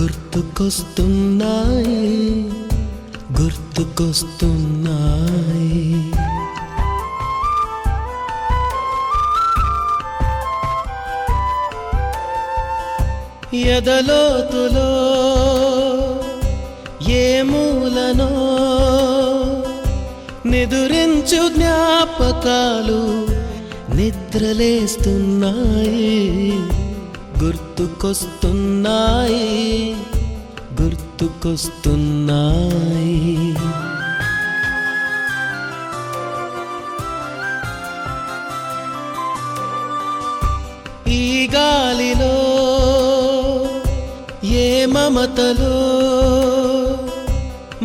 గుర్తుకొస్తున్నాయి గుర్తుకొస్తున్నాయి. ఎదలోతులో ఏ మూలనో నిదురించు జ్ఞాపకాలు నిద్రలేస్తున్నాయి. గుర్తుకొస్తున్నాయి గుర్తుకొస్తున్నాయి. ఈ గాలిలో ఏ మమతలో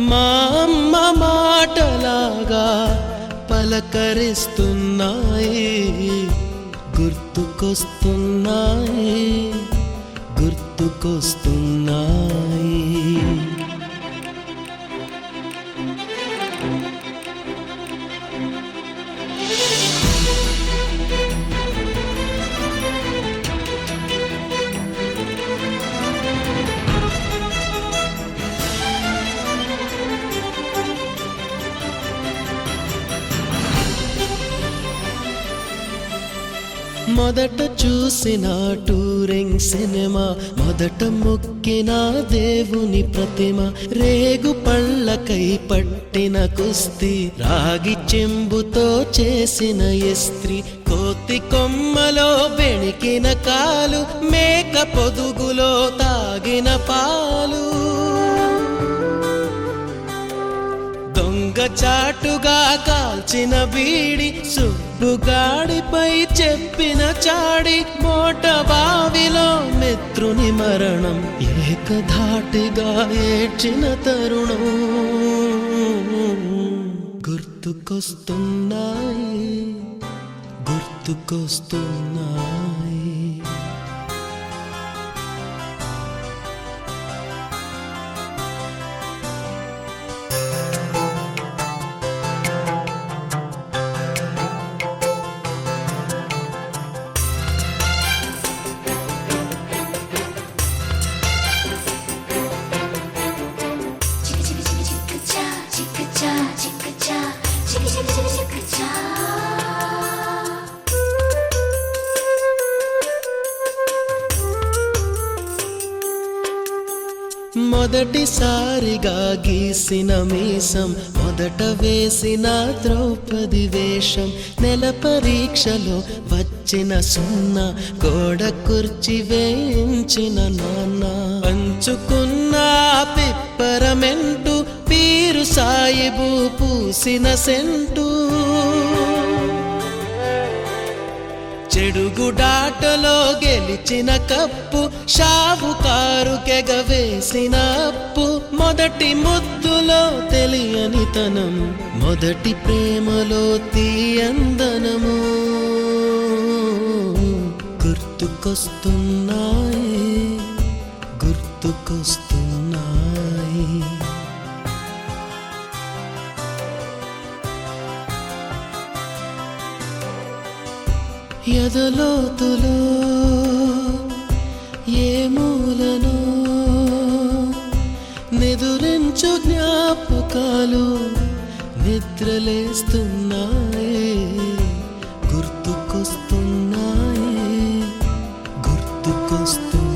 మా అమ్మ మాటలాగా పలకరిస్తున్నాయి. గుర్తుకొస్తున్నాయి గుర్తుకొస్తున్నాయి. మొదట చూసిన టూరింగ్ సినిమా, మొదట మొక్కిన దేవుని ప్రతిమ, రేగు పళ్ళకై పట్టిన కుస్తీ, రాగి చెంబుతో చేసిన ఇస్త్రీ, కోతి కొమ్మలో బెణికిన కాలు, మేక పొదుగులో తాగిన పాలు, దొంగ చాటుగా కాల్చిన బీడి, సుబ్బుగాడిపై చెప్పిన చాడి, మోట బావిలో మిత్రుని మరణం, ఏకధాటిగా ఏడ్చిన తరుణం. గుర్తుకొస్తున్నాయి గుర్తుకొస్తున్నాయి. మొదటిసారిగా గీసిన మీసం, మొదట వేసిన ద్రౌపది వేషం, నెల పరీక్షలో వచ్చిన సున్నా, గోడ కుర్చీ వేయించిన నాన్న, పంచుకున్న పిప్పరమెంటు, పీరు సాయిబు పూసిన సెంటు, చెడుగుడాటలో గెలిచిన కప్పు, షావుకారు కెగవేసిన అప్పు, మొదటి ముద్దులో తెలియని తనం, మొదటి ప్రేమలో తీయందనము. గుర్తుకొస్తున్నాయి గుర్తుకొస్తున్నాయి. ఎదలోతులో ఏ మూలనో నిదురించు జ్ఞాపకాలు నిద్రలేస్తున్నాయి. గుర్తుకొస్తున్నాయి గుర్తుకొస్తున్నాయి.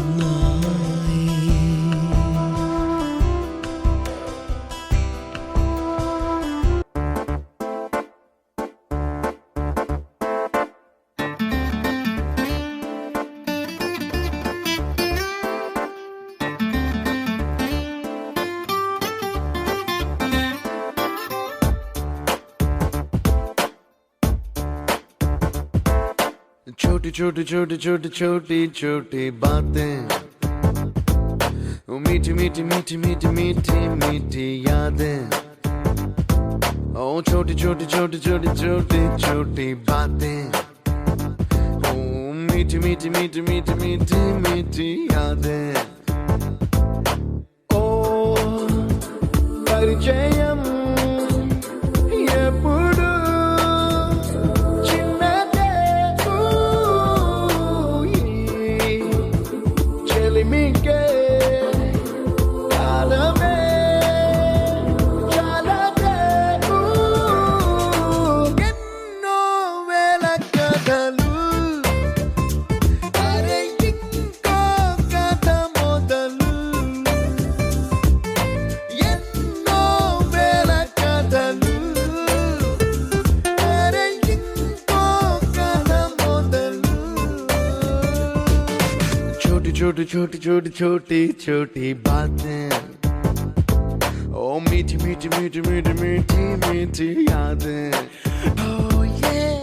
छोटी छोटी छोटी छोटी छोटी छोटी बातें, मीठी मीठी मीठी मीठी मीठी मीठी यादें. ओ छोटी छोटी छोटी छोटी छोटी छोटी बातें, ओ मीठी मीठी मीठी मीठी मीठी मीठी यादें. ओ परिचयम ఎప్పుడు చిన్నదే చెలిమికే కథలు అరే ఇంకో కథ మొదలు ఎన్నో వేల కథలు అరే ఇంకో కథ మొదలు छोटी छोटी छोटी छोटी छोटी छोटी बातें ओ मीठी मीठी मीठी मीठी मीठी मीठी यादें oh yeah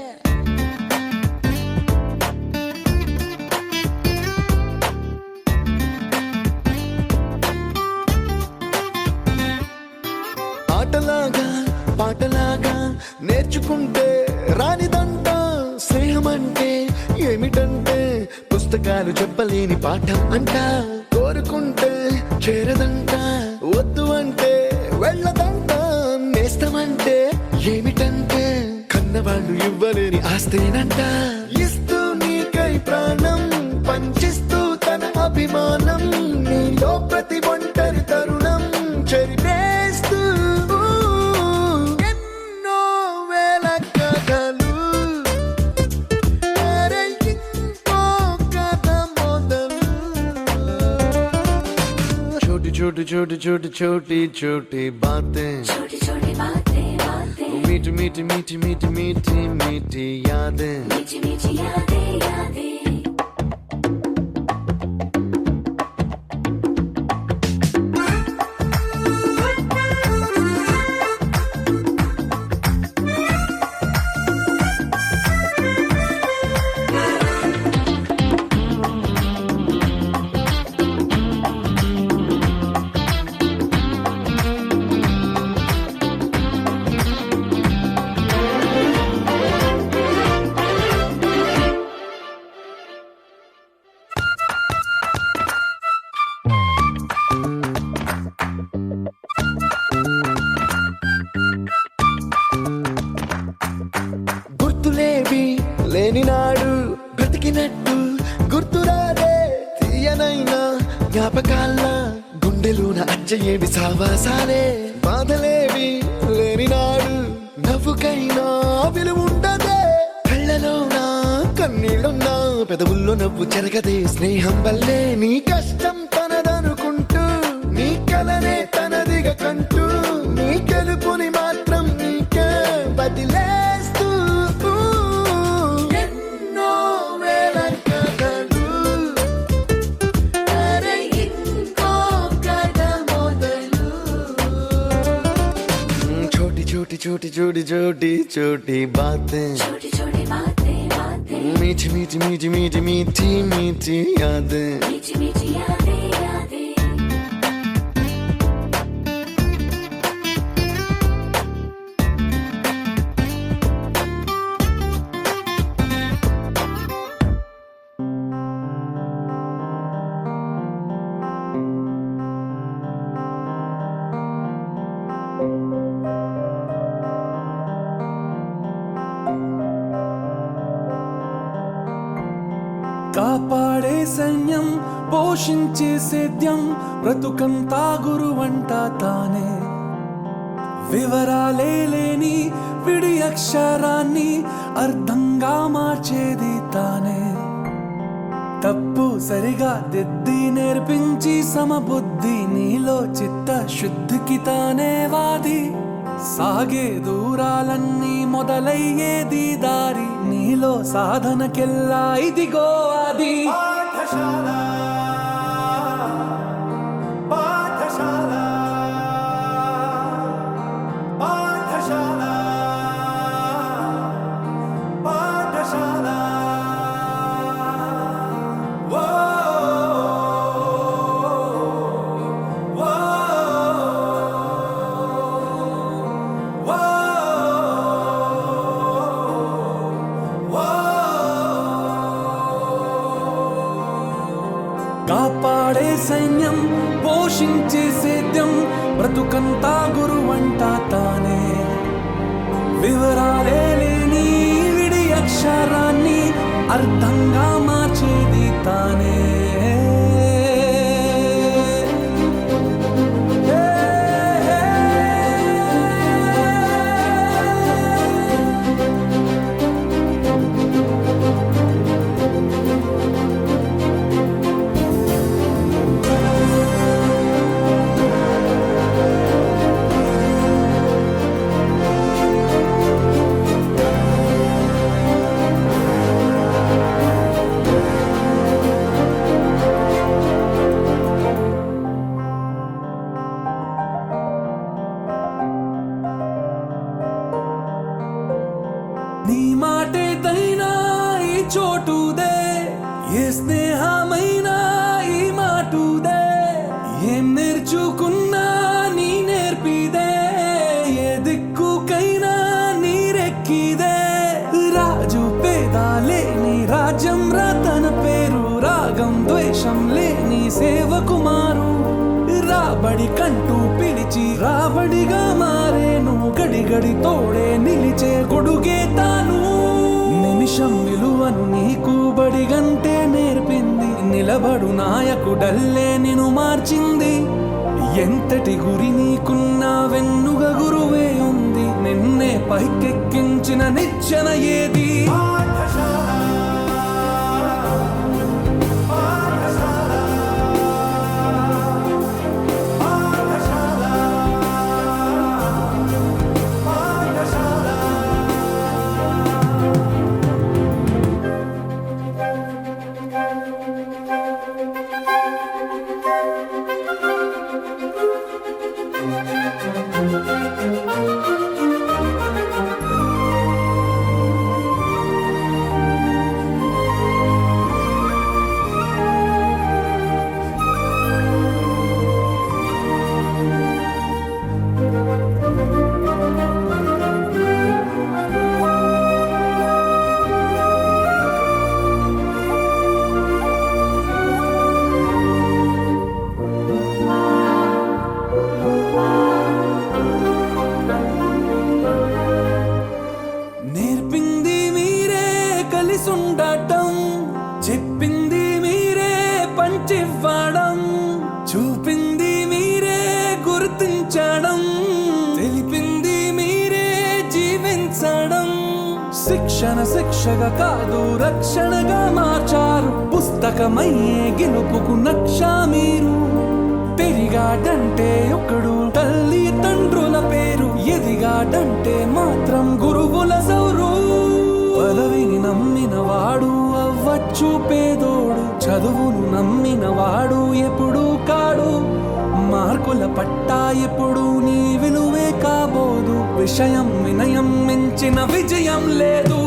ఆటలాగా పాటలాగా నేర్చుకుంటే రానిదంట స్నేహం అంటే ఏమిటంటే పుస్తకాలు చెప్పలేని పాఠం అంట కోరుకుంటే చేరదంట వద్దు అంటే వెళ్ళదంట నేస్తమంటే ఏమిటంటే కన్నవాళ్ళు ఇవ్వలేని ఆస్తేనంట ఇస్తూ నీకై ప్రాణం పంచిస్తూ తన అభిమానం నీలో ప్రతి ఒంటరి తరుణం చెరిపేస్తూ ఎన్నో వేల కథలు అరే ఇంకో కథ మొదలు छोटी छोटी छोटी छोटी छोटी छोटी बातें छोटी छोटी बातें बातें मीठी मीठी मीठी मीठी मीठी मीठी यादें मीठी मीठी यादें यादें గుర్తులేవి లేని నాడు బ్రతికినట్టు గుర్తురాదే తీయనైనా జ్ఞాపకాల గుండెలోన అచ్చయేవి సావాసాలే బాధలేవి లేని నాడు నవ్వుకైనా విలువుండదే కళ్ళలోన కన్నీళ్ళున్నా పెదవుల్లో నవ్వు చెరగదే స్నేహం వల్లే నీ కష్టం తనదనుకుంటూ నీ కలనే తనదిగా కంటూ నీ గెలుపుని మాత్రం నీకే బదిలేస్తూ ఎన్నో వేల కథలు అరే ఇంకో కథ మొదలు छोटी छोटी छोटी छोटी छोटी छोटी बातें छोटी छोटी बातें बातें मीठी मीठी मीठी मीठी मीठी मीठी यादें मीठी मीठी यादें यादें కాపాడే సైన్యం పోషించే సేద్యం బ్రతుకంతా గురువంట తానే వివరాలే లేని విడి అక్షరాన్ని అర్థంగా మార్చేది తానే తప్పు సరిగా దిద్ది నేర్పించి సమబుద్ధి నీలో చిత్త శుద్ధికి తానే వాది సాగే దూరాలన్నీ మొదలయ్యేది దారి నీలో సాధనకెల్లా ఇదిగో అది పాఠశాల పాఠశాల పాఠశాల పాఠశాల ఓ ఓ కాపాడే సైన్యం పోషించే సేద్యం బ్రతుకంతా గురువంట తానే వివరాలే లేని విడి అక్షరాన్ని అర్థంగా మార్చేది తానే మాటేదైనా ఈ చోటుదే, ఏ స్నేహమైనా ఈ మాటుదే, ఏం నేర్చుకున్నా నీ నేర్పిదే, ఏ దిక్కుకైనా నీరెక్కిదే. రాజు పేద లేని రాజ్యం తన పేరు, రాగం ద్వేషం లేని సేవకుమారు, రాబడి కంటూ పిలిచి రాబడిగా మారేను, గడి గడి తోడే నిలిచే గొడుగే తాను. నిమిషం విలువను నీకు బడిగంటే నేర్పింది, నిలబడు నాయకుడల్లే నిన్ను మార్చింది. ఎంతటి గురి నీకున్నా వెన్నుగ గురువే ఉంది, నిన్నే పైకెక్కించిన నిచ్చెన ఏది? నేర్పింది మీరే కలిసుండటం, చెప్పింది మీరే పంచివ్వడం, చూపింది మీరే గుర్తించడం, తెలిపింది మీరే జీవించడం. శిక్షణ శిక్షగా కాదు రక్షణగా మార్చారు, పుస్తకమయ్యే గెలుపుకు నక్ష మీరు. పెరిగాడంటే ఒకడు తల్లి తండ్రుల పేరు, ఎదిగాడంటే మాత్రం గురువుల సౌరు. పదవిని నమ్మిన వాడు అవ్వచ్చు పేదోడు, చదువును నమ్మిన వాడు ఎప్పుడు కాడు. మార్కుల పట్టా ఎప్పుడు నీ విలువే కాబోదు, విషయం వినయం మించిన విజయం లేదు.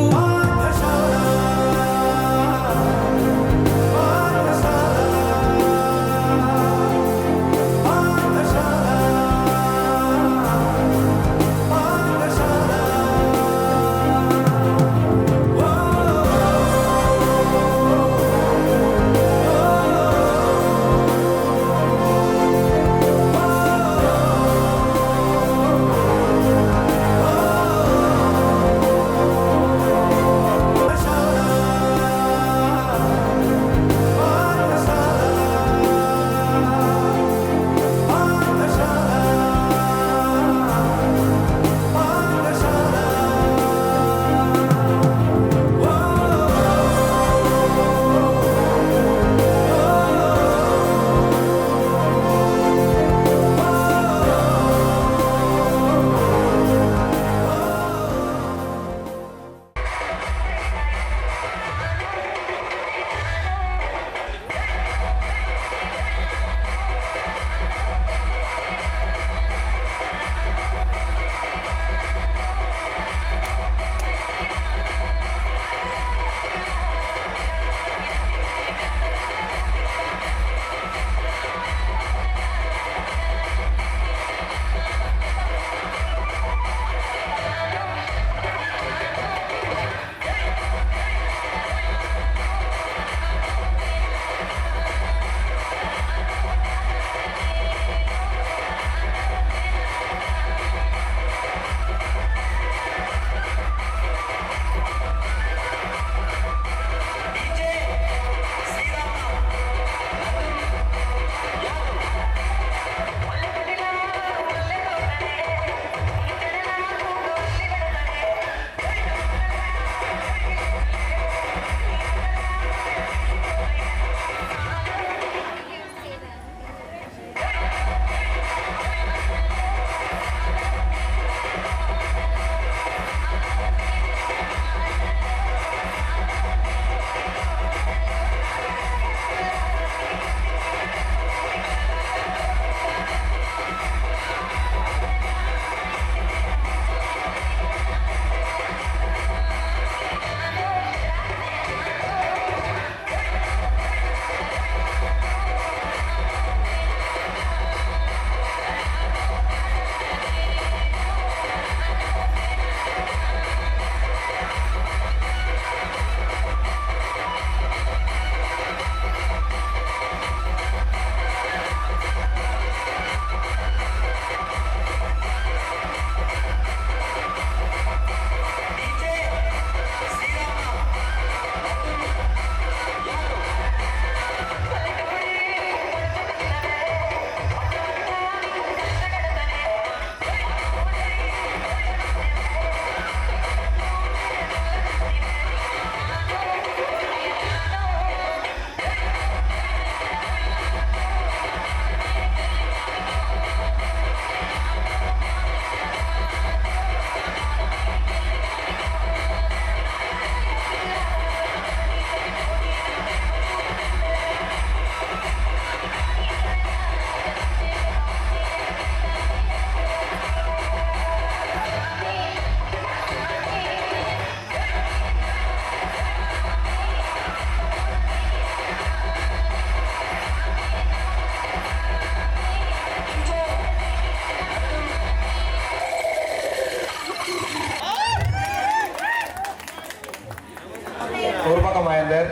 పూర్వక మహేందర్.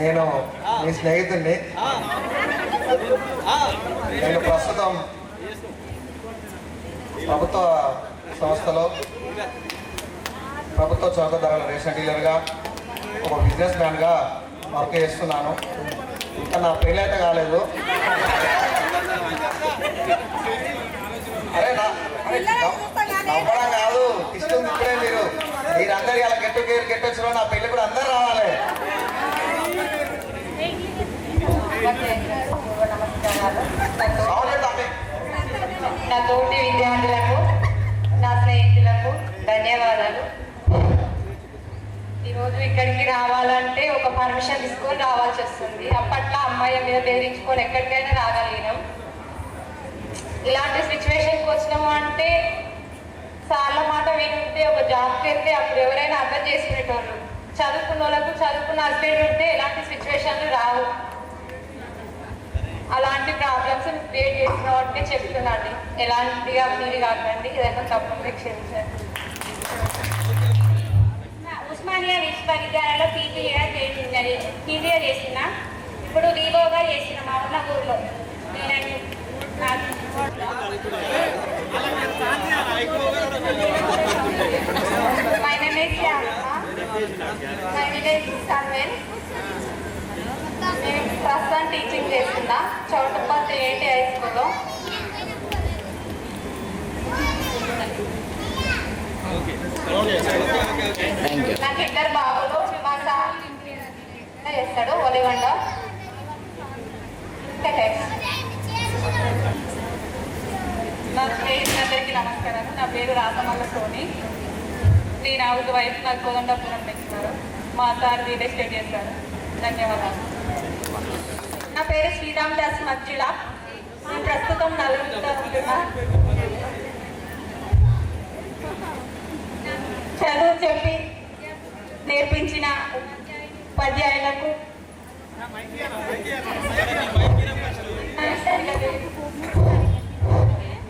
నేను మీ స్నేహితుడిని. నేను ప్రస్తుతం ప్రభుత్వ సంస్థలో ప్రభుత్వ చౌకధరల రేషన్ డీలర్గా ఒక బిజినెస్ మ్యాన్గా వర్క్ చేస్తున్నాను. ఇంకా నా పెళ్ళి అయితే కాలేదు. అరే నవ్వడం కాదు, ఇష్టం ఇప్పుడే మీరందరూ ఇలా గెట్టొచ్చిన నా పెళ్ళి కూడా అందరూ రావాలి. నా తోటి విద్యార్థులకు, నా స్నేహితులకు ధన్యవాదాలు. ఈరోజు ఇక్కడికి రావాలంటే ఒక పర్మిషన్ తీసుకొని రావాల్సి వస్తుంది. అప్పట్లో అమ్మాయి మీద బెదిరించుకొని ఎక్కడికైనా రాగలిగినాం. ఇలాంటి సిచ్యువేషన్కి వచ్చినాము అంటే చాలా మాట వినుంటే ఒక జాబ్కి వెళ్తే అప్పుడు ఎవరైనా అర్థం చేసుకునేటోళ్ళు. చదువుకున్న వాళ్ళకు చదువుకున్న హస్బెండ్ ఉంటే ఎలాంటి సిచ్యువేషన్లు రావు. అలాంటి ప్రాబ్లమ్స్ క్రియేట్ చేసిన వాటికే చెప్తున్నాను. ఎలాంటిగా మీరు కాకండి, ఏదైనా తప్పకుండా క్షమించండి. ఉస్మానియా విశ్వవిద్యాలయంలో పీజీగా చేసిన, ఇప్పుడు రీవోగా చేసిన మా ఉన్న ఊర్లో. My name is Sarven. నేను ప్రస్తుతం టీచింగ్ చేస్తున్నా చౌటపల్లి ఏటి హై స్కూల్లో. నాకు ఇద్దరు బాబులు. విమాస చేస్తాడు ఒలిగొండ. నా స్నేహితులందరికీ నమస్కారం. నా పేరు రాసమల్ల సోని. నేను హౌస్ వైఫ్. నాకు కోదండాపురం పెంచుతారు. మా సార్ రియల్ ఎస్టేట్ చేస్తారు. ధన్యవాదాలు. నా పేరు శ్రీరామ్ దాస్ మజ్జిలా. నేను ప్రస్తుతం నలుగురితో ఉంటున్నా. చదువు చెప్పి నేర్పించిన ఉపాధ్యాయులకు,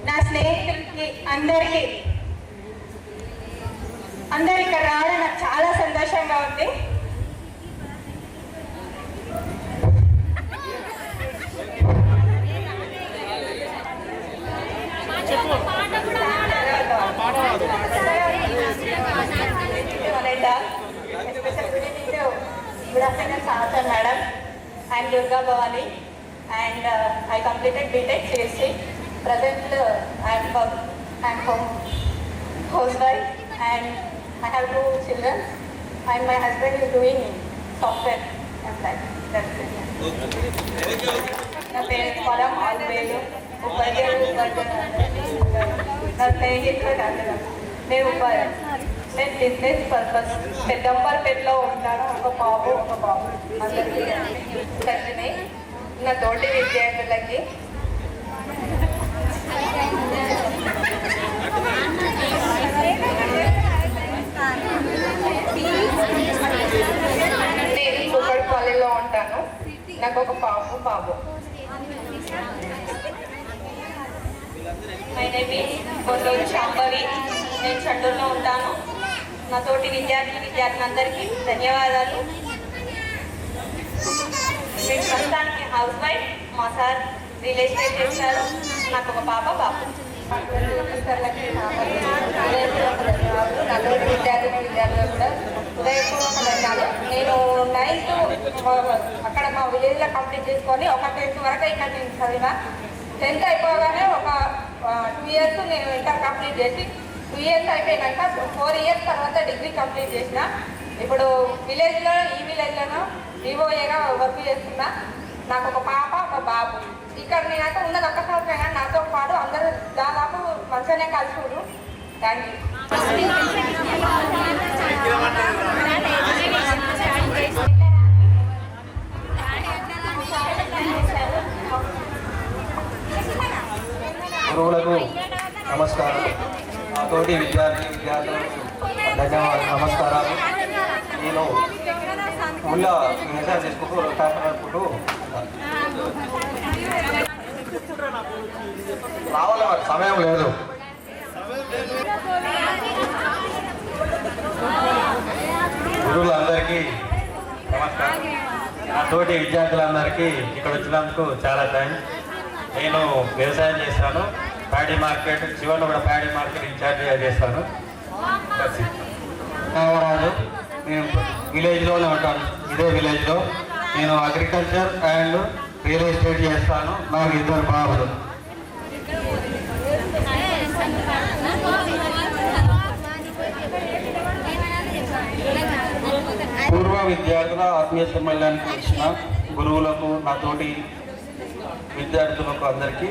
నా స్నేహితులకి అందరికీ ఇక్కడ రావడం నాకు చాలా సంతోషంగా ఉంది. Good afternoon, Sahasar Madam. I am Durga Bhavani and I completed BTech CSC. Present I am housewife and I have 2 children and my husband is doing software employee. That's it. నా పేరు పొలం ఆల్వేలు. ఉపాధ్యాయులు నా స్నేహితుడు అందరం. నేను నేను బిజినెస్ పర్పస్ పెద్దంబర్పేటలో ఉంటాను. ఒక బాబు అందరికీ చదివి నా తోటి విద్యార్థులకి నేను కుక్కడిపల్లిలో ఉంటాను. నాకు ఒక బాబు. My name is Bonduru Shambhavi. నేను చండూరులో ఉంటాను. నా తోటి విద్యార్థులందరికీ ధన్యవాదాలు. నేను ప్రస్తుతానికి హౌస్ వైఫ్. మా సార్ రియల్ ఎస్టేట్ చేస్తారు. నాకు ఒక బాబు. నా తోటి విద్యార్థులు కూడా ఉదయపూర్వక ధన్యాలు. నేను 9th అక్కడ మా విలేజ్లో కంప్లీట్ చేసుకొని ఒక 10th వరకు ఇక్కడ నేను చదివా. 10th అయిపోగానే ఒక 2 years నేను ఇంటర్ కంప్లీట్ చేసి 2 years అయిపోయినాక 4 years తర్వాత డిగ్రీ కంప్లీట్ చేసిన. ఇప్పుడు ఈ విలేజ్లోనూ ఈవోఏగా వర్క్ చేస్తున్నా. నాకు ఒక పాప, ఒక బాబు. ఇక్కడ నేనైతే ఉన్నది ఒక్క సంవత్సరం కానీ నాతో పాటు అందరూ దాదాపు మంచిగానే కలిసి ఉండు. Thank you. గురువులకు నమస్కారం. నా తోటి విద్యార్థులకు నమస్కారాలు. నేను ఊళ్ళో వ్యవసాయం చేసుకుంటూ నడుపుకుంటూ రావాలి. మరి సమయం లేదు. గురువులందరికీ తోటి విద్యార్థులందరికీ ఇక్కడ వచ్చినందుకు చాలా థ్యాంక్స్. నేను వ్యవసాయం చేస్తాను, ప్యాడీ మార్కెట్ చివరిలో కూడా ప్యాడీ మార్కెట్ ఇన్ఛార్జిగా చేస్తాను. నాగరాజు, నేను విలేజ్లోనే ఉంటాను. ఇదే విలేజ్లో నేను అగ్రికల్చర్ అండ్ రియల్ ఎస్టేట్ చేస్తాను. నాకు 2 బాబులు. పూర్వ విద్యార్థుల ఆత్మీయ సమ్మేళనానికి వచ్చిన గురువులకు, నా తోటి విద్యార్థులకు అందరికీ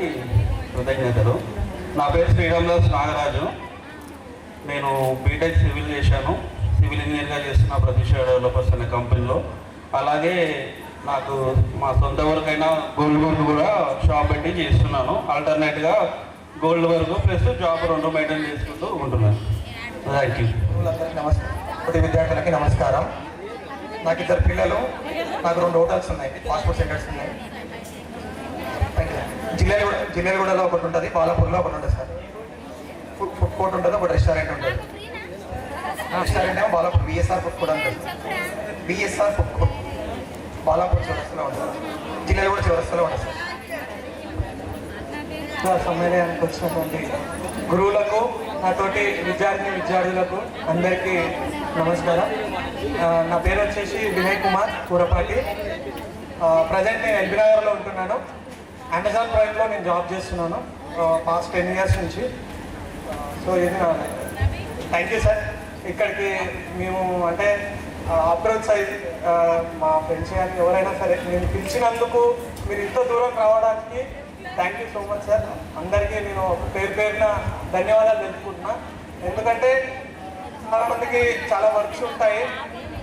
కృతజ్ఞతలు. నా పేరు శ్రీరామదాస్ నాగరాజు. నేను బీటెక్ సివిల్ చేశాను. సివిల్ ఇంజనీర్గా చేస్తున్న ప్రతిష డెవలపర్స్ అనే కంపెనీలో. అలాగే నాకు మా సొంత వరకైనా గోల్డ్ వర్క్ కూడా షాప్ పెట్టి చేస్తున్నాను. ఆల్టర్నేట్గా gold work plus job 2 maintain చేసుకుంటూ ఉంటున్నాను. Thank you. తోటి విద్యార్థులకి నమస్కారం. నాకు 2 పిల్లలు, నాకు 2 హోటల్స్ ఉన్నాయి, ఫాస్ట్ ఫుడ్ సెంటర్స్ ఉన్నాయి. జిల్లేగూడలో ఒకటి ఉంటుంది, బాలాపూర్లో ఒకటి ఉంటుంది సార్. ఫుడ్ కోర్ట్ ఉంటుంది, ఒకటి రెస్టారెంట్ ఉంటుంది. రెస్టారెంట్ ఏమో బాలాపూర్ బిఎస్ఆర్ ఫుడ్ కోర్ట్ ఉంటుంది. బిఎస్ఆర్ ఫుడ్ కోర్ట్ బాలాపూర్ చౌరస్తాలో ఉంటుంది, జిల్లేగూడ చౌరస్తాలో ఉంటుంది సార్. సమ్మేళనానికి వచ్చినటువంటి గురువులకు, నాతోటి విద్యార్థులకు అందరికీ నమస్కారం. నా పేరు వచ్చేసి వినయ్ కుమార్ కూరపాటి. ప్రజెంట్ నేను ఎల్బీ నగర్లో ఉంటున్నాను. అమెజాన్ ప్రైమ్లో నేను జాబ్ చేస్తున్నాను పాస్ట్ 10 ఇయర్స్ నుంచి. సో ఇది థ్యాంక్ యూ సార్. ఇక్కడికి మేము అంటే అప్రోచ్ అయ్యి మా ఫ్రెండ్స్ కానీ ఎవరైనా సరే నేను పిలిచినందుకు మీరు ఇంత దూరం రావడానికి thank you so much sir. అందరికీ నేను పేరున ధన్యవాదాలు తెలుపుకుంటున్నా. ఎందుకంటే చాలామందికి చాలా వర్క్స్ ఉంటాయి,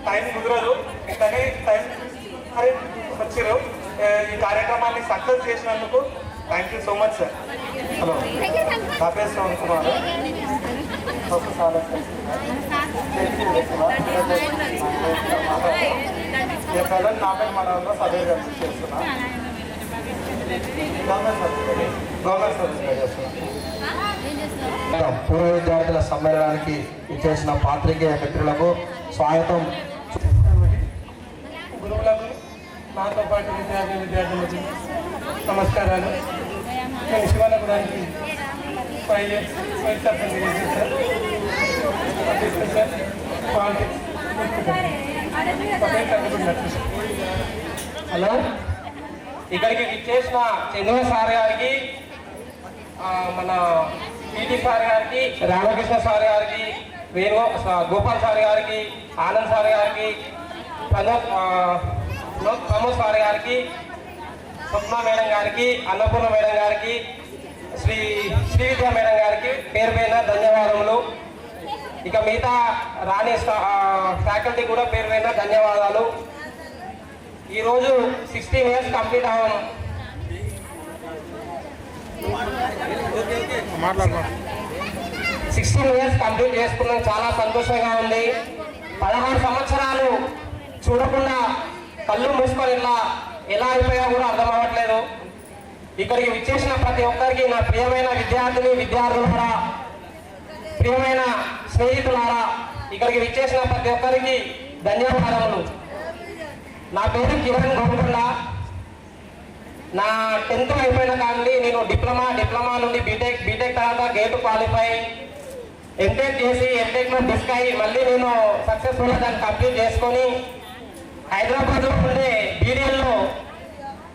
టైం కుదరదు, కానీ టైం వచ్చారు. ఈ కార్యక్రమాన్ని సక్సెస్ చేసినందుకు thank you so much sir. Hello, నా పేరు సోన్ కుమార్. నేను ప్రజెంట్ నాపై మండలంలో సర్వే చేస్తున్నా. గవర్నమెంట్ సర్వీస్ చేస్తున్నా. పూర్వ విద్యార్థుల సమ్మేళనానికి ఇచ్చేసిన పాత్రికేయ మిత్రులకు స్వాగతం. గురువులకు, నాతో పాటు విద్యార్థులకు నమస్కారాలు. నేను శివనగరానికి 5 ఇయర్స్ వైస్ సర్పంచ్ చేశాను సార్. పాలిటిక్స్. హలో, ఇక్కడికి విచ్చేసిన చంద్ర సార్ గారికి, మన పీటీ సార్ గారికి, రామకృష్ణ సార్ గారికి, గోపాల్ సార్ గారికి, ఆనంద్ సార్ గారికి, ప్రమోద్ సార్ గారికి, స్వప్న మేడం గారికి, అన్నపూర్ణ మేడం గారికి, శ్రీవిద్య మేడం గారికి పేరు పైన ధన్యవాదములు. ఇక మిగతా రాణి ఫ్యాకల్టీ కూడా పేరు పైన ధన్యవాదాలు. ఈరోజు 16 ఇయర్స్ కంప్లీట్ అవ్వడం, 16 ఇయర్స్ కంప్లీట్ చేసుకున్నాం. చాలా సంతోషంగా ఉంది. 16 సంవత్సరాలు చూడకుండా కళ్ళు మూసుకొని ఎలా అయిపోయా కూడా అర్థం అవ్వట్లేదు. ఇక్కడికి విచ్చేసిన ప్రతి ఒక్కరికి నా ప్రియమైన విద్యార్థులారా, ప్రియమైన స్నేహితులారా, ఇక్కడికి విచ్చేసిన ప్రతి ఒక్కరికి ధన్యవాదాలు. నా పేరు కిరణ్ గోవింద. నా 10th అయిపోయిన కానీ నేను డిప్లొమా నుండి బీటెక్ తర్వాత గేట్ క్వాలిఫై, ఎంటెక్ చేసి ఎంటెక్లో డిస్క్ అయ్యి మళ్ళీ నేను సక్సెస్ఫుల్గా దాన్ని కంప్లీట్ చేసుకొని హైదరాబాద్లో ఉండే బీడీఎల్లో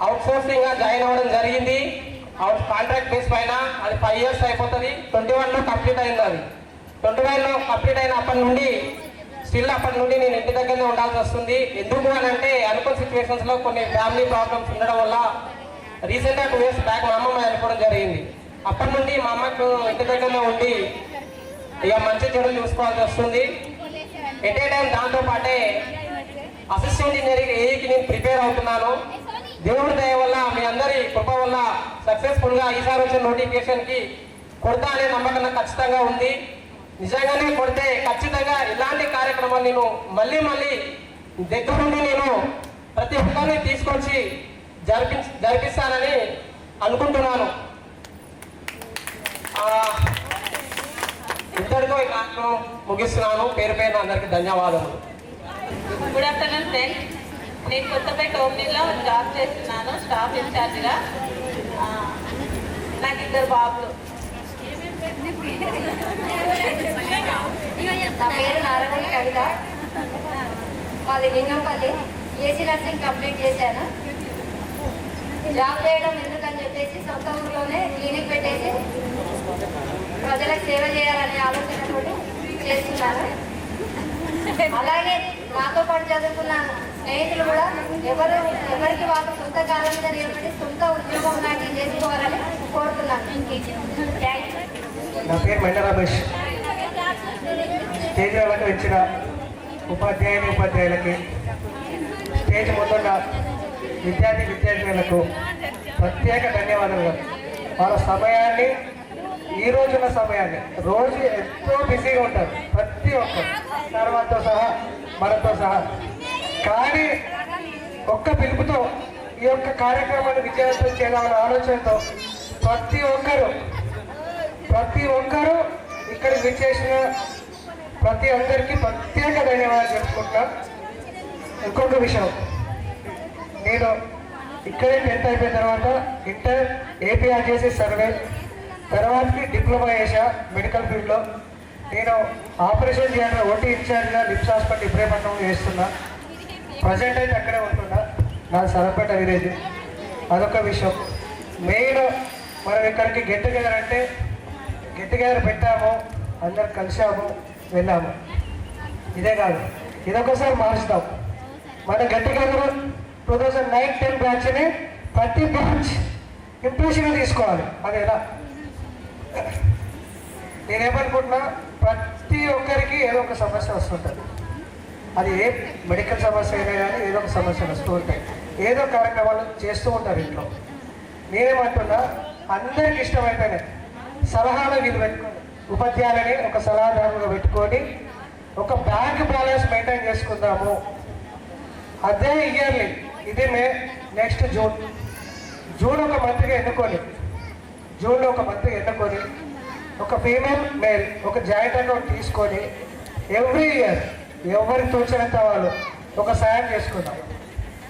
అవుట్సోర్సింగ్గా జాయిన్ అవ్వడం జరిగింది. కాంట్రాక్ట్ బేస్ పైన. అది 5 ఇయర్స్ అయిపోతుంది. 21లో కంప్లీట్ అయింది. అది 21లో కంప్లీట్ అయిన అప్పటి నుండి నేను ఇంటి దగ్గరనే ఉండాల్సి వస్తుంది. ఎందుకు అని అంటే అనుకోని సిచ్యువేషన్స్లో కొన్ని ఫ్యామిలీ ప్రాబ్లమ్స్ ఉండడం వల్ల రీసెంట్గా 2 ఇయర్స్ బ్యాక్ మా అమ్మమ్మ చనిపోవడం జరిగింది. అప్పటి నుండి మా అమ్మకు ఇంటి దగ్గరనే ఉండి ఇక మంచి చెడులు చూసుకోవాల్సి వస్తుంది. ఎట్ ఏ టైం దాంతో పాటే అసిస్టెంట్ ఇంజనీరింగ్ ఏఈకి నేను ప్రిపేర్ అవుతున్నాను. దేవుడి దయ వల్ల, మీ అందరి కృప వల్ల సక్సెస్ఫుల్గా ఈసారి వచ్చిన నోటిఫికేషన్కి కొడతా అనే నమ్మకం నాకు ఖచ్చితంగా ఉంది. నిజంగానే కొడితే ఖచ్చితంగా ఇలాంటి కార్యక్రమాలు నేను మళ్ళీ దగ్గర నుండి నేను ప్రతి ఒక్కరిని తీసుకొచ్చి జరిపిస్తానని అనుకుంటున్నాను. ఇంతటితో ఈ కార్యక్రమం ముగిస్తున్నాను. పేరు అందరికీ ధన్యవాదాలు. Good afternoon friends. నేను కొత్తపేట ఓమ్నీలో జాబ్ చేస్తున్నాను, స్టాఫ్ ఇన్ఛార్జ్గా. నాకు 2 బాబులు. నా పేరు నారాయణ కవిత. మాది లింగంపల్లి. ఏసీ నర్సింగ్ కంప్లీట్ చేశాను. జాబ్ చేయడం ఎందుకని చెప్పేసి సొంత ఊరిలోనే క్లినిక్ పెట్టేసి ప్రజలకు సేవ చేయాలనే ఆలోచనతో చేస్తున్నాను. అలాగే నాతో పాటు చదువుకున్న స్నేహితులు కూడా ఎవరికి వాళ్ళు సొంత కాలం మీద నిలబడి సొంత ఉద్యోగం లాంటివి చేసుకోవాలని కోరుతున్నాను. నా పేరు మెండ రమేష్. స్టేజ్ వాళ్ళకి వచ్చిన ఉపాధ్యాయులకి, స్టేజ్ ముందున్న విద్యార్థులకు ప్రత్యేక ధన్యవాదాలు. వాళ్ళ సమయాన్ని, ఈ రోజున్న సమయాన్ని, రోజు ఎంతో బిజీగా ఉంటారు ప్రతి ఒక్కరు, సర్వంతో సహా మనతో సహా. కానీ ఒక్క పిలుపుతో ఈ యొక్క కార్యక్రమాన్ని విజయవంతం చేద్దామన్న ఆలోచనతో ప్రతి ఒక్కరూ ఇక్కడికి విచ్చేసిన ప్రతి ఒక్కరికి ప్రత్యేక ధన్యవాదాలు చెప్పుకుంటున్నా. ఇంకొక విషయం, నేను ఇక్కడే 10th అయిపోయిన తర్వాత ఇంటర్ ఏపీఆర్జేసీ సర్వే, తర్వాతకి డిప్లొమా చేశా మెడికల్ ఫీల్డ్లో. నేను ఆపరేషన్ థియేటర్ ఓటీ ఇన్ఛార్జ్గా లిప్స్ హాస్పిటల్ ఇబ్రహీంపట్నం చేస్తున్నా. ప్రజెంట్ అయితే అక్కడే ఉంటున్నా, నాది సరపేట విలేజ్. అదొక విషయం. మెయిన్ మనం ఇక్కడికి గెట్ టుగెదర్ అంటే గెట్ టుగెదర్ పెట్టాము, అందరు కలిసాము, వెళ్ళాము. ఇదే కాదు, ఇదొకసారి మార్చుతాం. మన గెట్ టుగెదర్ 2009-10 బ్యాచ్ని ప్రతి బ్యాచ్ ఇంప్రెషన్గా తీసుకోవాలి. అది ఎలా నేనేమనుకుంటున్నా, ప్రతి ఒక్కరికి ఏదో ఒక సమస్య వస్తుంటుంది. అది ఏ మెడికల్ సమస్య అయినా కానీ ఏదో ఒక సమస్యలు వస్తూ ఉంటాయి. ఏదో కార్యక్రమాలు చేస్తూ ఉంటారు ఇంట్లో. నేనేమంటున్నా, అందరికి ఇష్టమైతేనే సలహాలు వీళ్ళు పెట్టుకొని, ఉపాధ్యాయులని ఒక సలహాదారుగా పెట్టుకొని ఒక బ్యాంక్ బ్యాలెన్స్ మెయింటైన్ చేసుకుందాము. అదే ఇయర్లీ, ఇది నెక్స్ట్ జూన్ ఒక మంత్గా ఎన్నుకొని, జూన్లో ఒక మంత్గా ఎన్నుకొని ఒక ఫీమేల్ మేల్ ఒక జాయింట్ అకౌంట్ తీసుకొని ఎవ్రీ ఇయర్ ఎవరికి తోచినంత వాళ్ళు ఒక సాయం చేసుకుందాం.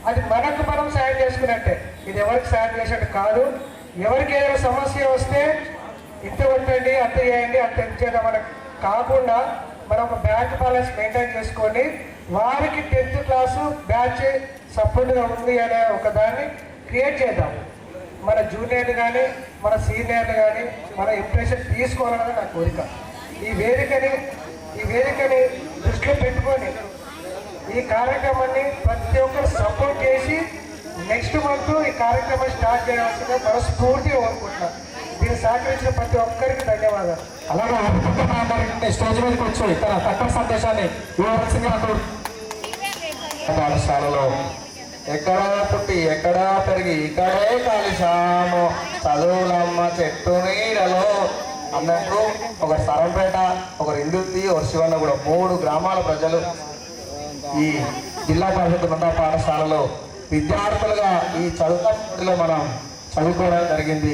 అది మనకు మనం సాయం చేసుకున్నట్టే, ఇది ఎవరికి సాయం చేసినట్టు కాదు. ఎవరికి ఏదైనా సమస్య వస్తే ఇంత కొట్టండి, అంత చేయండి, అంత చేద్దాం మనకు కాకుండా మనం ఒక బ్యాంక్ బ్యాలెన్స్ మెయింటైన్ చేసుకొని వారికి 10th క్లాసు బ్యాచ్ సపోర్ట్గా ఉంది అనే ఒక దాన్ని క్రియేట్ చేద్దాం. మన జూనియర్లు కానీ మన సీనియర్లు కానీ మన ఇంప్రెషన్ తీసుకోవాలన్నది నా కోరిక. ఈ వేదికని దృష్టిలో పెట్టుకొని ఈ కార్యక్రమాన్ని ప్రతి ఒక్కరు సపోర్ట్ చేసి నెక్స్ట్ మంత్ ఈ కార్యక్రమం స్టార్ట్ చేయాల్సిందిగా మనస్ఫూర్తిగా కోరుకుంటున్నాను. దీన్ని సహకరించిన ప్రతి ఒక్కరికి ధన్యవాదాలు. అలాగే స్టేజ్ మీదకి వచ్చి తన తక్కువ సందేశాన్ని ఇవ్వవలసిందిగా పాఠశాలలో ఎక్కడా పుట్టి ఎక్కడా పెరిగి ఇక్కడే కలిశాము చదువులమ్మ చెట్టు నీడలో అన్నట్టు ఒక సరంపేట, ఒకరు ఇందుర్తి, ఒక శివన్న కూడా 3 గ్రామాల ప్రజలు ఈ జిల్లా పరిషత్ ఉన్నత పాఠశాలలో విద్యార్థులుగా ఈ చదువులో మనం చదువుకోవడం జరిగింది.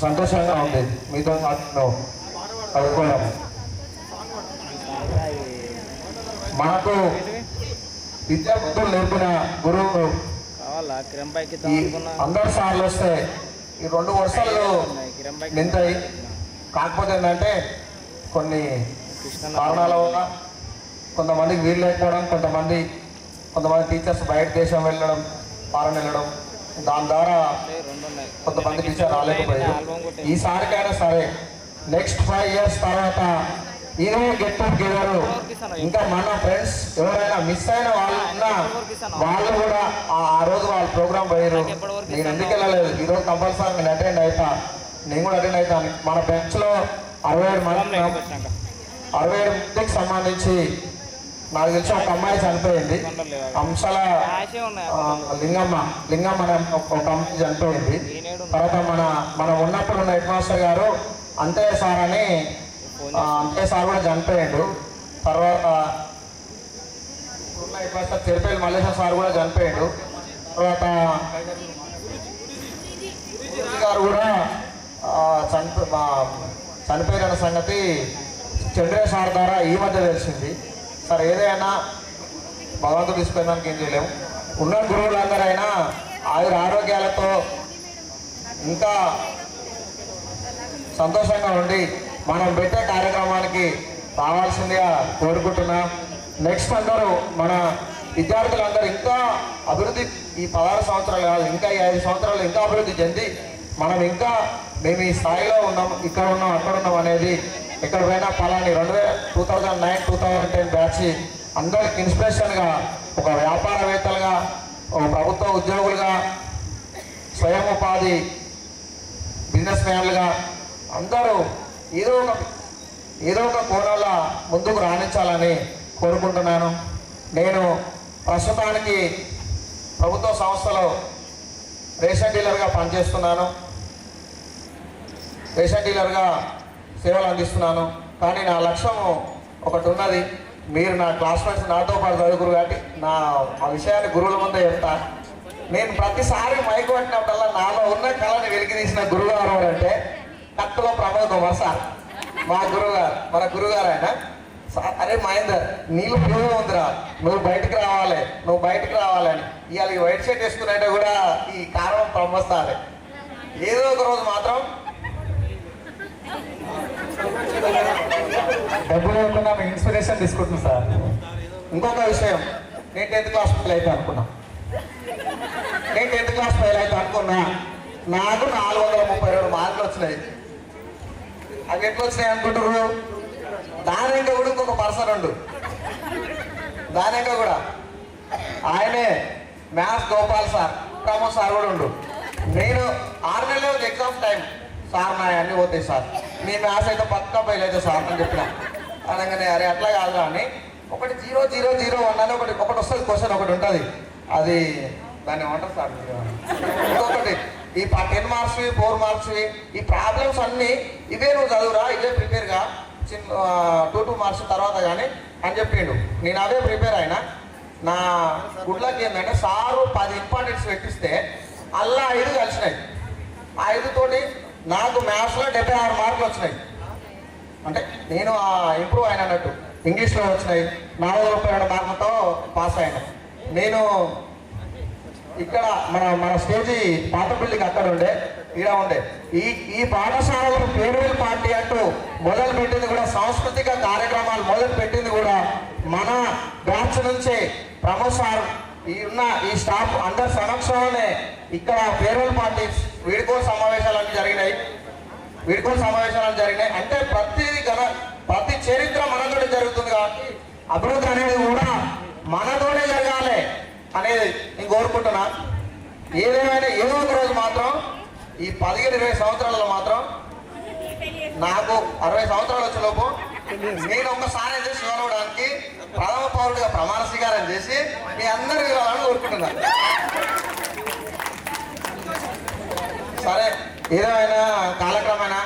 సంతోషంగా ఉంది మీతో చదువుకోవడం. మనకు విద్యార్థులు నేర్పిన గురువు ఈ అందరు సార్లు వస్తే ఈ 2 వర్షాలు నింతాయి. కాకపోతే ఏంటంటే కొన్ని కారణాల వల్ల కొంతమందికి వీలు లేకపోవడం, కొంతమంది టీచర్స్ బయట దేశం వెళ్ళడం, ఫారెన్ వెళ్ళడం, దాని ద్వారా కొంతమంది టీచర్ రాలేకపోయారు. ఈసారికైనా సరే నెక్స్ట్ 5 years తర్వాత ఇదే గెట్ టుగెదర్ ఇంకా మన ఫ్రెండ్స్ ఎవరైనా మిస్ అయిన వాళ్ళు ఉన్నా వాళ్ళు కూడా ఆ రోజు వాళ్ళ ప్రోగ్రామ్ పోయారు. నేను ఎందుకు వెళ్ళలేదు, ఈరోజు కంపల్సరీ నేను అటెండ్ అవుతా, నేను కూడా అటెండ్ అవుతాను. మన బెంచ్లో 67 మందికి సంబంధించి నాకు తెలిసి ఒక అమ్మాయి చనిపోయింది. అంశాల లింగమ్మ అనే ఒక అమ్మాయి చనిపోయింది. తర్వాత మనం ఉన్నప్పుడు ఉన్న హెడ్ మాస్టర్ గారు అంతయ్య సార్ కూడా చనిపోయాడు. తర్వాత ఉన్న head master Tirupati Malleshwara sir కూడా చనిపోయాడు. తర్వాత గారు కూడా చనిపోయిన సంగతి చంద్రయ్య సార్ ద్వారా ఈ మధ్య తెలిసింది. సార్ ఏదైనా భగవంతుడు తీసుకునేదానికి ఏం చేయలేము. ఉన్న గురువులందరైనా ఆరోగ్యాలతో ఇంకా సంతోషంగా ఉండి మనం పెట్టే కార్యక్రమానికి రావాల్సిందిగా కోరుకుంటున్నా. నెక్స్ట్ అందరూ మన విద్యార్థులందరూ ఇంకా అభివృద్ధి, ఈ 16 సంవత్సరాలు కాదు, ఇంకా ఈ 5 సంవత్సరాలు ఇంకా అభివృద్ధి చెంది మనం ఇంకా మేము ఈ స్థాయిలో ఉన్నాం, ఇక్కడ ఉన్నాం, అక్కడ ఉన్నాం అనేది ఎక్కడ పోయినా పలాని 2009-2010 బ్యాచ్ అందరికి ఇన్స్పిరేషన్గా ఒక వ్యాపారవేత్తలుగా, ఒక ప్రభుత్వ ఉద్యోగులుగా, స్వయం ఉపాధి బిజినెస్ మ్యాన్లుగా అందరూ ఏదో ఒక కోణంలో ముందుకు రాణించాలని కోరుకుంటున్నాను. నేను ప్రస్తుతానికి ప్రభుత్వ సంస్థలో రేషన్ డీలర్గా పనిచేస్తున్నాను, రేషన్ డీలర్గా సేవలు అందిస్తున్నాను. కానీ నా లక్ష్యం ఒకటి ఉన్నది. మీరు నా క్లాస్మేట్స్ నాతో పాటు చదువుకురు కాబట్టి ఆ విషయాన్ని గురువుల ముందే చెప్తా. నేను ప్రతిసారి మైకు పట్టినప్పుడల్లా నాలో ఉన్న కళని వెలికి తీసిన గురుగారు అంటే కట్టులో ప్రమోద్ కుమార్ సార్, మా గురువుగారు, మన గురుగారు ఆయన. అరే మహేందర్, నీళ్ళు ప్యూర్గా ఉందిరా, నువ్వు బయటకు రావాలని ఇవాళ ఈ వైట్ షర్ట్ వేసుకున్నట్టే కూడా ఈ కారణం ప్రమోస్తారు. ఏదో ఒక రోజు మాత్రం డబ్బులు లేకుండా మేము ఇన్స్పిరేషన్ తీసుకుంటున్నాం సార్. ఇంకొక విషయం, నేను 10th క్లాస్ ఫెయిల్ అయితే అనుకున్నా. నాకు 432 మార్కులు వచ్చినాయి. అవి ఎట్లా వచ్చినాయి అనుకుంటారు? దానిక కూడా ఇంకొక పర్సన్ ఉండు, దానిక కూడా ఆయనే maths Gopal sir, Pramod sir కూడా ఉండు. నేను 6 నెలలు ఎగ్జామ్స్ టైం సార్ నా అన్నీ పోతాయి సార్, మీ మ్యాథ్స్ అయితే పక్కా ఫెయిల్ అయితే సార్ అని చెప్పిన. అనగానే అరే అట్లా కాదురా అని 1-0-0-0-1 అని ఒకటి వస్తుంది క్వశ్చన్, ఒకటి ఉంటుంది. అది దాన్ని ఏమంటారు సార్? ఇంకొకటి ఈ 10 మార్క్స్ 4 మార్క్స్ ఈ ప్రాబ్లమ్స్ అన్నీ ఇవే నువ్వు చదువురా, ఇవే ప్రిపేర్గా 2 మార్క్స్ తర్వాత కానీ అని చెప్పిండు. నేను అవే ప్రిపేర్ అయినా. నా గుడ్లకి ఏంటంటే సారు 10 ఇంపార్టెంట్స్ పెట్టిస్తే అలా 5 కలిసినాయి. ఆ 5 తోటి నాకు మ్యాథ్స్లో 76 మార్కులు వచ్చినాయి. అంటే నేను ఇంప్రూవ్ అయిన అన్నట్టు. ఇంగ్లీష్లో వచ్చినాయి 432 మార్కులతో పాస్ అయినా. నేను ఇక్కడ మన స్టేజీ పాత బిల్డింగ్ అక్కడ ఉండే, ఇక్కడ ఉండే. ఈ పాఠశాలలో ఫేర్వెల్ పార్టీ అంటూ మొదలు పెట్టింది కూడా, సాంస్కృతిక కార్యక్రమాలు మొదలు పెట్టింది కూడా మన బ్యాచ్ నుంచే. ప్రమోద్ సార్ ఈ స్టాఫ్ అందరి సమక్షంలోనే ఇక్కడ ఫేర్వెల్ పార్టీ వీడ్కోలు సమావేశాలు జరిగినాయి. అంటే ప్రతి చరిత్ర మనతోనే జరుగుతుంది కాబట్టి అభివృద్ధి అనేది కూడా మనతోనే జరగాలి అనేది నేను కోరుకుంటున్నా. ఏదేమైనా ఏదో ఒక రోజు మాత్రం ఈ 15-20 సంవత్సరాలలో మాత్రం నాకు 60 సంవత్సరాలు వచ్చేలోపు నేను ఒక్కసారి అయితే శివనవడానికి ప్రథమ పౌరుడిగా ప్రమాణ స్వీకారం చేసి మీ అందరికీ ఇవ్వాలని కోరుకుంటున్నా. సరే, ఏదేమైనా కాలక్రమేణా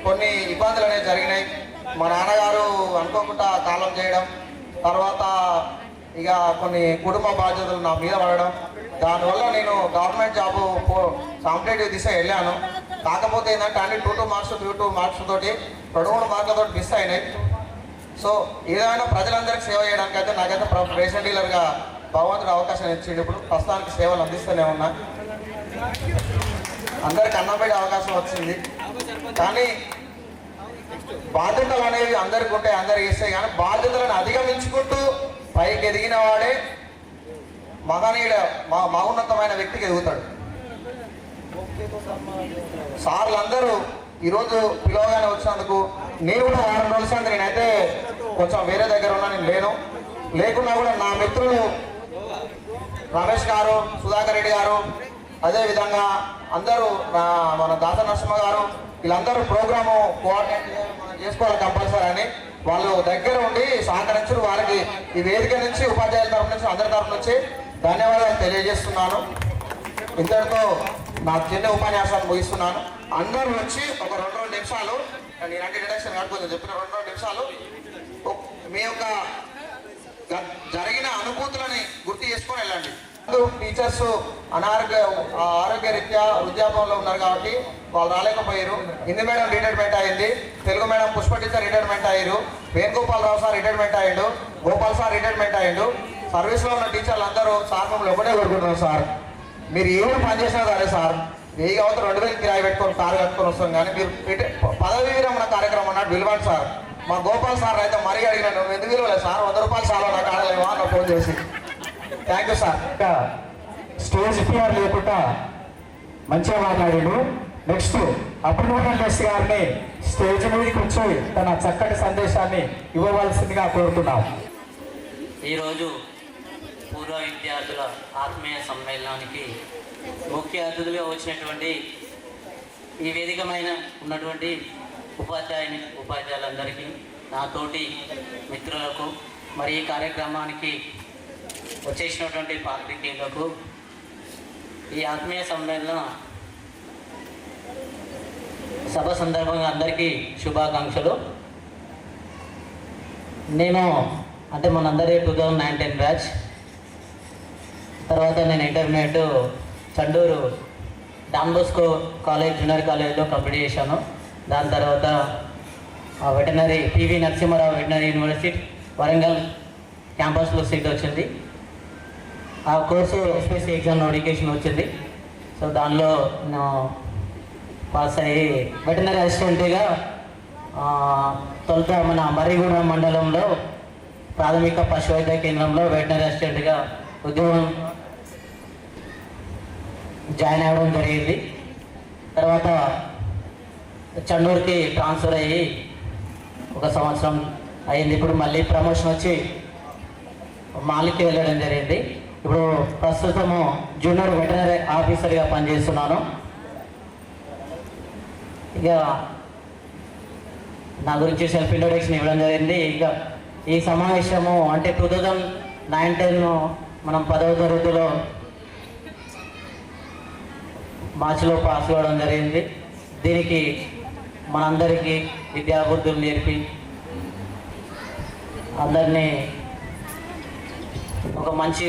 కొన్ని ఇబ్బందులు అనేవి జరిగినాయి. మా నాన్నగారు అనుకోకుండా కాలం చేయడం, తర్వాత ఇక కొన్ని కుటుంబ బాధ్యతలు నా మీద పడడం, దానివల్ల నేను గవర్నమెంట్ జాబు కాంపిటేటివ్ దిశ వెళ్ళాను. కాకపోతే ఏంటంటే అన్ని 2 మార్క్స్ 3 మార్క్స్ తోటి 2 మార్కులతో మిస్ అయినాయి. సో ఏదైనా ప్రజలందరికీ సేవ చేయడానికి అయితే నాకైతే రేషన్ డీలర్గా భగవంతుడు అవకాశం ఇచ్చిండు. ఇప్పుడు ప్రస్తుతానికి సేవలు అందిస్తూనే ఉన్నా. అందరికి అన్నం పెట్టే అవకాశం వచ్చింది. కానీ బాధ్యతలు అనేవి అందరికి ఉంటాయి, అందరికి ఇస్తాయి. కానీ బాధ్యతలను అధిగమించుకుంటూ పైకి ఎదిగిన వాడే మహోన్నతమైన వ్యక్తికి ఎదుగుతాడు. సార్లు అందరూ ఈరోజు పిలవగానే వచ్చినందుకు నేను కూడా 6 రోజులు నేనైతే కొంచెం వేరే దగ్గర ఉన్నా, నేను లేకున్నా కూడా నా మిత్రులు రమేష్ గారు, సుధాకర్ రెడ్డి గారు, అదేవిధంగా అందరూ మన దాస నరసింహ గారు, వీళ్ళందరూ ప్రోగ్రాము కోఆర్డినేట్ చేసుకోవాలి కంపల్సరీ అని వాళ్ళు దగ్గర ఉండి సహకరించారు. వారికి ఈ వేదిక నుంచి ఉపాధ్యాయుల తరఫు నుంచి అందరి తరఫు నుంచి ధన్యవాదాలు తెలియజేస్తున్నాను. ఇంతటితో నా చిన్న ఉపన్యాసాన్ని ముగిస్తున్నాను. అందరూ వచ్చి ఒక 2 నిమిషాలు, నేను అంటే ఇంట్రడక్షన్ కాకపోతే చెప్పిన 2 నిమిషాలు మీ యొక్క జరిగిన అనుభూతులని గుర్తు చేసుకొని వెళ్ళండి. టీచర్స్ ఆరోగ్య రీత్యా వృద్ధాపంలో ఉన్నారు కాబట్టి వాళ్ళు రాలేకపోయారు. హిందీ మేడం రిటైర్మెంట్ అయింది, Telugu madam Pushpa teacher retirement అయ్యారు, వేణుగోపాలరావు సార్ రిటైర్మెంట్ అయ్యిండు, గోపాల్ సార్ రిటైర్మెంట్ అయ్యిండు. సర్వీస్లో ఉన్న టీచర్లు అందరూ సార్ మిమ్మల్ని ఒకటే కోరుకుంటున్నాం సార్, మీరు ఏమైనా పని చేసినా సరే సార్, వెయ్యి అవతల 2000 కిరాయి పెట్టుకొని కారు కట్టుకొని వస్తాం, కానీ మీరు పదవి విరమణ కార్యక్రమం అన్నట్టు పిలవండి సార్. మా గోపాల్ సార్ అయితే మరీ అడిగినా నువ్వు ఎందుకు విలువలేదు సార్, 100 రూపాయలు చాలా నాకు ఆడలేవా అన్న ఫోన్ చేసి. Thank you sir. Stage fear లేకుండా మంచిగా మాట్లాడాడు. నెక్స్ట్ అప్రమోషన్ ఎస్ గారిని స్టేజ్ మీదకి వచ్చి తన చక్కటి సందేశాన్ని ఇవ్వవలసిందిగా కోరుతున్నాం. ఈరోజు పూర్వ విద్యార్థుల ఆత్మీయ సమ్మేళనానికి ముఖ్య అతిథులుగా వచ్చినటువంటి ఈ వేదికమైన ఉన్నటువంటి ఉపాధ్యాయులందరికీ, నాతోటి మిత్రులకు, మరి ఈ కార్యక్రమానికి వచ్చేసినటువంటి పాత్రికేయులకు ఈ ఆత్మీయ సమ్మేళన సభ సందర్భంగా అందరికీ శుభాకాంక్షలు. నేను అంటే మనందరి 2009-10 బ్యాచ్, తర్వాత నేను intermediate Chandur Don Bosco college junior కాలేజ్లో కంప్లీట్ చేశాను. దాని తర్వాత veterinary PV Narasimha Rao veterinary university Warangal క్యాంపస్లో సీట్ వచ్చింది. ఆ కోర్సు ఎస్పీసీ ఎగ్జామ్ నోటిఫికేషన్ వచ్చింది. సో దానిలో నేను పాస్ అయ్యి వెటనరీ అసిస్టెంట్గా తొలుత మన మర్రిగూడెం మండలంలో ప్రాథమిక పశు వైద్య కేంద్రంలో వెటనరీ అసిస్టెంట్గా ఉద్యోగం జాయిన్ అవ్వడం జరిగింది. తర్వాత చండూరుకి ట్రాన్స్ఫర్ అయ్యి 1 సంవత్సరం అయింది. ఇప్పుడు మళ్ళీ ప్రమోషన్ వచ్చి మాలికి వెళ్ళడం జరిగింది. ఇప్పుడు ప్రస్తుతము జూనియర్ వెటనరీ ఆఫీసర్గా పనిచేస్తున్నాను. ఇక నా గురించి సెల్ఫ్ ఇంట్రొడక్షన్ ఇవ్వడం జరిగింది. ఇక ఈ సమావేశము అంటే 2009-10 మనం 10వ తరగతిలో మార్చిలో పాస్ అవ్వడం జరిగింది. దీనికి మనందరికీ విద్యాబుద్ధులు నేర్పి అందరినీ ఒక మంచి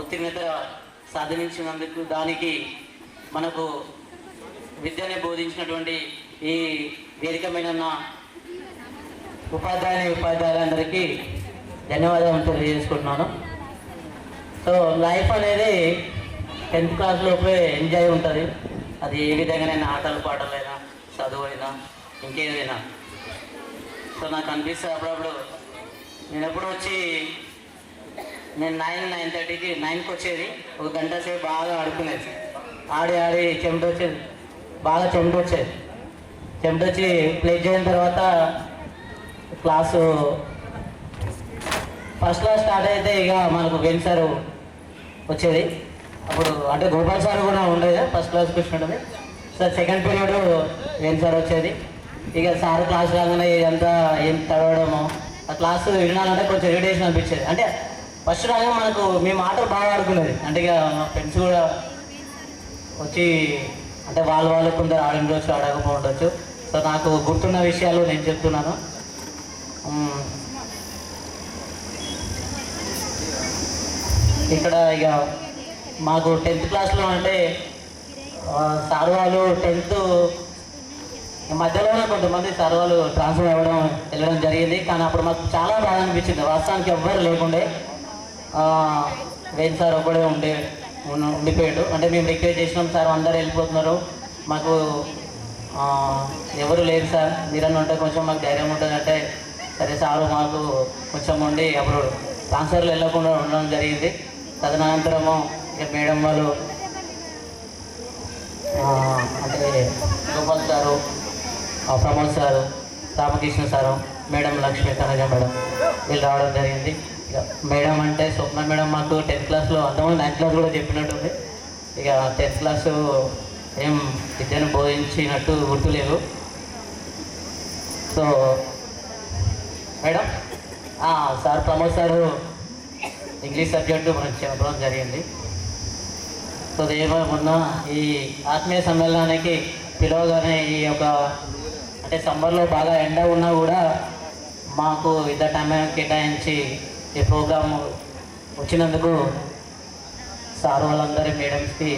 ఉత్తీర్ణత సాధించినందుకు, దానికి మనకు విద్యని బోధించినటువంటి ఈ వేదికమైన నా ఉపాధ్యాయులందరికీ ధన్యవాదాలు తెలియజేసుకుంటున్నాను. సో లైఫ్ అనేది 10th క్లాస్ లోపే ఎంజాయ్ ఉంటుంది. అది ఏ విధంగానైనా ఆటలు పాటలైనా చదువు అయినా ఇంకేదైనా. సో నాకు అనిపిస్తుంది అప్పుడప్పుడు నేను ఎప్పుడు వచ్చి నేను 9-9:30కి 9కి వచ్చేది, 1 గంట సేపు బాగా ఆడుకునేది. ఆడి చెమట వచ్చేది, బాగా చెమట వచ్చి ప్లే చేసిన తర్వాత క్లాసు ఫస్ట్ క్లాస్ స్టార్ట్ అయితే ఇక మనకు వెన్ సార్ వచ్చేది. అప్పుడు అంటే గోపాల్ సార్ కూడా ఉండేది ఫస్ట్ క్లాస్కి వచ్చినట్టుంది. Sir second period when sir వచ్చేది. ఇక సార్ క్లాస్ రాగానే ఇదంతా ఏం తడవడము, ఆ క్లాసు వినాలంటే కొంచెం ఇరిటేషన్ అనిపించేది. అంటే ఫస్ట్ రాగా మనకు మేము ఆటలు బాగా ఆడుకునేది. అంటే ఇక మా ఫ్రెండ్స్ కూడా వచ్చి అంటే వాళ్ళు కొందరు ఆడుండొచ్చు, ఆడకపోవచ్చు. సో నాకు గుర్తున్న విషయాలు నేను చెప్తున్నాను. ఇక్కడ ఇక మాకు 10th క్లాస్లో అంటే సార్ వాళ్ళు 10th మధ్యలోనే కొంతమంది సార్ వాళ్ళు ట్రాన్స్ఫర్ అవ్వడం వెళ్ళడం జరిగింది. కానీ అప్పుడు మాకు చాలా బాధ అనిపించింది. వాస్తవానికి ఎవ్వరు లేకుండే, వేణు సార్ ఒకడే ఉండిపోయాడు. అంటే మేము రిక్వెస్ట్ చేసినాం, సార్ అందరు వెళ్ళిపోతున్నారు, మాకు ఎవరు లేరు సార్, మీరన్నా ఉంటే కొంచెం మాకు ధైర్యం ఉంటుంది అంటే, సరే సారు మాకు కొంచెం ఉండి అప్పుడు ట్రాన్స్ఫర్లు వెళ్ళకుండా ఉండడం జరిగింది. తదనంతరము ఇక మేడం వాళ్ళు అంటే Gopal sir, Pramod sir, Ramakrishna sir, madam Lakshmi Tanaja madam వీళ్ళు రావడం జరిగింది. ఇక మేడం అంటే స్వప్న మేడం మాకు 10th క్లాస్లో, అంతమంది 9th క్లాస్ కూడా చెప్పినట్టుంది. ఇక 10th క్లాసు ఏం విద్యను బోధించినట్టు గుర్తులేదు. So madam sir Pramod sir English subject మనకు చెప్పడం జరిగింది. సో ఏమన్నా ఈ ఆత్మీయ సమ్మేళనానికి పిలవగానే ఈ యొక్క అంటే సమ్మర్లో బాగా ఎండ ఉన్నా కూడా మాకు ఇంత టైం కేటాయించి ఈ ప్రోగ్రాము వచ్చినందుకు సార్ వాళ్ళందరి మేడమ్స్కి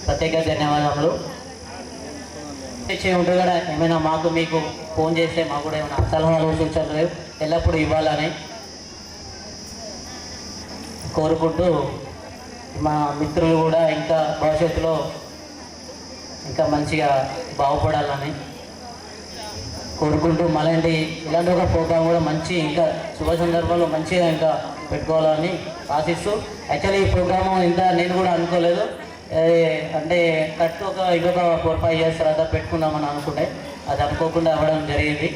ప్రత్యేక ధన్యవాదాలు. ఉంటుంది కదా, ఏమైనా మాకు మీకు ఫోన్ చేస్తే మాకు కూడా ఏమైనా సలహాలు సూచనలు ఎల్లప్పుడూ ఇవ్వాలని కోరుకుంటూ, మా మిత్రులు కూడా ఇంకా భవిష్యత్తులో ఇంకా మంచిగా బాగుపడాలని కోరుకుంటూ, ఇలాంటి ఒక ప్రోగ్రాం కూడా మంచి ఇంకా శుభ సందర్భంలో మంచిగా ఇంకా పెట్టుకోవాలని ఆశిస్తూ, యాక్చువల్లీ ఈ ప్రోగ్రాము ఇంత నేను కూడా అనుకోలేదు, అంటే కరెక్ట్ ఇంకొక 4-5 years తర్వాత పెట్టుకుందామని అనుకుంటే అది అనుకోకుండా అవ్వడం జరిగింది.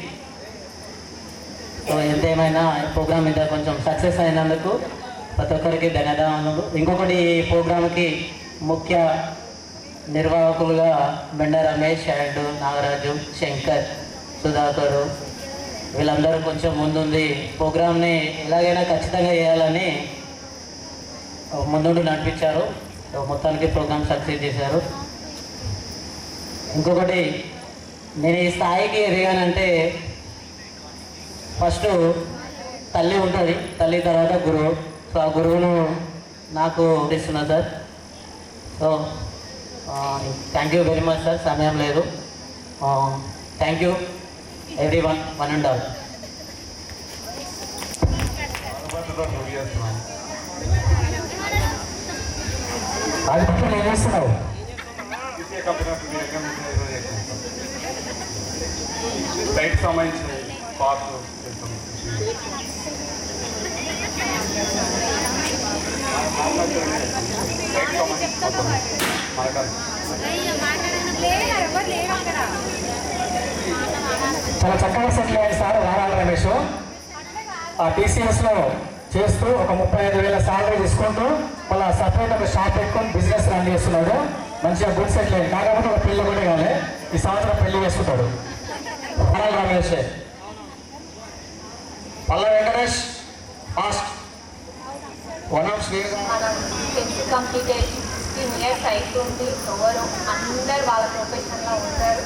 సో ఎంతేమైనా ప్రోగ్రామ్ ఇంత కొంచెం సక్సెస్ అయినందుకు ప్రతి ఒక్కరికి ధన్యవాదాలు. ఇంకొకటి ఈ ప్రోగ్రామ్కి ముఖ్య నిర్వాహకులుగా బెండ రమేష్ అండ్ నాగరాజు, శంకర్, సుధాకరు వీళ్ళందరూ కొంచెం ముందుండి ప్రోగ్రామ్ని ఎలాగైనా ఖచ్చితంగా చేయాలని ముందుండి నడిపించారు. మొత్తానికి ప్రోగ్రామ్ సక్సెస్ చేశారు. ఇంకొకటి, నేను ఈ స్థాయికి ఎదిగానంటే ఫస్ట్ తల్లి ఉంటుంది, తల్లి తర్వాత గురువు. సో ఆ గురువును నాకు ఇస్తున్నా sir. So thank you very much sir. సమయం లేదు. Thank you everyone, one and all. ఏం చేస్తున్నావు? బయటకు సంబంధించిన పార్క్ చాలా చక్కగా సెటిల్ అయ్యాడు సార్ వారాల రమేష్. ఆ టీసీఎస్లో చేస్తూ ఒక 35,000 శాలరీ తీసుకుంటూ మళ్ళీ సపరేట్ ఒక షాప్ పెట్టుకొని బిజినెస్ రన్ చేస్తున్నాడు. మంచిగా గుడ్ సెటిల్ అయ్యాడు. కాకపోతే ఒక పెళ్ళి కూడా కావాలి, ఈ సంవత్సరం పెళ్లి చేసుకుంటాడు. వారాల రమేష్. పల్ల వెంకటేష్ ఫాస్ట్ వన్ ఆఫ్ మనం 10th కంప్లీట్ 16 years అవుతుంది. ఎవరు అందరు వాళ్ళ ప్రొఫెషన్లో ఉంటారు,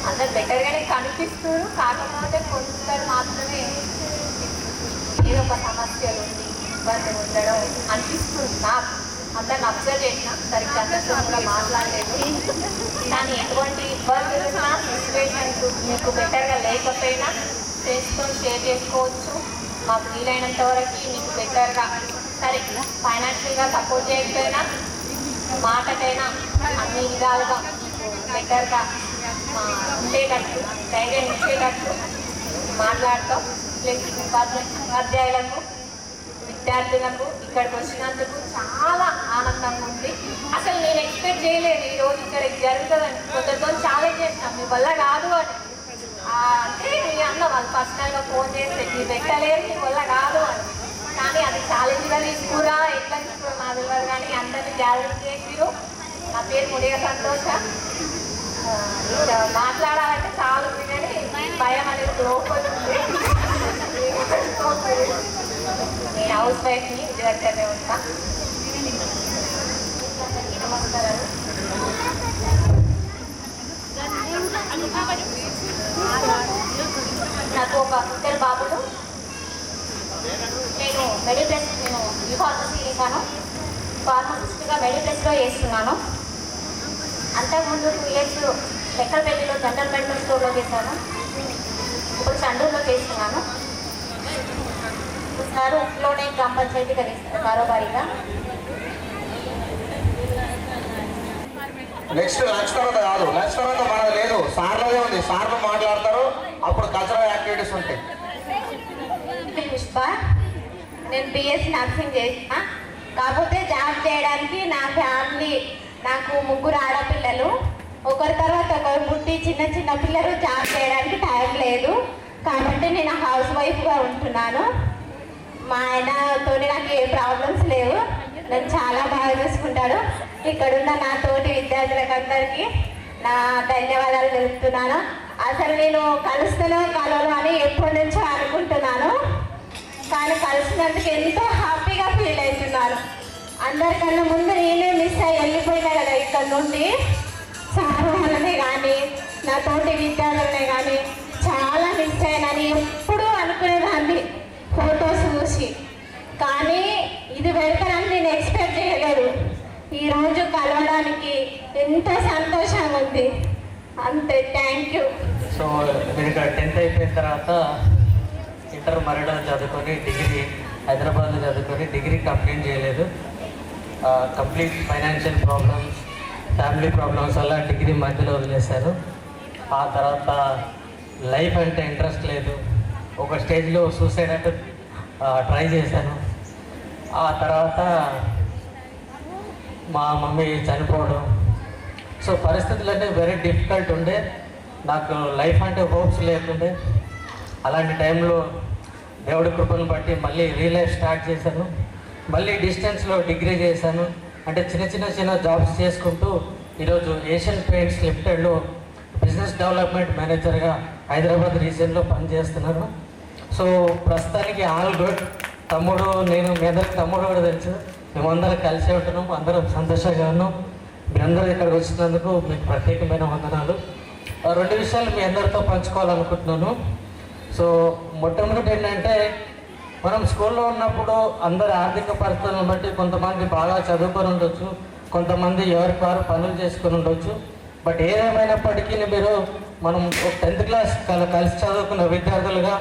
అందరు బెటర్గానే కనిపిస్తారు. కాకపోతే కొందరు మాత్రమే ఏదో ఒక సమస్యలు ఉంది, ఇబ్బంది ఉండడం అనిపిస్తుంది. నాకు అందరిని అబ్జర్వ్ చేసిన సరిగ్గా అందరితో కూడా మాట్లాడలేదు. కానీ ఎటువంటి ఇబ్బందులు ఉన్నా సిచ్యువేషన్స్ మీకు బెటర్గా లేకపోయినా ఫ్రెండ్స్తో షేర్ చేసుకోవచ్చు. మాకు వీలైనంత వరకు మీకు బెటర్గా, సరే ఫైనాన్షియల్గా సపోర్ట్ చేయకపోయినా మాటకైనా అన్ని విధాలుగా మీకు బెటర్గా ఉండేటట్టు, ధైర్యం ఇచ్చేటట్టు మాట్లాడతాం. ప్లస్ ఉపాధ్యాయులకు, విద్యార్థులకు ఇక్కడికి వచ్చినందుకు చాలా ఆనందంగా ఉంది. అసలు నేను ఎక్స్పెక్ట్ చేయలేదు ఈరోజు ఇక్కడ జరుగుతుందని. కొందరితో ఛాలెంజ్ చేసినాం, మీ వల్ల కాదు అని. అంటే మీ అన్న వాళ్ళు పర్సనల్గా ఫోన్ చేస్తే మీరు పెట్టలేరు, మీ వల్ల కాదు అని. కానీ అది ఛాలెంజ్గా తీసుకురా, ఎట్లా తీసుకురా నాకు తెలియదు. కానీ అందరినీ గ్యాదర్ చేసిరు. నా పేరు ముడిగా సంతోష. ఇంకా మాట్లాడాలంటే చాలా ఉంది, కానీ భయం అనేది లోపల ఉంది. నేను హౌస్ వైఫ్ని, ఇంటి దగ్గరనే ఉంటా. నమస్కారాలు. నాకు ఒక 2 బాబులు. నేను ఫార్మసీ చేశాను. ఫార్మసిస్ట్గా మెడిప్లస్లో చేస్తున్నాను. అంతకుముందు 2 years లెక్కలపల్లిలో జనరల్ మెడికల్ స్టోర్లో చేశాను. ఇప్పుడు చండూరులో చేస్తున్నాను. సార్ ఇంట్లోనే గ్రామ పంచాయతీగా చేస్తాను కారోబారిగా. నెక్స్ట్ లంచ్ తర్వాత కాదు, లంచ్ తర్వాత మనది లేదు, సార్లదే ఉంది. సార్లు మాట్లాడతారు, అప్పుడు కల్చరల్ యాక్టివిటీస్ ఉంటాయి. పుష్ప, నేను BSc నర్సింగ్ చేసిన. కాకపోతే జాబ్ చేయడానికి నా ఫ్యామిలీ, నాకు 3 ఆడపిల్లలు, ఒకరి తర్వాత ఒకరు పుట్టి చిన్న చిన్న పిల్లలు, జాబ్ చేయడానికి టైం లేదు. కాబట్టి నేను హౌస్ వైఫ్గా ఉంటున్నాను. మా ఆయనతో నాకు ఏ ప్రాబ్లమ్స్ లేవు, నన్ను చాలా బాగా చూసుకుంటాడు. ఇక్కడున్న నా తోటి విద్యార్థులకు అందరికీ నా ధన్యవాదాలు తెలుపుతున్నాను. అసలు నేను కలుస్తానో కలవను అని ఎప్పటి నుంచో అనుకుంటున్నాను, కానీ కలిసినందుకు ఎంతో హ్యాపీగా ఫీల్ అవుతున్నాను. అందరికన్నా ముందు నేనే మిస్ అయ్యి వెళ్ళిపోయినా కదా ఇక్కడ నుండి. సార్ వాళ్ళనే కానీ నా తోటి విద్యార్థులనే కానీ చాలా మిస్ అయినని ఎప్పుడూ అనుకునేదాన్ని ఫొటోస్ చూసి. కానీ ఇది పెడతానని నేను ఎక్స్పెక్ట్ చేయలేదు. ఈరోజు కలవడానికి ఎంతో సంతోషంగా ఉంది. అంతే, థ్యాంక్ యూ. సో నేను ఇక్కడ 10th అయిపోయిన తర్వాత ఇంటర్ మరిలో చదువుకొని డిగ్రీ హైదరాబాద్లో చదువుకొని డిగ్రీ కంప్లీట్ చేయలేదు. Complete financial problems, family problems వల్ల డిగ్రీ మధ్యలో వదిలేశాను. ఆ తర్వాత లైఫ్ అంటే ఇంట్రెస్ట్ లేదు. ఒక స్టేజ్లో సూసైడ్ అంటే ట్రై చేశాను. ఆ తర్వాత మా మమ్మీ చనిపోవడం. సో పరిస్థితులు అంటే వెరీ డిఫికల్ట్ ఉండే. నాకు లైఫ్ అంటే హోప్స్ లేకుండే. అలాంటి టైంలో దేవుడి కృపను బట్టి మళ్ళీ రీలైఫ్ స్టార్ట్ చేశాను. మళ్ళీ డిస్టెన్స్లో డిగ్రీ చేశాను. అంటే చిన్న జాబ్స్ చేసుకుంటూ ఈరోజు ఏషియన్ పెయింట్స్ లిమిటెడ్లో బిజినెస్ డెవలప్మెంట్ మేనేజర్గా హైదరాబాద్ రీజియన్లో పనిచేస్తున్నాను. సో ప్రస్తుతానికి ఆల్ గుడ్. తమ్ముడు, నేను మీ అందరికి తమ్ముడు కూడా తెలుసు. మేమందరం కలిసే ఉంటున్నాం, అందరం సంతోషంగా ఉన్నాం. మీరందరూ ఇక్కడికి వచ్చినందుకు మీకు ప్రత్యేకమైన వందనాలు. 2 విషయాలు మీ అందరితో పంచుకోవాలనుకుంటున్నాను. సో మొట్టమొదటి ఏంటంటే, మనం స్కూల్లో ఉన్నప్పుడు అందరి ఆర్థిక పరిస్థితులను బట్టి కొంతమంది బాగా చదువుకొని ఉండొచ్చు, కొంతమంది ఎవరికి వారు పనులు చేసుకొని ఉండొచ్చు. బట్ ఏదేమైనప్పటికీ మనం 10th క్లాస్ కలిసి చదువుకున్న విద్యార్థులుగా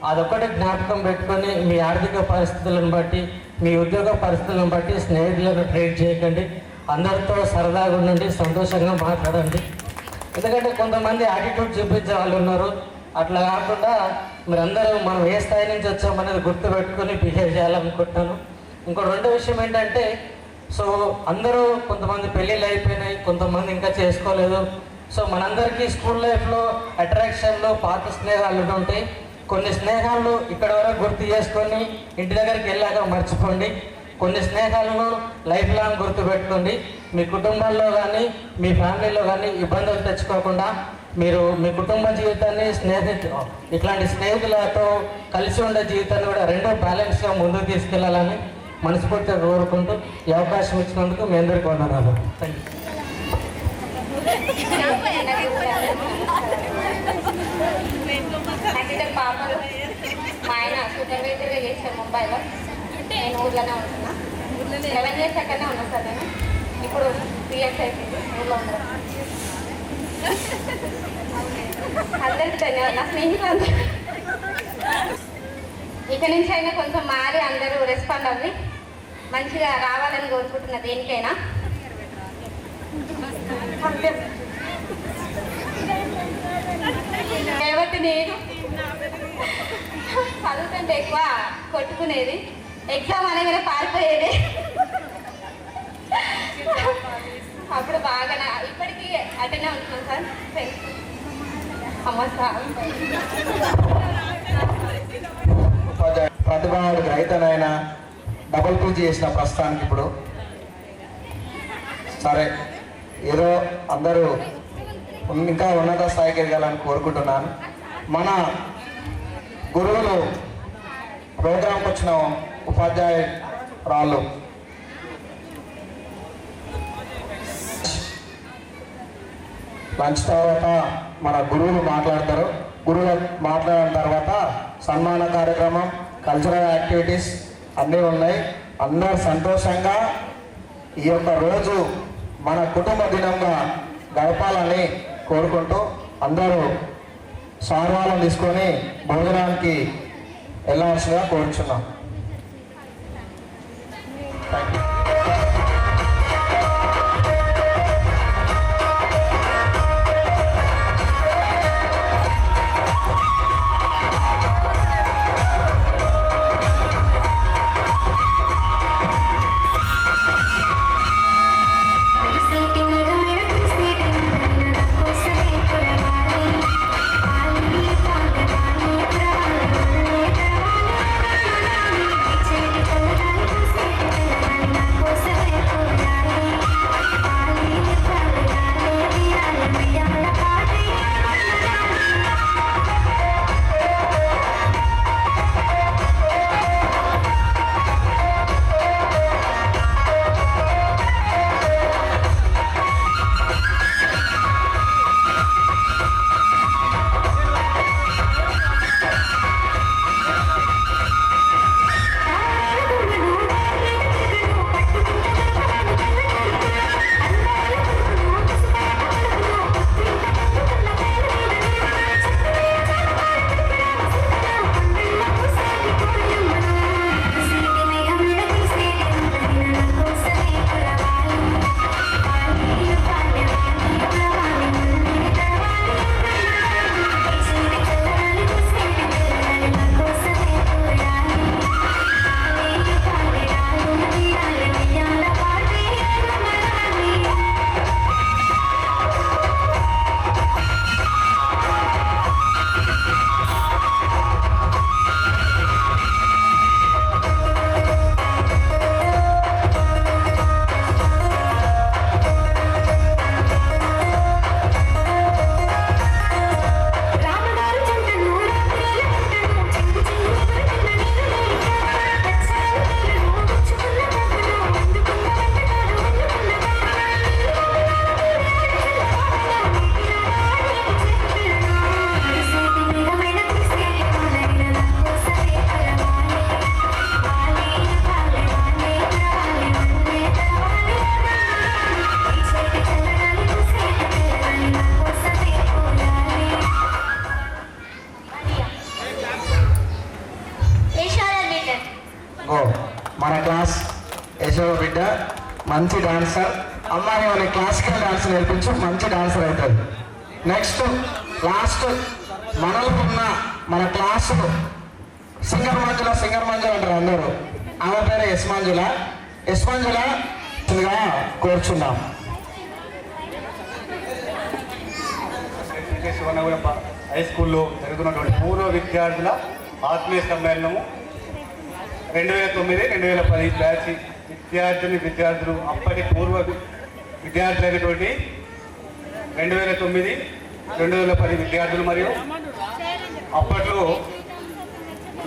అదొక్కటి జ్ఞాపకం పెట్టుకొని మీ ఆర్థిక పరిస్థితులను బట్టి, మీ ఉద్యోగ పరిస్థితులను బట్టి స్నేహితులను ట్రీట్ చేయకండి. అందరితో సరదాగా ఉండండి, సంతోషంగా మాట్లాడండి. ఎందుకంటే కొంతమంది యాటిట్యూడ్ చూపించే వాళ్ళు ఉన్నారు. అట్లా కాకుండా మీరందరూ మనం ఏ స్థాయి నుంచి వచ్చామనేది గుర్తుపెట్టుకొని బిహేవ్ చేయాలనుకుంటున్నాను. ఇంకో 2వ విషయం ఏంటంటే, సో అందరూ కొంతమంది పెళ్ళిళ్ళు అయిపోయినాయి, కొంతమంది ఇంకా చేసుకోలేదు. సో మనందరికీ స్కూల్ లైఫ్లో అట్రాక్షన్లో పాత స్నేహాలు ఉంటాయి. కొన్ని స్నేహాలు ఇక్కడ వరకు గుర్తు చేసుకొని ఇంటి దగ్గరికి వెళ్ళాక మర్చిపోండి. కొన్ని స్నేహాలను లైఫ్ లాంగ్ గుర్తుపెట్టుకోండి. మీ కుటుంబాల్లో కానీ మీ ఫ్యామిలీలో కానీ ఇబ్బందులు తెచ్చుకోకుండా మీరు మీ కుటుంబ జీవితాన్ని ఇట్లాంటి స్నేహితులతో కలిసి ఉండే జీవితాన్ని కూడా 2 బ్యాలెన్స్గా ముందుకు తీసుకెళ్లాలని మనస్ఫూర్తిగా కోరుకుంటూ ఈ అవకాశం ఇచ్చినందుకు మీ అందరికీ వందనాలు. Thank you. పాపలు మా ఆయన సూపర్వైజర్గా చేశాను ముంబైలో. నేను ఊర్లోనే ఉంటున్నా. 11 years అక్కడనే ఉన్నా సార్. నేను ఇప్పుడు 3 years అయిపోయింది ఊళ్ళో ఉండడం. అందరికీ ధన్యవాదాలు. నా స్నేహితులు ఇక నుంచి అయినా కొంచెం మారి అందరూ రెస్పాండ్ అవ్వి మంచిగా రావాలని కోరుకుంటున్నా దేనికైనా. రేవతి నేను చదువుతుంటే ఎక్కువ కొట్టుకునేది, ఎగ్జామ్ అనగానే పారిపోయేది. అప్పుడు బాగా ఇప్పటికీ అటెండ్ ఉంటున్నాం సార్. ప్రతిభావాడికి రైతనైనా డబుల్ పూజ చేసిన ప్రస్తుతానికి ఇప్పుడు సరే, ఏదో అందరూ ఇంకా ఉన్నత స్థాయికి ఎదగాలని కోరుకుంటున్నాను. మన గురువులు ప్రోగ్రాంకి వచ్చిన ఉపాధ్యాయురాళ్ళు లంచ్ తర్వాత మన గురువులు మాట్లాడతారు. గురువులు మాట్లాడిన తర్వాత సన్మాన కార్యక్రమం, కల్చరల్ యాక్టివిటీస్ అన్నీ ఉన్నాయి. అందరూ సంతోషంగా ఈ యొక్క రోజు మన కుటుంబ దినంగా గడపాలని కోరుకుంటూ అందరూ సార్వాలను తీసుకొని భోజనానికి వెళ్ళవలసిందిగా కోరుచున్నాం. Thank you. Thank you. ఓ మన క్లాస్ యశోద బిడ్డ మంచి డాన్సర్. అమ్మాయి వాళ్ళ క్లాసికల్ డాన్స్ నేర్పించి మంచి డాన్సర్ అవుతుంది. నెక్స్ట్ లాస్ట్ మనలో ఉన్న మన క్లాసులో సింగర్ మంజుల అంటారు అందరూ. ఆమె పేరు యశ్మంజుల కూర్చున్నాం. శివనగూడ హై స్కూల్లో జరుగుతున్నటువంటి పూర్వ విద్యార్థుల ఆత్మీయ సమ్మేళనము 2009-2010 బ్యాచ్ విద్యార్థులు అప్పటి పూర్వ విద్యార్థులైనటువంటి 2009-2010 విద్యార్థులు మరియు అప్పట్లో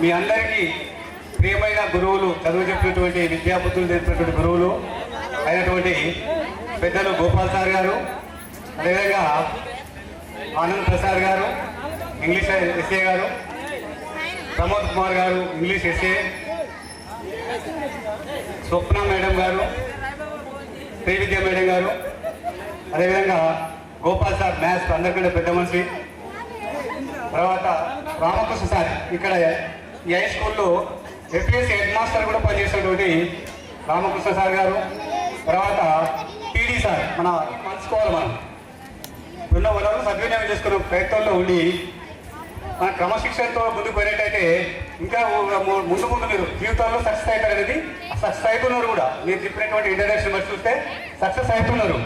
మీ అందరికీ ప్రియమైన గురువులు, చదువు చెప్పినటువంటి విద్యాబుద్ధులు తెలిపినటువంటి గురువులు అయినటువంటి పెద్దలు గోపాల్ సార్ గారు, అదేవిధంగా ఆనంద్ ప్రసాద్ గారు ఇంగ్లీష్ ఎస్ఏ గారు, ప్రమోద్ కుమార్ గారు ఇంగ్లీష్ ఎస్ఏ, స్వప్న మేడం గారు, శ్రీవిద్య మేడం గారు, అదేవిధంగా గోపాల్ సార్ మ్యాథ్స్ అందరికంటే పెద్ద మనిషి, తర్వాత రామకృష్ణ సార్ ఇక్కడ ఈ హై స్కూల్లో ఎఫ్ఎస్సి హెడ్ మాస్టర్ కూడా పనిచేసినటువంటి రామకృష్ణ సార్ గారు, తర్వాత టీడీ సార్ మన మలుచుకోవాలి మనం ఉన్న వనరులు సద్వినియోగం చేసుకునే ప్రయత్నంలో ఉండి మన క్రమశిక్షణతో ముందుకు పోయినట్టయితే ఇంకా ముందు మీరు జీవితంలో సక్సెస్ అవుతారు అనేది సక్సెస్ అవుతున్నారు కూడా. మీరు చెప్పినటువంటి ఇంట్రడక్షన్ బట్టి చూస్తే సక్సెస్ అవుతున్నారు.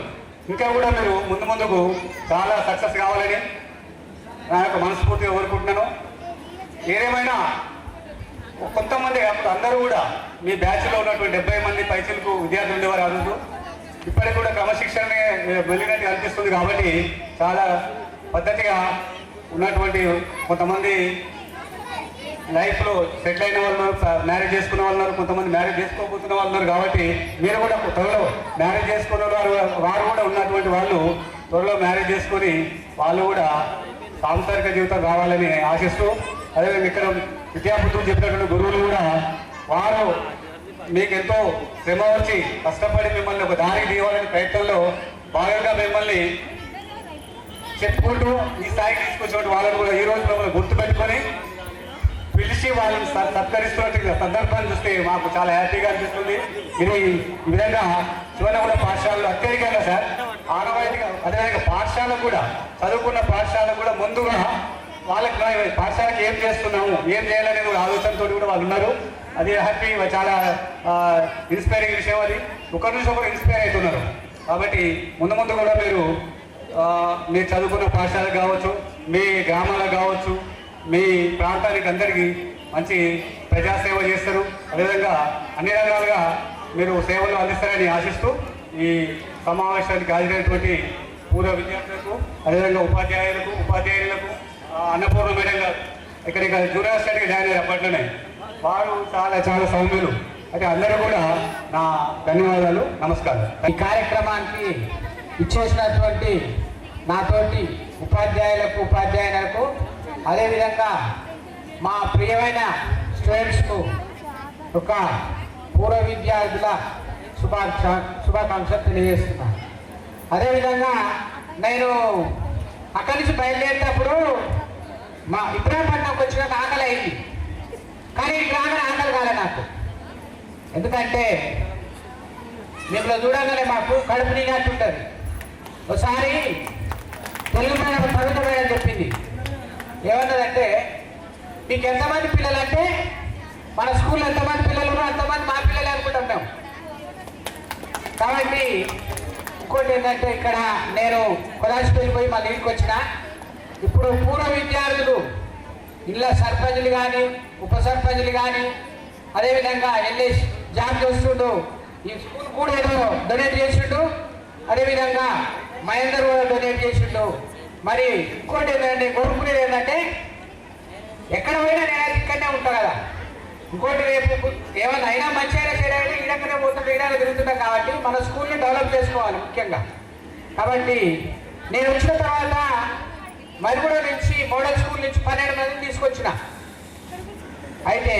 ఇంకా కూడా మీరు ముందుకు చాలా సక్సెస్ కావాలని నా యొక్క మనస్ఫూర్తిగా కోరుకుంటున్నాను. ఏదేమైనా కొంతమంది అందరూ కూడా మీ బ్యాచ్లో ఉన్నటువంటి 70 మంది పైసలకు విద్యార్థులు ఉండేవారు అడుగుతూ ఇప్పటికి కూడా క్రమశిక్షణనే వెళ్ళినట్టు అనిపిస్తుంది. కాబట్టి చాలా పద్ధతిగా ఉన్నటువంటి కొంతమంది లైఫ్లో సెటిల్ అయిన వాళ్ళు మ్యారేజ్ చేసుకున్న వాళ్ళు ఉన్నారు, కొంతమంది మ్యారేజ్ చేసుకోబోతున్న వాళ్ళు ఉన్నారు. కాబట్టి మీరు కూడా త్వరలో మ్యారేజ్ చేసుకున్న వారు కూడా ఉన్నటువంటి వాళ్ళు త్వరలో మ్యారేజ్ చేసుకొని వాళ్ళు కూడా సాంసారిక జీవితం రావాలని ఆశిస్తూ, అదేవిధంగా ఇక్కడ విద్యాబుద్ధులు చెప్పినటువంటి గురువులు కూడా వారు మీకు ఎంతో శ్రమ వచ్చి కష్టపడి మిమ్మల్ని ఒక దారికి తీయాలనే ప్రయత్నంలో భాగంగా మిమ్మల్ని చెప్పుకుంటూ ఈ స్థాయికి తీసుకొచ్చిన వాళ్ళని కూడా ఈ రోజు మిమ్మల్ని గుర్తుపెట్టుకొని పిలిచి వాళ్ళని సత్కరిస్తున్నట్టు సందర్భాన్ని చూస్తే మాకు చాలా హ్యాపీగా అనిపిస్తుంది. ఇది ఈ విధంగా శివనగూడ పాఠశాలలో అత్యధికంగా సార్ ఆనవాయితీగా, అదేవిధంగా పాఠశాలకు కూడా చదువుకున్న పాఠశాలకు కూడా ముందుగా వాళ్ళకి పాఠశాలకి ఏం చేస్తున్నాము, ఏం చేయాలనేది కూడా ఆలోచనతో కూడా వాళ్ళు ఉన్నారు. అది హ్యాపీ, చాలా ఇన్స్పైరింగ్ విషయం. అది ఒకరి నుంచి ఒకరు ఇన్స్పైర్ అవుతున్నారు. కాబట్టి ముందు కూడా మీరు చదువుకున్న పాఠశాలకు కావచ్చు, మీ గ్రామాలకు కావచ్చు, మీ ప్రాంతానికి అందరికీ మంచి ప్రజాసేవ చేస్తారు. అదేవిధంగా అన్ని రకాలుగా మీరు సేవలు అందిస్తారని ఆశిస్తూ ఈ సమావేశానికి హాజరైనటువంటి పూర్వ విద్యార్థులకు, అదేవిధంగా ఉపాధ్యాయులకు అన్నపూర్ణ మేడం గారు ఇక్కడ జూనియర్ స్టడీకి జాయిన్ అయ్యారు అప్పట్లోనే, వారు చాలా సౌమ్యులు. అయితే అందరూ కూడా నా ధన్యవాదాలు, నమస్కారం. ఈ కార్యక్రమానికి ఇచ్చేసినటువంటి నాతోటి ఉపాధ్యాయులకు అదేవిధంగా మా ప్రియమైన స్టూడెంట్స్కు ఒక పూర్వ విద్యార్థుల శుభాకాంక్షలు తెలియజేస్తున్నాను. అదేవిధంగా నేను అక్కడి నుంచి బయలుదేరేటప్పుడు మా ఇబ్రాహీంపట్నంకి వచ్చిన ఆకలి అయింది. కానీ ఇక్కడ ఆకలి కాలే నాకు. ఎందుకంటే మిమ్మల్ని చూడగానే మాకు కడుపు నిండినట్టుంటుంది. ఒకసారి తెలుగు మేడం కవిత మేడం చెప్పింది, ఏమన్నదంటే మీకు ఎంతమంది పిల్లలు అంటే మన స్కూల్లో ఎంతమంది పిల్లలు ఉన్నారో అంతమంది మా పిల్లలే అనుకుంటాం మేము. కాబట్టి ఇంకోటి ఏంటంటే ఇక్కడ నేను కొలాసిపల్లి పోయి మళ్ళీ ఇంటికి వచ్చిన, ఇప్పుడు పూర్వ విద్యార్థులు ఇళ్ళ సర్పంచులు కానీ ఉప సర్పంచులు కానీ అదేవిధంగా వెళ్ళేసి జాబ్ చేస్తుండు, ఈ స్కూల్ కూడా ఏదో డొనేట్ చేసిండు, అదేవిధంగా మహేందర్ కూడా డొనేట్ చేసిండు. మరి ఇంకోటి ఏంటంటే కోరుకునేది ఏంటంటే ఎక్కడ పోయినా నేను ఇక్కడనే ఉంటాను కదా. ఇంకోటి రేపు ఏమన్నా అయినా మంచిగా చేయడానికి ఇడక్కనే పోతుంటే ఇడాలి తిరుగుతున్నాం. కాబట్టి మన స్కూల్ని డెవలప్ చేసుకోవాలి ముఖ్యంగా. కాబట్టి నేను వచ్చిన తర్వాత మరిగూడ నుంచి మోడల్ స్కూల్ నుంచి 12 మందిని తీసుకొచ్చిన. అయితే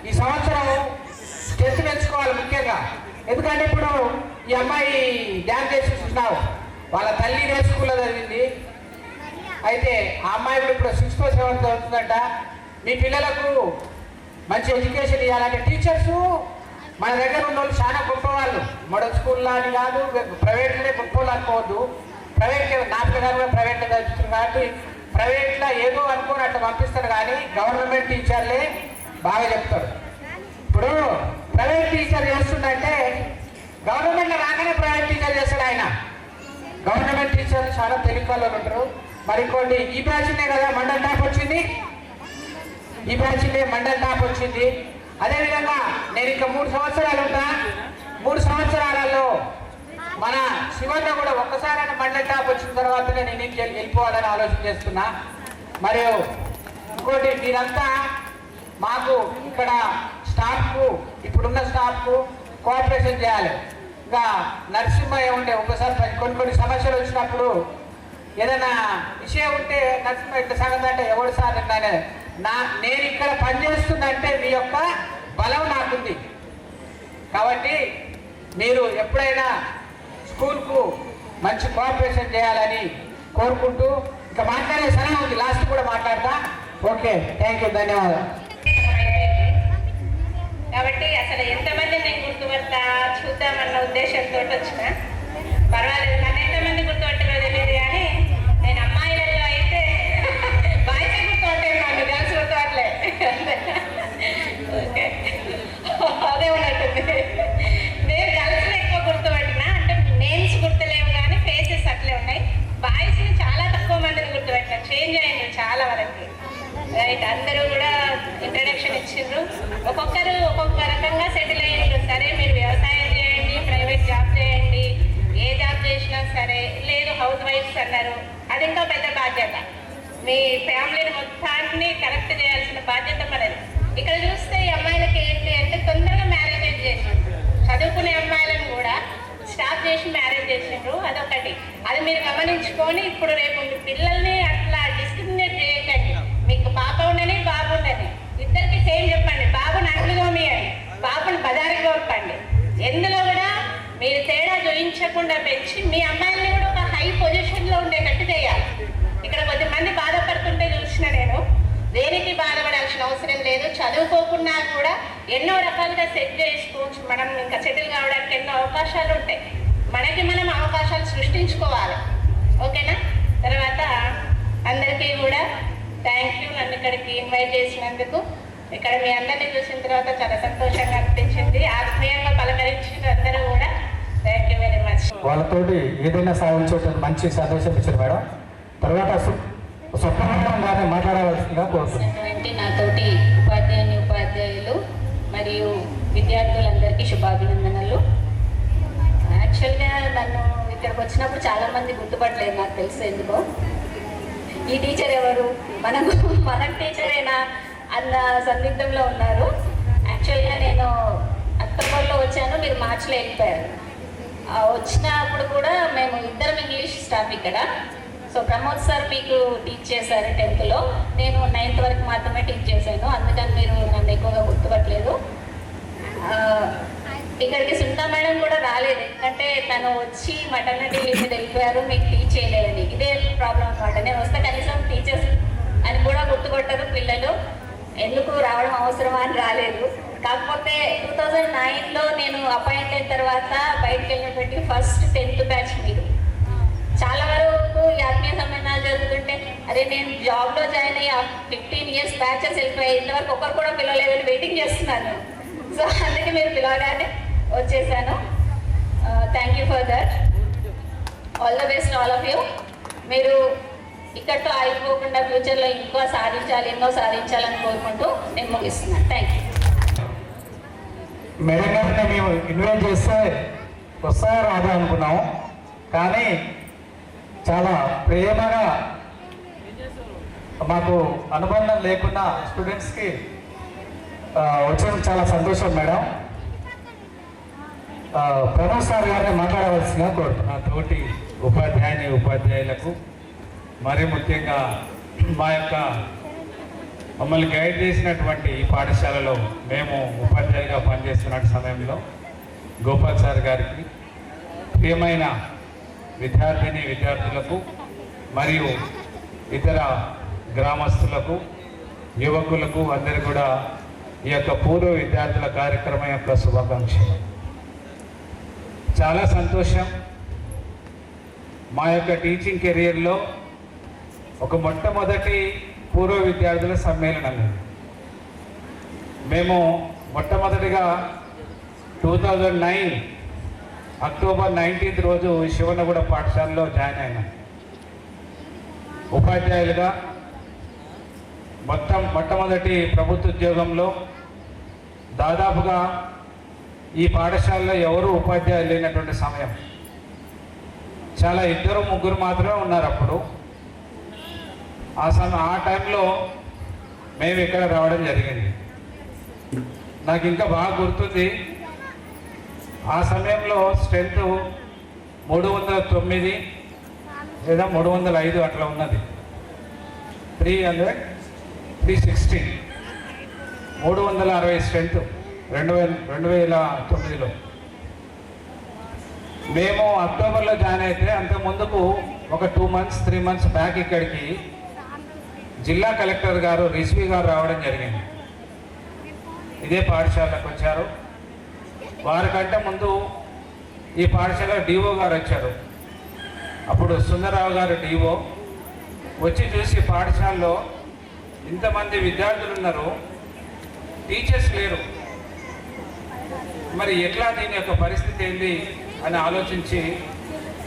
ఈ సంవత్సరం స్ట్రెంత్ పెంచుకోవాలి ముఖ్యంగా. ఎందుకంటే ఇప్పుడు ఈ అమ్మాయి డ్యాన్స్ చేసి చూసినావు, వాళ్ళ తల్లి ఇదే స్కూల్లో చదివింది. అయితే ఆ అమ్మాయి ఇప్పుడు 6th 7th చదువుతుందంట. మీ పిల్లలకు మంచి ఎడ్యుకేషన్ ఇవ్వాలంటే టీచర్స్ మన దగ్గర ఉన్న వాళ్ళు చాలా గొప్పవాళ్ళు. మోడల్ స్కూల్లో అని కాదు, ప్రైవేట్లోనే గొప్ప వాళ్ళు అనుకోవద్దు. ప్రైవేట్ నా పిల్లగారు కూడా ప్రైవేట్లో చదువుతున్నారు కాబట్టి ప్రైవేట్లో ఏదో అనుకోని అట్లా పంపిస్తారు, కానీ గవర్నమెంట్ టీచర్లే బాగా చెప్తారు. ఇప్పుడు ప్రైవేట్ టీచర్ చేస్తుందంటే గవర్నమెంట్లో రాగానే ప్రైవేట్ టీచర్ చేస్తాడు ఆయన. గవర్నమెంట్ టీచర్లు చాలా తెలివి వాళ్ళు ఉంటారు. మరి ఇంకోటి ఈ బ్యాచ్నే కదా మండల్ టాప్ వచ్చింది, ఈ బ్యాచ్లే మండల్ టాప్ వచ్చింది. అదేవిధంగా నేను ఇంకా 3 సంవత్సరాలు ఉంటా. 3 సంవత్సరాలలో మన శివన్న కూడా ఒక్కసారైనా మండల్ టాప్ వచ్చిన తర్వాతనే నేను ఇంటికి వెళ్ళిపోవాలని ఆలోచన చేస్తున్నా. మరియు ఇంకోటి మీరంతా మాకు ఇక్కడ స్టాఫ్కు, ఇప్పుడున్న స్టాఫ్కు కోఆపరేషన్ చేయాలి. ఇంకా నరసింహయ్య ఉండే ఒకసారి కొన్ని సమస్యలు వచ్చినప్పుడు ఏదైనా విషయం ఉంటే నరసింహ ఇట్లా సంగతి అంటే ఎవరు సార్ నేను ఇక్కడ పనిచేస్తుందంటే మీ యొక్క బలం నాకుంది. కాబట్టి మీరు ఎప్పుడైనా స్కూల్కు మంచి కోఆపరేషన్ చేయాలని కోరుకుంటూ ఇంకా మాట్లాడే సలహా ఉంది, లాస్ట్ కూడా మాట్లాడతా. ఓకే, థ్యాంక్ యూ, ధన్యవాదాలు. కాబట్టి అసలు ఎంతమంది నేను గుర్తుపడతా చూద్దామన్న ఉద్దేశంతో వచ్చిన. పర్వాలేదు, నన్ను ఎంతమంది గుర్తుపట్టారో తెలియదు, కానీ నేను అమ్మాయిలలో అయితే బాయ్స్ గుర్తుపట్టాను, నన్ను గర్ల్స్ గుర్తుపట్టలే. ఓకే, అదే ఉన్నట్టుంది. నేను గర్ల్స్ని ఎక్కువ గుర్తుపట్టినా, అంటే నేమ్స్ గుర్తులేవు కానీ ఫేసెస్ అట్లే ఉన్నాయి. బాయ్స్ని చాలా తక్కువ మందిని గుర్తుపట్టినా, చేంజ్ అయింది చాలా వరకు. రైట్, అందరూ కూడా ఇంట్రడక్షన్ ఇచ్చిండ్రు, ఒక్కొక్కరు ఒక్కొక్క రకంగా సెటిల్ అయ్యిండ్రు. సరే మీరు వ్యవసాయం చేయండి, ప్రైవేట్ జాబ్ చేయండి, ఏ జాబ్ చేసినా సరే, లేదు హౌస్ వైఫ్స్ అన్నారు, అది ఇంకా పెద్ద బాధ్యత. మీ ఫ్యామిలీని మొత్తాన్ని కరెక్ట్ చేయాల్సిన బాధ్యత మనది. ఇక్కడ చూస్తే ఈ అమ్మాయిలకి ఏంటి అంటే తొందరగా మ్యారేజ్ చేసిండ్రు, చదువుకునే అమ్మాయిలను కూడా స్టాప్ చేసి మ్యారేజ్ చేసిండ్రు. అదొకటి, అది మీరు గమనించుకొని ఇప్పుడు రేపు మీ పిల్లల్ని అట్లా డిస్క్రిమినేట్ చేయకండి. మీకు పాప ఉండని బాబు ఉండని ఇద్దరికి సేమ్ చెప్పండి, బాబుని అంట్లు తోమియండి, బాబుని బజారుకి పంపండి. ఎందులో కూడా మీరు తేడా చూపించకుండా పెంచి మీ అమ్మాయిల్ని కూడా ఒక హై పొజిషన్లో ఉండేటట్టు చేయాలి. ఇక్కడ కొద్దిమంది బాధపడుతుంటే చూసిన నేను, దేనికి బాధపడాల్సిన అవసరం లేదు. చదువుకోకుండా కూడా ఎన్నో రకాలుగా సెట్ చేసుకోవచ్చు. మనం ఇంకా సెటిల్ కావడానికి ఎన్నో అవకాశాలు ఉంటాయి. మనకి మనం అవకాశాలు సృష్టించుకోవాలి. ఓకేనా? తర్వాత అందరికీ కూడా థ్యాంక్ యూ, నన్ను ఇక్కడికి ఇన్వైట్ చేసినందుకు. ఇక్కడ మీ అందరినీ చూసిన తర్వాత చాలా సంతోషంగా అనిపించింది, ఆత్మీయంగా పలకరించిన అందరూ కూడా థ్యాంక్ యూ వెరీ మచ్. వాళ్ళతోటి ఏదైనా సాధించడానికి మంచి సందేశం ఇచ్చారు మేడం. తర్వాత స్వప్నం గారిని మాట్లాడవలసిందిగా కోరుతున్నాను. నాతోటి ఉపాధ్యాయులు మరియు విద్యార్థులందరికీ శుభాభినందనలు. యాక్చువల్గా నన్ను ఇక్కడికి వచ్చినప్పుడు చాలామంది గుర్తుపట్టలేదు, నాకు తెలుసు ఎందుకో. ఈ టీచర్ ఎవరు, మన టీచరేనా అన్న సందిగ్ధంలో ఉన్నారు. యాక్చువల్గా నేను అక్టోబర్లో వచ్చాను, మీరు మార్చిలో వెళ్ళిపోయారు. వచ్చినప్పుడు కూడా మేము ఇద్దరం ఇంగ్లీష్ స్టాఫ్ ఇక్కడ. సో ప్రమోద్ సార్ మీకు టీచ్ చేశారు 10th, నేను 9th వరకు మాత్రమే టీచ్ చేశాను, అందుకని మీరు నన్ను ఎక్కువగా గుర్తుపట్టలేదు. ఇక్కడికి సునీత మేడం కూడా రాలేదు, ఎందుకంటే తను వచ్చి మటర్నిటీ లీవ్ మీద వెళ్ళిపోయారు, మీకు టీచ్ చేయలేదని. ఇదే ప్రాబ్లం అనమాట. నేను వస్తే కనీసం టీచర్స్ అని కూడా గుర్తుపట్టరు పిల్లలు, ఎందుకు రావడం అవసరమా అని రాలేదు. కాకపోతే 2009లో నేను అపాయింట్ అయిన తర్వాత బయటకు వెళ్ళినటువంటి ఫస్ట్ 10th బ్యాచ్ మీరు. చాలా వరకు ఈ ఆత్మీయ సమ్మేళనాలు జరుగుతుంటే అరే నేను జాబ్లో జాయిన్ అయ్యి 15 years బ్యాచెస్ వెళ్ళిపోయాయి, ఇంతవరకు ఒకరు కూడా పిలవలేదని వెయిటింగ్ చేస్తున్నాను. సో అందుకే మీరు పిలవగానే వచ్చేసాను. Thank you for that. All the best all of you. మీరు ఇక్కడతో ఆగిపోకుండా ఫ్యూచర్లో ఇంకో సాధించాలి, ఎన్నో సాధించాలని కోరుకుంటూ నేను ముగిస్తున్నాను. Thank you. మేడం గారిని మేము ఇన్వైట్ చేస్తే వస్తారో రాదా అనుకున్నాము, కానీ చాలా ప్రేమగా మాకు అనుబంధం లేకుండా స్టూడెంట్స్కి వచ్చడం చాలా సంతోషం మేడం. ప్రమోద్ సార్ గారిని మాట్లాడవలసిందిగా కోరుతున్నాను. నా తోటి ఉపాధ్యాయులకు మరీ ముఖ్యంగా మమ్మల్ని గైడ్ చేసినటువంటి ఈ పాఠశాలలో మేము ఉపాధ్యాయులుగా పనిచేస్తున్న సమయంలో గోపాల్ సార్ గారికి, ప్రియమైన విద్యార్థులకు మరియు ఇతర గ్రామస్తులకు, యువకులకు అందరూ కూడా ఈ యొక్క పూర్వ విద్యార్థుల కార్యక్రమం యొక్క శుభాకాంక్షలు. చాలా సంతోషం. మా యొక్క టీచింగ్ కెరియర్లో ఒక మొట్టమొదటి పూర్వ విద్యార్థుల సమ్మేళనం. మేము మొట్టమొదటిగా 2009 అక్టోబర్ 19 రోజు శివనగూడ పాఠశాలలో జాయిన్ అయినాం. ఉపాధ్యాయులుగా మొట్టమొదటి ప్రభుత్వ ఉద్యోగంలో దాదాపుగా ఈ పాఠశాలలో ఎవరు ఉపాధ్యాయులు లేనటువంటి సమయం. చాలా 2-3 మాత్రమే ఉన్నారు అప్పుడు. ఆ టైంలో మేము ఇక్కడ రావడం జరిగింది. నాకు ఇంకా బాగా గుర్తుంది, ఆ సమయంలో స్ట్రెంత్ 309 లేదా 305 అట్లా ఉన్నది. 360 360 స్ట్రెంత్ 2009లో. మేము అక్టోబర్లో జాయిన్ అయితే అంత ముందుకు ఒక 2-3 మంత్స్ బ్యాక్ ఇక్కడికి జిల్లా కలెక్టర్ గారు రిజ్వీ గారు రావడం జరిగింది. ఇదే పాఠశాలకు వచ్చారు. వారికంటే ముందు ఈ పాఠశాల డిఓ గారు వచ్చారు. అప్పుడు సుందరరావు గారు డిఓ వచ్చి చూసి పాఠశాలలో ఇంతమంది విద్యార్థులు ఉన్నారు, టీచర్స్ లేరు, మరి ఎట్లా దీని యొక్క పరిస్థితి ఏంటి అని ఆలోచించి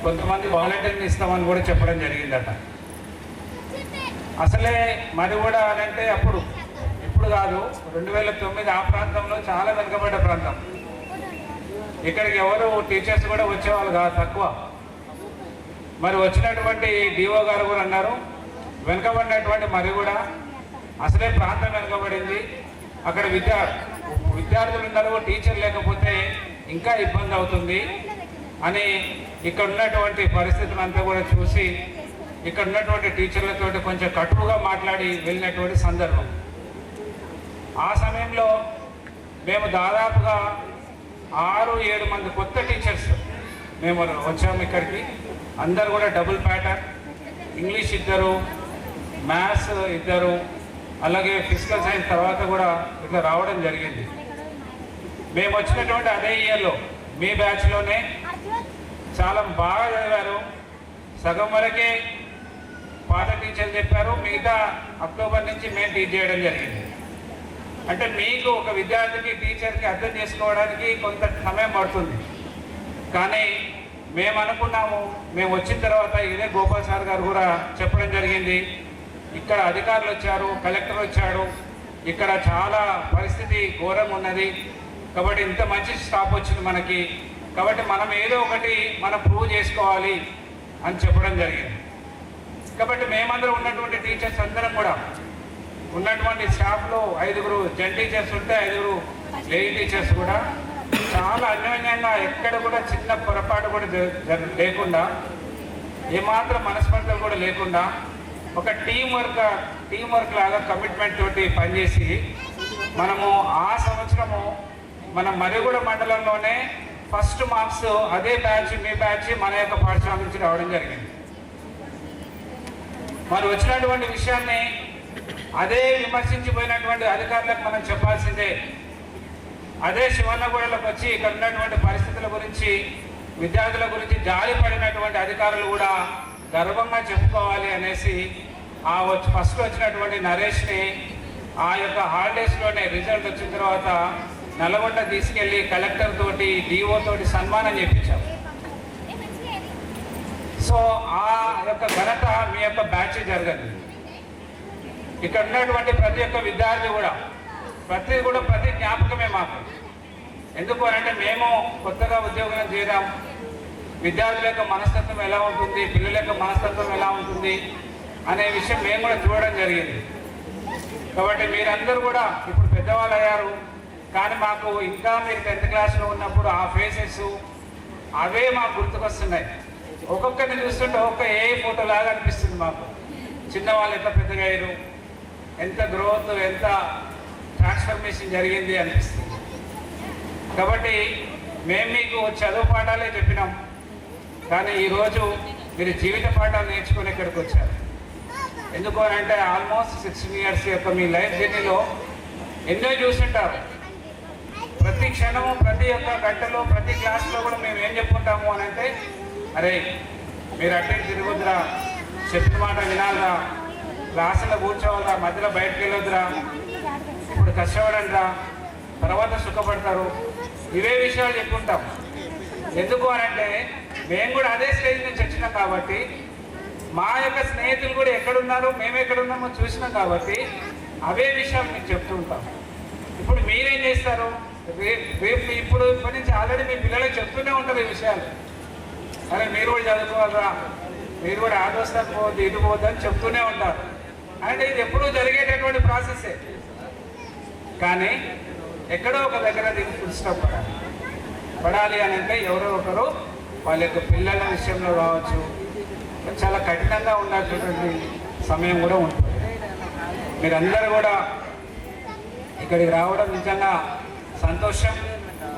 కొంతమంది వాలంటీర్ని ఇస్తామని కూడా చెప్పడం జరిగిందట. అసలే మరి కూడా అని అంటే అప్పుడు ఇప్పుడు కాదు, 2009 ఆ ప్రాంతంలో చాలా వెనుకబడ్డ ప్రాంతం. ఇక్కడికి ఎవరు టీచర్స్ కూడా వచ్చేవాళ్ళు కాదు, తక్కువ. మరి వచ్చినటువంటి డిఓ గారు కూడా అన్నారు, వెనుకబడినటువంటి మరి కూడా అసలే ప్రాంతం వెనుకబడింది, అక్కడ విద్యార్థులు ఉన్నారు, టీచర్ లేకపోతే ఇంకా ఇబ్బంది అవుతుంది అని ఇక్కడ ఉన్నటువంటి పరిస్థితులంతా కూడా చూసి ఇక్కడ ఉన్నటువంటి టీచర్లతో కొంచెం కటువుగా మాట్లాడి వెళ్ళినటువంటి సందర్భం. ఆ సమయంలో మేము దాదాపుగా 6-7 మంది కొత్త టీచర్స్ మేము వచ్చాము ఇక్కడికి. అందరు కూడా డబుల్ ప్యాటర్న్, ఇంగ్లీష్ 2, మ్యాథ్స్ 2, అలాగే ఫిజికల్ సైన్స్ తర్వాత కూడా ఇట్లా రావడం జరిగింది. మేము వచ్చినటువంటి అదే ఇయర్లో మీ బ్యాచ్లోనే చాలా బాగా చదివారు. సగం వరకే పాత టీచర్లు చెప్పారు, మిగతా అక్టోబర్ నుంచి మేము టీచ్ చేయడం జరిగింది. అంటే మీకు ఒక విద్యార్థికి టీచర్కి అర్థం చేసుకోవడానికి కొంత సమయం పడుతుంది. కానీ మేము అనుకున్నాము, మేము వచ్చిన తర్వాత ఇదే గోపాల్ సార్ గారు కూడా చెప్పడం జరిగింది, ఇక్కడ అధికారులు వచ్చారు, కలెక్టర్ వచ్చాడు, ఇక్కడ చాలా పరిస్థితి ఘోరంగా ఉన్నది, కాబట్టి ఇంత మంచి స్టాఫ్ వచ్చింది మనకి, కాబట్టి మనం ఏదో ఒకటి మనం ప్రూవ్ చేసుకోవాలి అని చెప్పడం జరిగింది. కాబట్టి మేమందరం ఉన్నటువంటి టీచర్స్ అందరం కూడా ఉన్నటువంటి స్టాఫ్లో 5 జెంట్ టీచర్స్ ఉంటే 5 లేడీ టీచర్స్ కూడా చాలా అన్యోన్యంగా ఎక్కడ కూడా చిన్న పొరపాటు కూడా లేకుండా, ఏమాత్రం మనస్పర్ధలు కూడా లేకుండా ఒక టీం వర్క్ లాగా కమిట్మెంట్ తోటి పనిచేసి మనము ఆ సంవత్సరము మనం మరిగూడ మండలంలోనే ఫస్ట్ మార్క్స్ అదే బ్యాచ్ మీ బ్యాచ్ మన యొక్క పాఠశాల నుంచి రావడం జరిగింది. మరి వచ్చినటువంటి విషయాన్ని అదే విమర్శించిపోయినటువంటి అధికారులకు మనం చెప్పాల్సిందే. అదే శివన్నగూడలోకి వచ్చి ఇక్కడ ఉన్నటువంటి పరిస్థితుల గురించి, విద్యార్థుల గురించి జాలి పడినటువంటి అధికారులు కూడా గర్వంగా చెప్పుకోవాలి అనేసి ఫస్ట్ వచ్చినటువంటి నరేష్ని ఆ యొక్క హాలిడేస్లోనే రిజల్ట్ వచ్చిన తర్వాత నల్గొండ తీసుకెళ్ళి కలెక్టర్ తోటి డిఓ తోటి సన్మానం చేయించాం. సో ఆ యొక్క ఘనత మీ యొక్క బ్యాచ్ జరగదు. ఇక్కడ ఉన్నటువంటి ప్రతి ఒక్క విద్యార్థి కూడా ప్రతి జ్ఞాపకమే మాకు. ఎందుకు అంటే మేము కొత్తగా ఉద్యోగం చేరాం, విద్యార్థుల యొక్క మనస్తత్వం ఎలా ఉంటుంది, పిల్లల యొక్క మనస్తత్వం ఎలా ఉంటుంది అనే విషయం మేము కూడా చూడడం జరిగింది. కాబట్టి మీరందరూ కూడా ఇప్పుడు పెద్దవాళ్ళు అయ్యారు, కానీ మాకు ఇంకా మీరు 10th క్లాస్లో ఉన్నప్పుడు ఆ ఫేసెస్ అవే మాకు గుర్తుకొస్తున్నాయి. ఒక్కొక్కరిని చూస్తుంటే ఏ ఫోటో లాగా అనిపిస్తుంది మాకు. చిన్నవాళ్ళు ఎంత పెద్దగా అయ్యారు, ఎంత గ్రోత్, ఎంత ట్రాన్స్ఫర్మేషన్ జరిగింది అనిపిస్తుంది. కాబట్టి మేము మీకు చదువు పాఠాలే చెప్పినాం, కానీ ఈరోజు మీరు జీవిత పాఠాలు నేర్చుకొని ఇక్కడికి వచ్చారు. ఎందుకు అంటే ఆల్మోస్ట్ 16 years యొక్క మీ లైఫ్ జర్నీలో ఎన్నో చూస్తుంటారు. ప్రతి క్షణము, ప్రతి ఒక్క గంటలో, ప్రతి క్లాస్లో కూడా మేము ఏం చెప్పుకుంటాము అని అంటే, అరే మీరు అట్టే తిరగొద్దురా, చెప్పిన మాట వినాలిరా, క్లాసులో కూర్చోవాలరా, మధ్యలో బయటకు వెళ్ళొద్దురా, ఇప్పుడు కష్టపడండిరా, తర్వాత సుఖపడతారు. ఇవే విషయాలు చెప్పుకుంటాం. ఎందుకు అని అంటే మేము కూడా అదే స్టేజ్ నుంచి వచ్చినాం కాబట్టి, మా యొక్క స్నేహితులు కూడా ఎక్కడున్నారో మేము ఎక్కడున్నామో చూసినాం కాబట్టి అవే విషయాలు మీకు చెప్తూ ఉంటాం. ఇప్పుడు మీరేం చేస్తారు? రేపు ఇప్పటి నుంచి ఆల్రెడీ మీ పిల్లలకు చెప్తూనే ఉంటారు ఈ విషయాలు. అరే మీరు కూడా చదువుకోవాలరా, మీరు కూడా ఆ దోస్తానికి పోవద్దు, ఇటు పోవద్దు అని చెప్తూనే ఉంటారు. అంటే ఇది ఎప్పుడూ జరిగేటటువంటి ప్రాసెస్సే. కానీ ఎక్కడో ఒక దగ్గర దీన్ని ఫుల్ స్టాప్ పడాలి అని అంటే ఎవరో ఒకరు వాళ్ళ యొక్క పిల్లల విషయంలో కావచ్చు, చాలా కఠినంగా ఉన్నటువంటి సమయం కూడా ఉంటుంది. మీరందరూ కూడా ఇక్కడికి రావడం నిజంగా సంతోషం.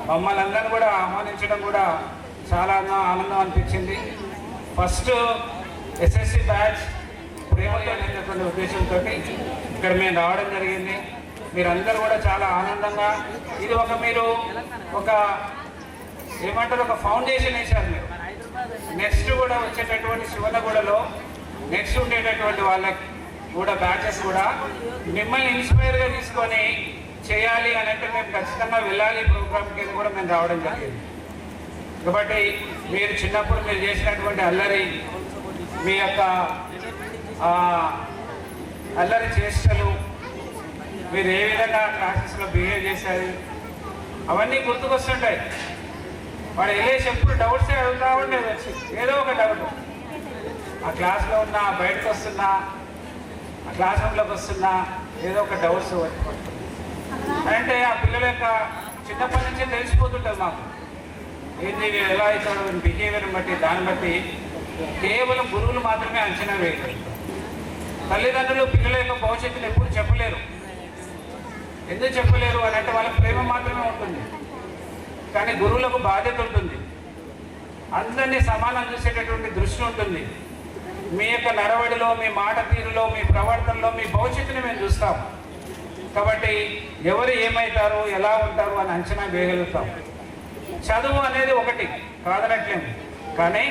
మమ్మల్ని అందరినీ కూడా ఆహ్వానించడం కూడా చాలా ఆనందం అనిపించింది. ఫస్ట్ ఎస్ఎస్సి బ్యాచ్ ప్రేమతో అనేటువంటి ఉద్దేశంతో ఇక్కడ మేము రావడం జరిగింది. మీరందరూ కూడా చాలా ఆనందంగా, ఇది మీరు ఒక ఏమంటారు, ఒక ఫౌండేషన్ వేశారు మీరు. నెక్స్ట్ కూడా వచ్చేటటువంటి శివనగూడలో నెక్స్ట్ ఉండేటటువంటి వాళ్ళకి కూడా బ్యాచెస్ కూడా మిమ్మల్ని ఇన్స్పైర్గా తీసుకొని చేయాలి అని అంటే మేము ఖచ్చితంగా వెళ్ళాలి ప్రోగ్రామ్కి కూడా మేము రావడం జరిగింది. కాబట్టి మీరు చిన్నప్పుడు మీరు చేసినటువంటి అల్లరి, మీ యొక్క అల్లరి చేష్టలు, మీరు ఏ విధంగా క్లాసెస్లో బిహేవ్ చేశారు, అవన్నీ గుర్తుకొస్తుంటాయి. వాడు వెళ్ళేసి ఎప్పుడు డౌట్సే అడుగుతా ఉండేది, వచ్చి ఏదో ఒక డౌట్. ఆ క్లాస్లో ఉన్నా, బయటకు వస్తున్నా, ఆ క్లాస్ రూమ్లోకి వస్తున్నా, ఏదో ఒక డౌట్స్ వచ్చిపోతుంది. అంటే ఆ పిల్లల యొక్క చిన్నప్పటి నుంచే తెలిసిపోతుంటుంది మాకు ఏంటి ఎలా అవుతాడు బిహేవియర్ని బట్టి. దాన్ని బట్టి కేవలం గురువులు మాత్రమే అంచనా వేయగలుగుతారు. తల్లిదండ్రులు పిల్లల యొక్క భవిష్యత్తును ఎప్పుడు చెప్పలేరు. ఎందుకు చెప్పలేరు అని అంటే వాళ్ళ ప్రేమ మాత్రమే ఉంటుంది, కానీ గురువులకు బాధ్యత ఉంటుంది. అందరినీ సమానం చూసేటటువంటి దృష్టి ఉంటుంది. మీ యొక్క నడవడిలో, మీ మాట తీరులో, మీ ప్రవర్తనలో మీ భవిష్యత్తుని మేము చూస్తాం. కాబట్టి ఎవరు ఏమవుతారు, ఎలా ఉంటారు అని అంచనా వేయగలుగుతాం. చదువు అనేది ఒకటి కాదనట్లేదు, కానీ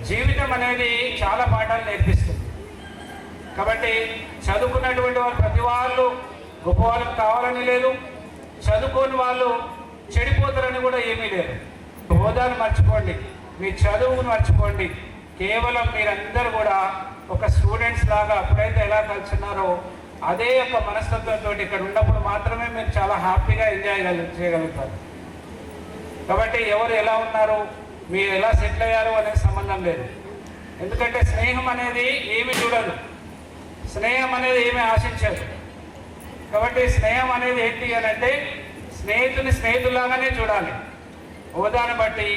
జీవితం అనేది చాలా పాఠాలు నేర్పిస్తుంది. కాబట్టి చదువుకున్నటువంటి వాళ్ళు ప్రతి వాళ్ళు గొప్ప వాళ్ళకి కావాలని లేదు, చదువుకోని వాళ్ళు చెడిపోతారని కూడా ఏమీ లేదు. హోదాను మర్చిపోండి, మీ చదువును మర్చిపోండి. కేవలం మీరందరూ కూడా ఒక స్టూడెంట్స్ లాగా అప్పుడైతే ఎలా కలిసినారో అదే యొక్క మనస్తత్వంతో ఇక్కడ ఉన్నప్పుడు మాత్రమే మీరు చాలా హ్యాపీగా ఎంజాయ్ చేయగలుగుతారు. కాబట్టి ఎవరు ఎలా ఉన్నారు, మీరు ఎలా సెటిల్ అయ్యారు అనే సంబంధం లేదు. ఎందుకంటే స్నేహం అనేది ఏమి చూడదు, స్నేహం అనేది ఏమీ ఆశించదు. కాబట్టి స్నేహం అనేది ఏంటి అని అంటే స్నేహితుని స్నేహితులాగానే చూడాలి. హోదాను బట్టి,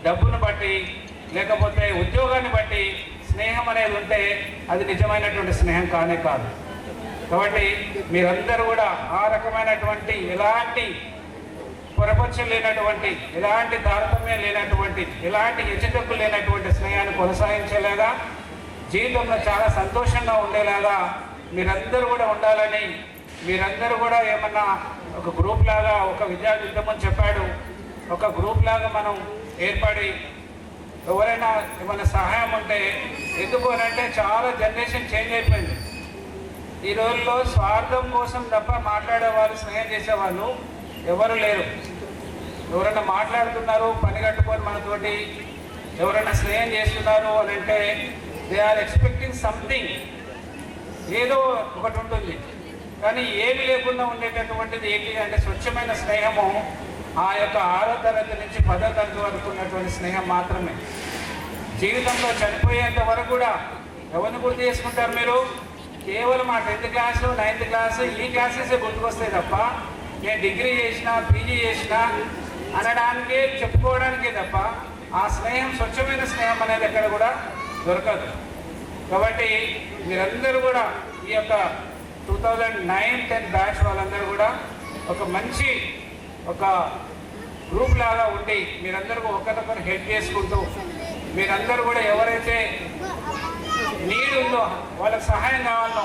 డబ్బును బట్టి, లేకపోతే ఉద్యోగాన్ని బట్టి స్నేహం అనేది ఉంటే అది నిజమైనటువంటి స్నేహం కానే కాదు. కాబట్టి మీరందరూ కూడా ఆ రకమైనటువంటి ఎలాంటి పొరపక్షం లేనటువంటి, ఎలాంటి తారతమ్యం లేనటువంటి, ఎలాంటి హెచ్చుతగ్గులు లేనటువంటి స్నేహాన్ని కొనసాగించేలాగా, జీవితంలో చాలా సంతోషంగా ఉండేలాగా మీరందరూ కూడా ఉండాలని, మీరందరూ కూడా ఏమన్నా ఒక గ్రూప్ లాగా, ఒక విద్యార్థి ఇంతకుముందు చెప్పాడు, ఒక గ్రూప్ లాగా మనం ఏర్పడి ఎవరైనా ఏమైనా సహాయం ఉంటే, ఎందుకు అని అంటే చాలా జనరేషన్ చేంజ్ అయిపోయింది. ఈ రోజుల్లో స్వార్థం కోసం తప్ప మాట్లాడేవాళ్ళు, స్నేహం చేసేవాళ్ళు ఎవరు లేరు. ఎవరైనా మాట్లాడుతున్నారు పని కట్టుకొని మనతోటి, ఎవరైనా స్నేహం చేస్తున్నారు అని అంటే దే ఆర్ ఎక్స్పెక్టింగ్ సంథింగ్, ఏదో ఒకటి ఉంటుంది. కానీ ఏమి లేకుండా ఉండేటటువంటిది ఏంటి అంటే స్వచ్ఛమైన స్నేహము ఆ యొక్క 6వ తరగతి నుంచి 10వ తరగతి వరకు ఉన్నటువంటి స్నేహం మాత్రమే. జీవితంలో చనిపోయేంత వరకు కూడా ఎవరిని గుర్తు చేసుకుంటారు మీరు? కేవలం ఆ 10th క్లాసు, 9th క్లాసు ఈ క్లాసెసే గుర్తుకొస్తాయి తప్ప నేను డిగ్రీ చేసినా, పీజీ చేసినా అనడానికే, చెప్పుకోవడానికే తప్ప ఆ స్నేహం, స్వచ్ఛమైన స్నేహం అనేది ఎక్కడ కూడా దొరకదు. కాబట్టి మీరందరూ కూడా ఈ యొక్క 2009-10 బ్యాచ్ వాళ్ళందరూ కూడా ఒక మంచి ఒక గ్రూప్ లాగా ఉండి మీరందరూ ఒకరికొకరు హెల్ప్ చేసుకుంటూ, మీరందరూ కూడా ఎవరైతే నీడ్ ఉందో, వాళ్ళకి సహాయం కావాలనో,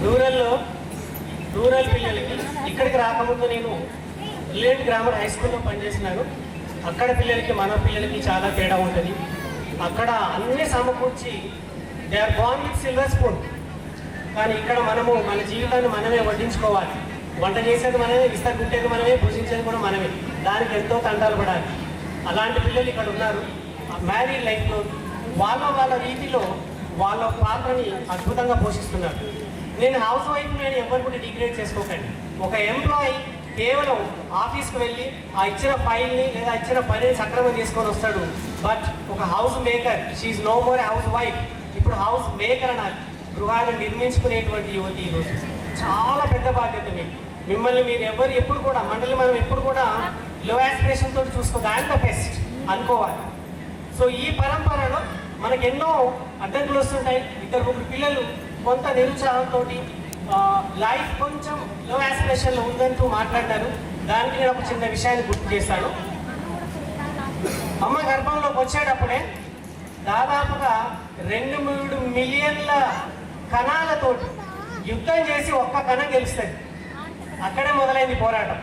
రూరల్ పిల్లలకి ఇక్కడికి రాకముందు నేను ఇల్లెంట్ గ్రామర్ హై స్కూల్లో పనిచేసినాను. అక్కడ పిల్లలకి మన పిల్లలకి చాలా తేడా ఉంటుంది. అక్కడ అన్ని సమకూర్చి they are born with silver spoon. కానీ ఇక్కడ మనము మన జీవితాన్ని మనమే వడ్డించుకోవాలి. వంట చేసేది మనమే, విస్తర కుట్టేది మనమే, భుజించేది కూడా మనమే. దానికి ఎంతో తంటాలు పడాలి. అలాంటి పిల్లలు ఇక్కడ ఉన్నారు. మ్యారీడ్ లైఫ్లో వాళ్ళ రీతిలో వాళ్ళ పాత్రని అద్భుతంగా పోషిస్తున్నారు. నేను హౌస్ వైఫ్ నేను ఎవరు కూడా డిగ్రేడ్ చేసుకోకండి. ఒక ఎంప్లాయీ కేవలం ఆఫీస్కి వెళ్ళి ఆ ఇచ్చిన ఫైల్ని లేదా ఇచ్చిన పనిని సక్రమం తీసుకొని వస్తాడు. బట్ ఒక house maker, she no more house wife, ఇప్పుడు హౌస్ మేకర్ అనాలి. గృహాన్ని నిర్మించుకునేటువంటి యువతి ఈరోజు చాలా పెద్ద బాధ్యత మీకు. మిమ్మల్ని మీరు ఎవరు ఎప్పుడు కూడా మనల్ని మనం ఎప్పుడు కూడా లో యాస్పిరేషన్ తోటి చూసుకోవాలి. దాంట్లో బెస్ట్ అనుకోవాలి. సో ఈ పరంపరలో మనకు ఎన్నో అడ్డంకులు వస్తుంటాయి. 2-3 పిల్లలు కొంత నిరుత్సాహంతో లైఫ్ కొంచెం లో యాస్పిరేషన్లో ఉందంటూ మాట్లాడినారు. దానికి నేను ఒక చిన్న విషయాన్ని గుర్తు చేస్తాను. అమ్మ గర్భంలోకి వచ్చేటప్పుడే దాదాపుగా 2-3 మిలియన్ల కణాలతోటి యుద్ధం చేసి ఒక్క కణం గెలుస్తుంది. అక్కడే మొదలైంది పోరాటం.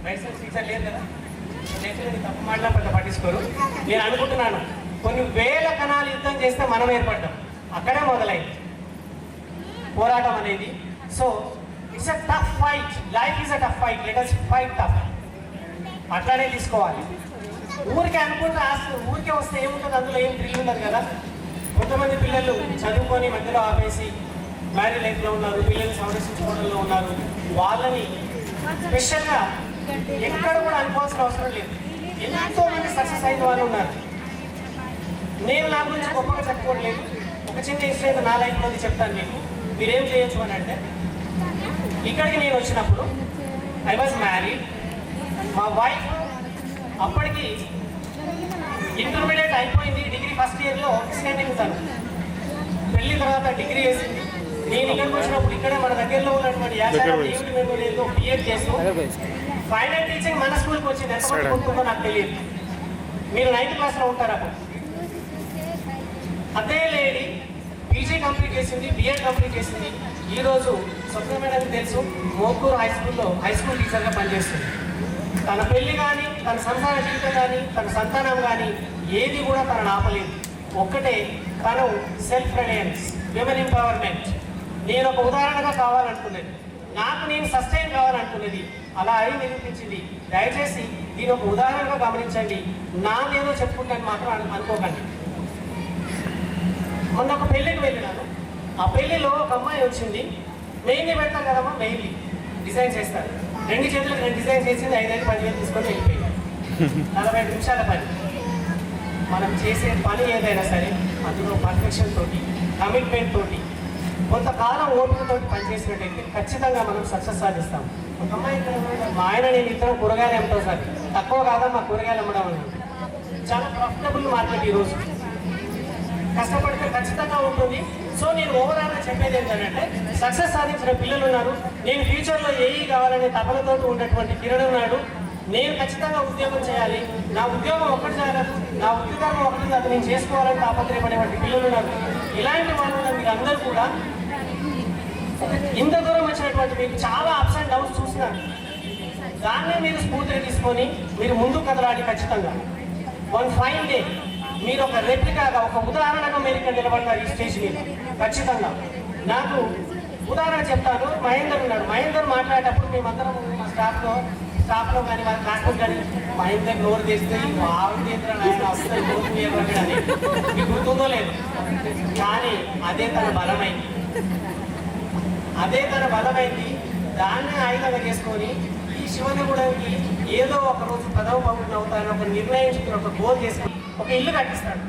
రైట్ సైడ్ టీచర్ లేదు కదా, తప్పు మాటలా పెద్ద పట్టించుకోరు. నేను అనుకుంటున్నాను కొన్ని వేల కణాలు యుద్ధం చేస్తే మనం ఏర్పడ్డాం. అక్కడే మొదలైంది పోరాటం అనేది. So it's a tough fight. Life is a tough fight. Let us fight tough. అట్లానే తీసుకోవాలి. ఊరికే అనుకుంటే ఊరికే వస్తే ఏముంటుంది, అందులో ఏం థ్రిల్ ఉండదు కదా. కొంతమంది పిల్లలు చదువుకొని మధ్యలో ఆపేసి మ్యారీడ్ లైఫ్లో ఉన్నారు, పిల్లల్ని సంరక్షించుకోవడంలో ఉన్నారు. వాళ్ళని స్పెషల్గా ఎక్కడ కూడా అనుకోవాల్సిన అవసరం లేదు. ఎంతో మంది సక్సెస్ అయిన వాళ్ళు ఉన్నారు. నేను నా గురించి గొప్పగా చెప్పుకోవట్లేదు. ఒక చిన్న ఇన్సిడెంట్ నా లైఫ్లో చెప్తాను మీకు. మీరేం చేయొచ్చు అని అంటే, ఇక్కడికి నేను వచ్చినప్పుడు ఐ వాజ్ మ్యారీడ్. మా వైఫ్ అప్పటికి ఇంటర్మీడియట్ అయిపోయింది, డిగ్రీ ఫస్ట్ ఇయర్లో ఎక్స్టెండింగ్ ఉంటాను. పెళ్లి తర్వాత డిగ్రీ చేసింది. నేను ఇక్కడికి వచ్చినప్పుడు ఇక్కడే మన దగ్గరలో ఉన్నటువంటి యాసంలో బిఎడ్ చేస్తూ ఫైనల్ టీచింగ్ మన స్కూల్కి వచ్చింది. ఎంతమంది కొనుక్కుందో నాకు తెలియదు. మీరు 9th క్లాస్లో ఉంటారు అప్పుడు. అదే లేడీ పీజీ కంప్లీట్ చేసింది, బిఎడ్ కంప్లీట్ చేసింది. ఈరోజు స్వప్నమేడానికి తెలుసు, మోకూరు హై స్కూల్ టీచర్గా పనిచేస్తుంది. తన పెళ్లి కానీ, తన సంసార జీవితం కానీ, తన సంతానం కానీ ఏది కూడా తనను ఆపలేదు. ఒక్కటే, తను సెల్ఫ్ రిలయన్స్, విమెన్ ఎంపవర్మెంట్. నేను ఒక ఉదాహరణగా కావాలనుకున్నది, నాకు నేను సస్టైన్ కావాలనుకున్నది. అలా అయి నిరూపించింది. దయచేసి దీని ఒక ఉదాహరణగా గమనించండి. నాదేదో చెప్పుకుంటాను మాత్రం అనుకోకండి. మొన్న ఒక పెళ్ళికి వెళ్ళినాను. ఆ పెళ్లిలో ఒక అమ్మాయి వచ్చింది. మెయిన్లీ పెడతాను కదమ్మా, మెయిన్లీ డిజైన్ చేస్తారు. 2 చేతులకు 2 డిజైన్ చేసింది. 5,000-10,000 తీసుకొని వెళ్ళిపోయింది. 45 నిమిషాల పని. మనం చేసే పని ఏదైనా సరే అందులో పర్ఫెక్షన్ తోటి, కమిట్మెంట్ తోటి, కొంతకాలం ఓపికతోటి పనిచేసినట్టయితే ఖచ్చితంగా మనం సక్సెస్ సాధిస్తాం. ఒక అమ్మాయి మా ఆయన నేను ఇద్దరం కూరగాయలు అమ్ముతాం సార్. తక్కువ కాదమ్మా కూరగాయలు అమ్మడం అన్నది. చాలా ప్రాఫిటబుల్ మార్కెట్ ఈరోజు. కష్టపడితే ఖచ్చితంగా ఉంటుంది. సో నేను ఓవరాల్గా చెప్పేది ఏంటంటే, సక్సెస్ సాధించిన పిల్లలు ఉన్నారు. నేను ఫ్యూచర్లో ఏఈ కావాలనే తపనతో ఉన్నటువంటి కిరణ్ ఉన్నాడు. నేను ఖచ్చితంగా ఉద్యోగం చేయాలి, నా ఉద్యోగం ఒక్కటి చాలదు, నా ఉద్యోగం ఒకటి అది నేను చేసుకోవాలని తాపత్రయపడేటువంటి పిల్లలు ఉన్నారు. ఇలాంటి వాళ్ళు మీరు అందరూ కూడా ఇంత దూరం వచ్చినటువంటి మీకు చాలా అప్స్ అండ్ డౌన్స్ చూసినారు. దాన్నే మీరు స్ఫూర్తిని తీసుకొని మీరు ముందుకు కదలాడి. ఖచ్చితంగా వన్ ఫైన్ డే మీరు ఒక రెప్లికాగా, ఒక ఉదాహరణగా మీరు ఇక్కడ నిలబడతారు ఈ స్టేజ్ మీద. ఖచ్చితంగా నాకు ఉదాహరణ చెప్తాను. మహేందర్ ఉన్నాడు. మహేందర్ మాట్లాడేటప్పుడు మేమందరం మా స్టాఫ్లో కానీ వాళ్ళ క్లాస్లో కానీ మహేందర్ నోరు తెస్తే ఆవిడ ఆయన వస్తుంది అని మీకు గుర్తుందో లేదు. కానీ అదే తన బలమైంది. దాన్ని ఆయుధంగా చేసుకొని ఈ శివనగూడకి ఏదో ఒక రోజు ప్రథమ పౌరుని అవుతానని ఒక నిర్ణయించుకుని ఒక గోల్ చేసుకుని ఒక ఇల్లు కట్టిస్తాడు.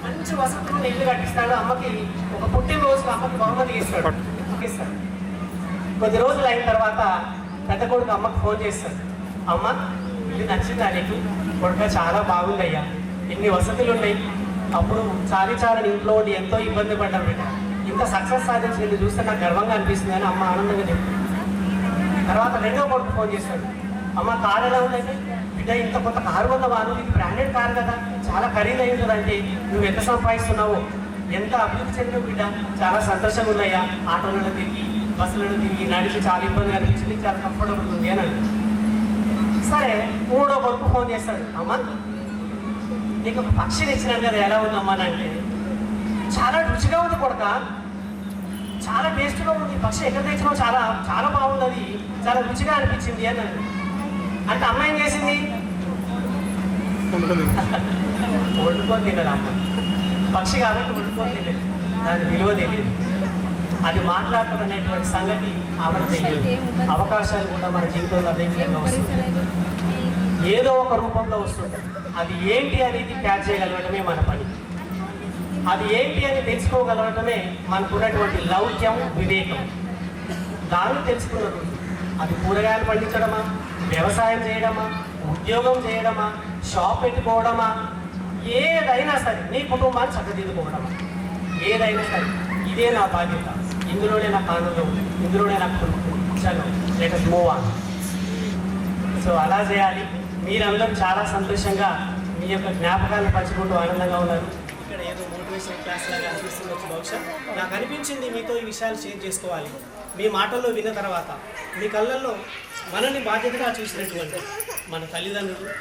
మంచి వసతులు ఇల్లు కట్టిస్తాడు. అమ్మకి ఒక పుట్టినరోజుకి అమ్మకి బహుమతి ఇస్తాడు. కొద్ది రోజులు అయిన తర్వాత పెద్ద కొడుకు అమ్మకి ఫోన్ చేస్తాడు. అమ్మ ఇల్లు నచ్చిందా నీకు? కొడుక చాలా బాగుందయ్యా, ఇన్ని వసతులు ఉన్నాయి. అప్పుడు చాలని ఇంట్లో ఉండి ఎంతో ఇబ్బంది పడ్డాం బిడ్డ, ఇంత సక్సెస్ సాధించి చూస్తే నాకు గర్వంగా అనిపిస్తుంది అని అమ్మ ఆనందంగా చెప్తుంది. తర్వాత 2వ కొడుకు ఫోన్ చేస్తాడు. అమ్మ కారు ఎలా ఉందంటే, బిడ్డ ఇంత కొంత కారు ఉందా, నువ్వు ఇది బ్రాండెడ్ కారు కదా, చాలా ఖరీదై ఉంటుందంటే నువ్వు ఎంత సంపాదిస్తున్నావు, ఎంత అభివృద్ధి చెందిన బిడ్డ, చాలా సంతోషంగా ఉన్నాయా, ఆటోలలో తిరిగి బస్సులను తిరిగి నడిచి చాలా ఇబ్బంది అనిపించింది, చాలా కంఫర్టబుల్ ఉంది అని అన్నాడు. సరే 3వ కొడుకు ఫోన్ చేస్తాడు, అమ్మ నీకు ఒక పక్షి తెచ్చినాను కదా, ఎలా ఉందమ్మా అని అంటే, చాలా రుచిగా ఉంది కొడక, చాలా టేస్ట్గా ఉంది, పక్షి ఎక్కడ తెచ్చినావు, చాలా చాలా బాగుంది, అది చాలా రుచిగా అనిపించింది అని అన్నాడు. అంటే అమ్మ ఏం చేసింది, వండుకొని తినదు అమ్మ. పక్షి కాబట్టి వండుకొని తినలేదు, దాని విలువ తెలియదు, అది మాట్లాడుతున్నటువంటి సంగతి ఆమెకు తెలియదు. అవకాశాలు కూడా మన జీవితంలో అదే విధంగా వస్తుంది, ఏదో ఒక రూపంలో వస్తుంది. అది ఏంటి అనేది క్యాచ్ చేయగలగడమే మన పని, అది ఏంటి అని తెలుసుకోగలగడమే మనకున్నటువంటి లౌక్యం, వివేకం. దాన్ని తెలుసుకున్న రోజు అది కూరగాయలు పండించడమా, వ్యవసాయం చేయడమా, ఉద్యోగం చేయడమా, షాప్ పెట్టుకోవడమా, ఏదైనా సరే నీ కుటుంబాన్ని చక్కదిద్దుకోవడమా, ఏదైనా సరే ఇదే నా బాధ్యత, ఇందులోనే నాకు ఆనందం ఉంది, ఇందులోనే నాకు చలో let us move on. So అలా చేయాలి. మీరందరూ చాలా సంతోషంగా మీ యొక్క జ్ఞాపకాలను పంచుకుంటూ ఆనందంగా ఉన్నారు. ఇక్కడ ఏదో మోటివేషన్ క్లాస్ లాగా అనిపిస్తుండొచ్చు బహుశా. నాకు అనిపించింది మీతో ఈ విషయాలు షేర్ చేసుకోవాలి. మీ మాటల్లో విన్న తర్వాత మీ కళ్ళల్లో మనల్ని బాధ్యతగా చూసినటువంటి మన తల్లిదండ్రులు,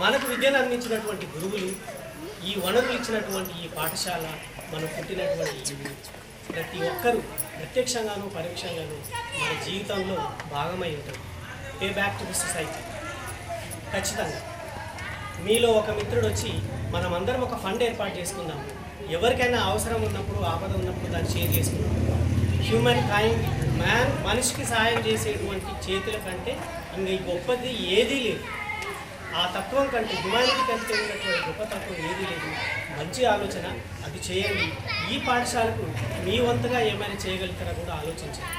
మనకు విద్యను అందించినటువంటి గురువులు, ఈ వనరులు ఇచ్చినటువంటి ఈ పాఠశాల, మనం పుట్టినటువంటి ప్రతి ఒక్కరూ ప్రత్యక్షంగానూ పరోక్షంగానూ మన జీవితంలో భాగమై ఉంటారు. Pay back to the society. ఖచ్చితంగా మీలో ఒక మిత్రుడు వచ్చి మనమందరం ఒక ఫండ్ ఏర్పాటు చేసుకుందాం, ఎవరికైనా అవసరం ఉన్నప్పుడు, ఆపద ఉన్నప్పుడు దాన్ని షేర్ చేసుకుందాం. హ్యూమన్ కైండ్, మనిషికి సాయం చేసేటువంటి చేతుల కంటే ఇంకా గొప్పది ఏదీ లేదు. ఆ తత్వం కంటే, హ్యుమానిటీ కంటే ఉన్నటువంటి గొప్ప తత్వం ఏదీ లేదు. మంచి ఆలోచన, అది చేయండి. ఈ పాఠశాలకు మీ వంతుగా ఏమైనా చేయగలుగుతారో కూడా ఆలోచించండి.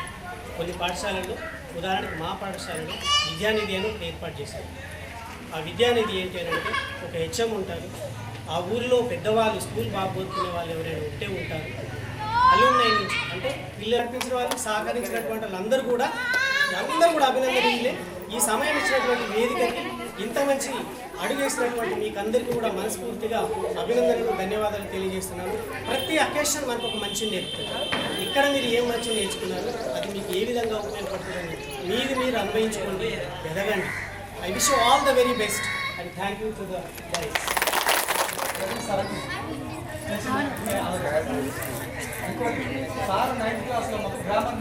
కొన్ని పాఠశాలల్లో, ఉదాహరణకు మా పాఠశాలలో విద్యానిధి అని ఒకటి ఏర్పాటు చేశారు. ఆ విద్యానిధి ఏంటి అని అంటే, ఒక హెచ్ఎం ఉంటారు, ఆ ఊరిలో పెద్దవాళ్ళు, స్కూల్ బాగా బోధుకునే వాళ్ళు ఎవరైనా ఉంటే ఉంటారు, అల్యూమినై నుంచి అంటే పిల్లలు నడిపించిన వాళ్ళు, సహకరించినటువంటి వాళ్ళందరూ కూడా అభినందనీయులే. ఈ సమయం ఇచ్చినటువంటి వేదికకి ఇంత మంచి అడుగేసినటువంటి మీకు అందరికీ కూడా మనస్ఫూర్తిగా అభినందనలు, ధన్యవాదాలు తెలియజేస్తున్నాను. ప్రతి అకేషన్ మనకు ఒక మంచి నేర్పుతుంది. ఇక్కడ మీరు ఏం మంచి నేర్చుకున్నారు, అది మీకు ఏ విధంగా ఉపయోగపడుతుందని మీరు అన్వయించుకోండి, ఎదగండి. I wish you all the very best and thank you to the guys. Sir 9th క్లాస్లో మాకు గ్రామర్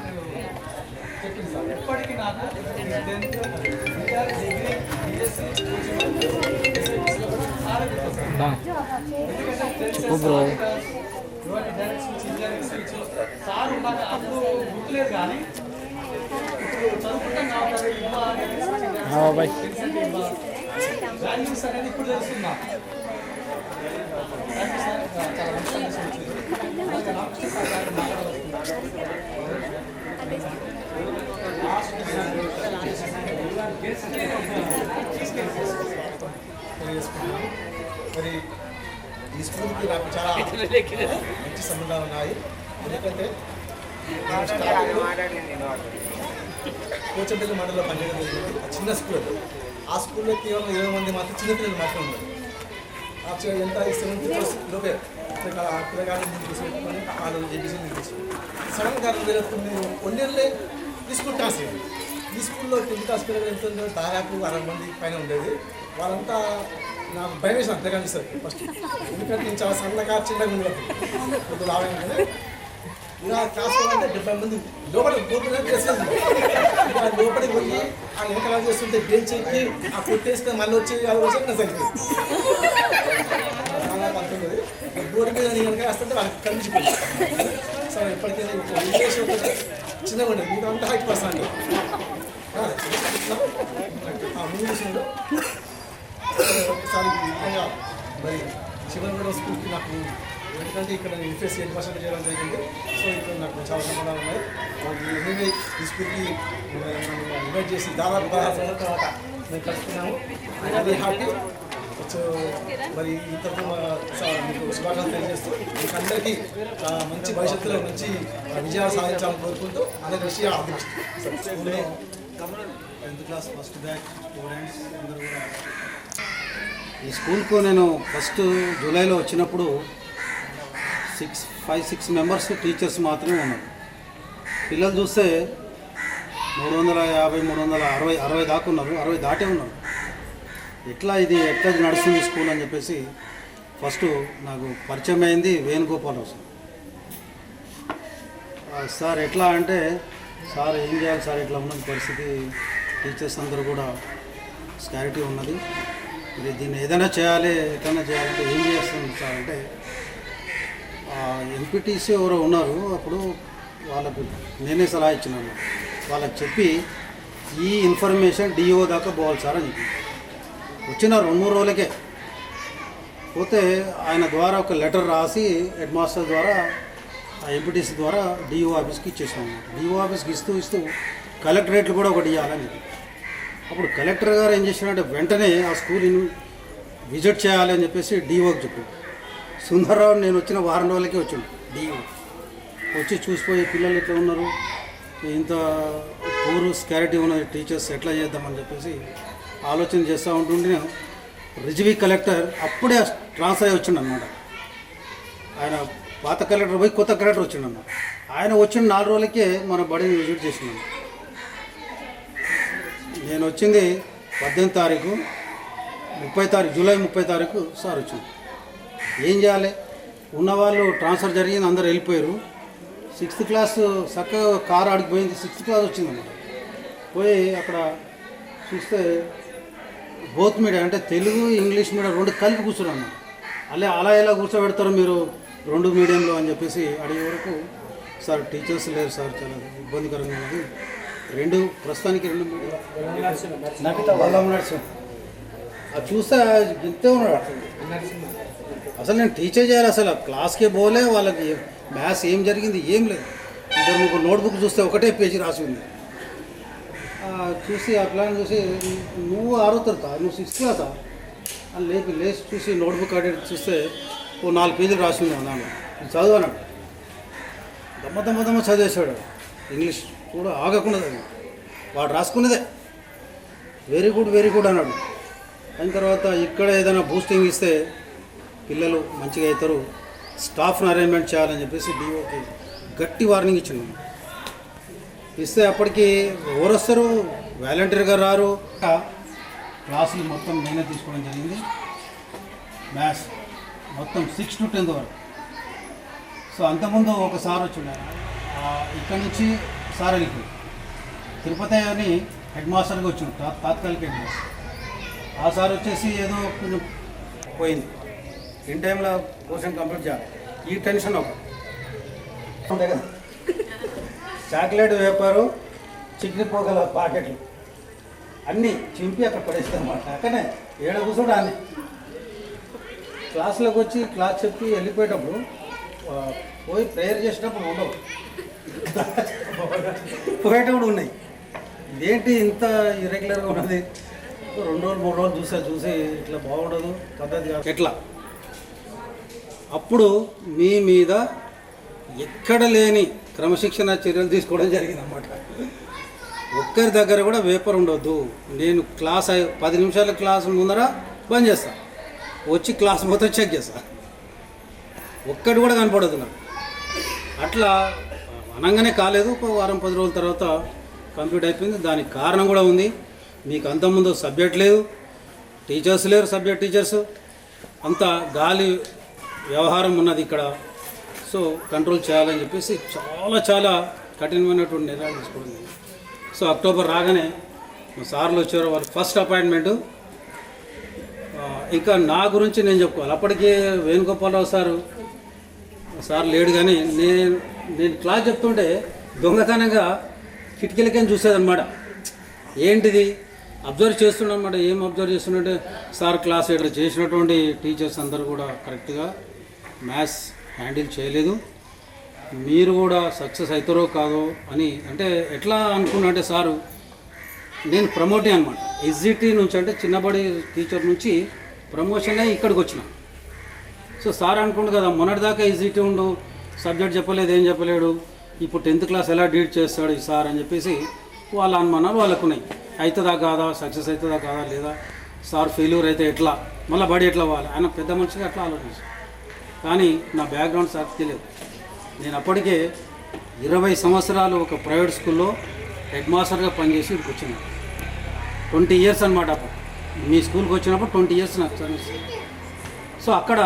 చెప్పింది సార్. ఎప్పటికీ నాకు 10th, inter, degree, BSc direct switch, engineering switch sir నాకు అప్పుడు గుర్తులేదు, కానీ ఇప్పుడు చదువుకుంటాం కాబట్టి వాల్యూస్ అనేది ఇప్పుడు తెలుస్తుందా. చాలా మంచి సందేశం వచ్చింది. మరి ఈ స్కూల్కి నాకు చాలా మంచి సంబంధాలు ఉన్నాయి. ఎందుకంటే కోచంపల్లి మండలంలో పనిచేయడం జరిగింది. చిన్న స్కూల్ అది. ఆ స్కూల్లో కేవలం 20 మంది మాత్రం చిన్నపిల్లలు మాత్రం ఉన్నారు. ఎంత 7th క్లాస్ లోపే పిల్లగాడిని ముందు తీసుకెట్టుకొని వాళ్ళు ఏబీసీ తీసుకుని సడన్గా 2009 1 ఇయర్లే ఈ స్కూల్ ట్రాన్స్ఫర్ అయింది. ఈ స్కూల్లో 10th క్లాస్ పిల్లలు ఎంత ఉందో దాదాపు 60 మంది పైన ఉండేది. వాళ్ళంతా నాకు భయం వేసిన అంతగా ఇస్తారు ఫస్ట్, ఎందుకంటే నేను చాలా సన్నగా చిన్నగా ఉండేది. కొద్దిగా లాభంగానే ఇలా క్లాస్ అంటే 70 మంది లోపలికి లోపలికి పోయి ఆ వెనకాల చేస్తుంటే బెంచ్ ఎక్కి ఆ కొట్టేసుకొని మళ్ళీ వచ్చి అది వచ్చి నా సరిపోయింది. చాలా పంతున్నది బోర్డు మీద నేను వెనక వేస్తుంటే వాళ్ళకి కలిసిపోయింది. సో ఇప్పటికైనా ఇంగ్లీష్ చిన్నగా ఉండేది, ఇంకా అంతా 100% ముందు చూసినాడు. ఒకసారి విధంగా మరి శివగూడ స్కూల్కి నాకు, ఎందుకంటే ఇక్కడ నేను ఇన్ఫేస్ 8% చేయడం జరిగింది. సో ఇక్కడ నాకు చాలా సంబంధాలు ఉన్నాయి. ఎనివే ఈ స్కూల్కి ఇన్వైట్ చేసి దాదాపు 10 సంవత్సరాల తర్వాత మేము కలుసుకున్నాము. Very happy. సో మరి ఇంతకు మీకు శుభాకాంక్షలు తెలియజేస్తూ మీకు అందరికీ మంచి భవిష్యత్తులో మంచి విజయాలు సాధించాలని కోరుకుంటూ అందరి విషయాలు ఆర్థిస్తాను. 10th class first batch students అందరూ కూడా ఈ స్కూల్కు నేను ఫస్ట్ జూలైలో వచ్చినప్పుడు 5-6 మెంబర్స్ టీచర్స్ మాత్రమే ఉన్నారు. పిల్లలు చూస్తే 350, 360 దాకా ఉన్నారు, 60 దాటే ఉన్నారు. ఎట్లా నడుస్తుంది స్కూల్ అని చెప్పేసి ఫస్ట్ నాకు పరిచయం అయింది వేణుగోపాలరావు సార్. సార్ ఎట్లా అంటే, సార్ ఏం చేయాలి సార్, ఇట్లా ఉన్నది పరిస్థితి, టీచర్స్ అందరూ కూడా స్కారిటీ ఉన్నది, ఇది దీన్ని ఏదైనా చేయాలి, ఎట్లైనా చేయాలంటే ఏం చేస్తుంది సార్ అంటే, ఎంపీటీసీ ఎవరో ఉన్నారు అప్పుడు, వాళ్ళకు నేనే సలహా ఇచ్చినాను. వాళ్ళకి చెప్పి ఈ ఇన్ఫర్మేషన్ డిఓ దాకా పోవాలి సార్ అని చెప్పి వచ్చిన 2-3 రోజులకే పోతే ఆయన ద్వారా ఒక లెటర్ రాసి హెడ్ మాస్టర్ ద్వారా ఆ ఎంపీటీసీ ద్వారా డిఓ ఆఫీస్కి ఇచ్చేసాం. డిఓ ఆఫీస్కి ఇస్తూ కలెక్టరేట్లు కూడా ఒకటి ఇవ్వాలని చెప్పి అప్పుడు కలెక్టర్ గారు ఏం చేసినారంటే వెంటనే ఆ స్కూల్ విజిట్ చేయాలి అని చెప్పేసి డిఓకి చెప్పాడు. సుందర్రావు నేను వచ్చిన వారం రోజులకే వచ్చాడు. డిఓ వచ్చి చూసిపోయి పిల్లలు ఎట్లా ఉన్నారు, ఇంత పూర్ స్కారిటీ ఉన్న టీచర్స్ ఎట్లా చేద్దామని చెప్పేసి ఆలోచన చేస్తూ ఉంటుండే రిజ్వీ కలెక్టర్ అప్పుడే ట్రాన్స్ఫర్ అయ్యి వచ్చిండు అనమాట. ఆయన పాత కలెక్టర్ పోయి కొత్త కలెక్టర్ వచ్చిండన్న. ఆయన వచ్చిన 4 రోజులకే మన బడిని విజిట్ చేసినాను. నేను వచ్చింది 18 తారీఖు, 30 తారీఖు, జూలై 30 తారీఖు సార్ వచ్చింది. ఏం చేయాలి, ఉన్నవాళ్ళు ట్రాన్స్ఫర్ జరిగింది, అందరు వెళ్ళిపోయారు. 6th క్లాస్ చక్కగా కారు ఆడిపోయింది, 6th క్లాస్ వచ్చిందన్నమాట. పోయి అక్కడ చూస్తే బోత్ మీడియం అంటే తెలుగు ఇంగ్లీష్ మీడియం 2 కలిపి కూర్చున్నాను. అలా ఎలా కూర్చోబెడతారు మీరు 2 మీడియంలో అని చెప్పేసి అడిగే వరకు సార్ టీచర్స్ లేరు సార్, చాలా ఇబ్బందికరంగా ఉన్నది, ప్రస్తుతానికి 2 మీడియం. అది చూస్తే ఇంతే ఉన్నాడు. అసలు నేను టీచర్ చేయాలి, అసలు క్లాస్కే పోలే, వాళ్ళకి మ్యాథ్స్ ఏం జరిగింది ఏం లేదు. 2 నోట్బుక్ చూస్తే ఒకటే పేజీ రాసి ఉంది. చూసి ఆ ప్లాన్ చూసి, నువ్వు 6వ తరగతి, నువ్వు 6th క్లాసా అని లేచి చూసి నోట్బుక్ అడిగి చూస్తే 4 పేజీలు రాసి ఉంది అన్నాను. చదువు అన్నాడు. దమ్మ చదివేశాడు. ఇంగ్లీష్ కూడా ఆగకుండా వాడు రాసుకునేదే. వెరీ గుడ్ అన్నాడు. అయిన తర్వాత ఇక్కడ ఏదైనా బూస్టింగ్ ఇస్తే పిల్లలు మంచిగా అవుతారు, స్టాఫ్ను అరేంజ్మెంట్ చేయాలని చెప్పేసి డిఓకి గట్టి వార్నింగ్ ఇచ్చింది. ఇస్తే అప్పటికి ఎవరు వస్తారు, వాలంటీర్గా రారు. క్లాసులు మొత్తం నేనే తీసుకోవడం జరిగింది. మ్యాథ్స్ మొత్తం 6 to 10th వరకు. సో అంతకుముందు ఒక సార్ వచ్చిండు, ఇక్కడి నుంచి సార్ వెళ్ళిపోయి తిరుపతి అని హెడ్ మాస్టర్గా వచ్చిండు, తాత్కాలిక హెడ్ మాస్టర్. ఆ సార్ వచ్చేసి ఏదో కొంచెం పోయింది, ఇన్ టైంలో పోర్షన్ కంప్లీట్ చేయాలి, ఈ టెన్షన్ ఒక ఉంటాయి కదా. చాక్లెట్ వేపారు, చికెన్ పోగల ప్యాకెట్లు అన్నీ చింపి అక్కడ పడేస్తాం అన్నమాట. అక్కడనే కూర్చోండి అన్నీ. క్లాస్లోకి వచ్చి క్లాస్ చెప్పి వెళ్ళిపోయేటప్పుడు పోయి ప్రేయర్ చేసినప్పుడు ఉండవు, పోయేటప్పుడు ఉన్నాయి. ఇదేంటి ఇంత ఇర్రెగ్యులర్గా ఉన్నది, 2 రోజులు 3 రోజులు చూసి ఇట్లా బాగుండదు పద్ధతి ఎట్లా. అప్పుడు మీ మీద ఎక్కడ లేని క్రమశిక్షణ చర్యలు తీసుకోవడం జరిగింది అన్నమాట. ఒక్కరి దగ్గర కూడా వేపర్ ఉండొద్దు. నేను క్లాస్ 10 నిమిషాల క్లాస్ ముందర బంద్ చేస్తా, వచ్చి క్లాస్ మొత్తం చెక్ చేస్తా, ఒక్కటి కూడా కనపడదు నాకు. అట్లా అనగానే కాలేదు, ఒక వారం 10 రోజుల తర్వాత కంప్లీట్ అయిపోయింది. దానికి కారణం కూడా ఉంది, మీకు అంతకుముందు సబ్జెక్ట్ లేదు, టీచర్స్ లేరు, సబ్జెక్ట్ టీచర్స్ అంతా గాలి వ్యవహారం ఉన్నది ఇక్కడ. సో కంట్రోల్ చేయాలని చెప్పేసి చాలా కఠినమైనటువంటి నిర్ణయాలు తీసుకోవడం. సో అక్టోబర్ రాగానే మా సార్లు వచ్చారు, వాళ్ళ ఫస్ట్ అపాయింట్మెంటు. ఇంకా నా గురించి నేను చెప్పుకోవాలి. అప్పటికే వేణుగోపాలరావు సార్ లేడు, కానీ నేను క్లాస్ చెప్తుంటే దొంగతనంగా కిటికీలకేం చూసేదన్నమాట. ఏంటిది అబ్జర్వ్ చేస్తున్నమాట. ఏం అబ్జర్వ్ చేస్తున్నట్టే, సార్ క్లాస్ ఎట్లా చేసినటువంటి టీచర్స్ అందరూ కూడా కరెక్ట్గా మ్యాథ్స్ హ్యాండిల్ చేయలేదు, మీరు కూడా సక్సెస్ అవుతారో కాదో అని. అంటే ఎట్లా అనుకున్నా అంటే, సారు నేను ప్రమోటే అనమాట. ఎస్జిటి నుంచి అంటే చిన్నబడి టీచర్ నుంచి ప్రమోషన్ అయ్యి ఇక్కడికి వచ్చిన. సో సార్ అనుకుంటు కదా, మొన్నటిదాకా ఎస్జిటి ఉండు, సబ్జెక్ట్ చెప్పలేదు, ఏం చెప్పలేడు, ఇప్పుడు 10th క్లాస్ ఎలా డీట్ చేస్తాడు ఈ సార్ అని చెప్పేసి వాళ్ళ అనుమానాలు వాళ్ళకున్నాయి. అవుతుందా కాదా, సక్సెస్ అవుతుందా కాదా, లేదా సార్ ఫెయిల్యూర్ అయితే ఎట్లా, మళ్ళీ బడి ఎట్లా పోవాలి, ఆయన పెద్ద మనిషిగా అట్లా ఆలోచించాను. కానీ నా బ్యాక్గ్రౌండ్ సార్కి తెలియదు. నేను అప్పటికే 20 సంవత్సరాలు ఒక ప్రైవేట్ స్కూల్లో హెడ్ మాస్టర్గా పనిచేసి ఇక్కడికి వచ్చినాను. 20 ఇయర్స్ అనమాట. అప్పుడు మీ స్కూల్కి వచ్చినప్పుడు 20 ఇయర్స్ నాకు సర్వీస్. సో అక్కడ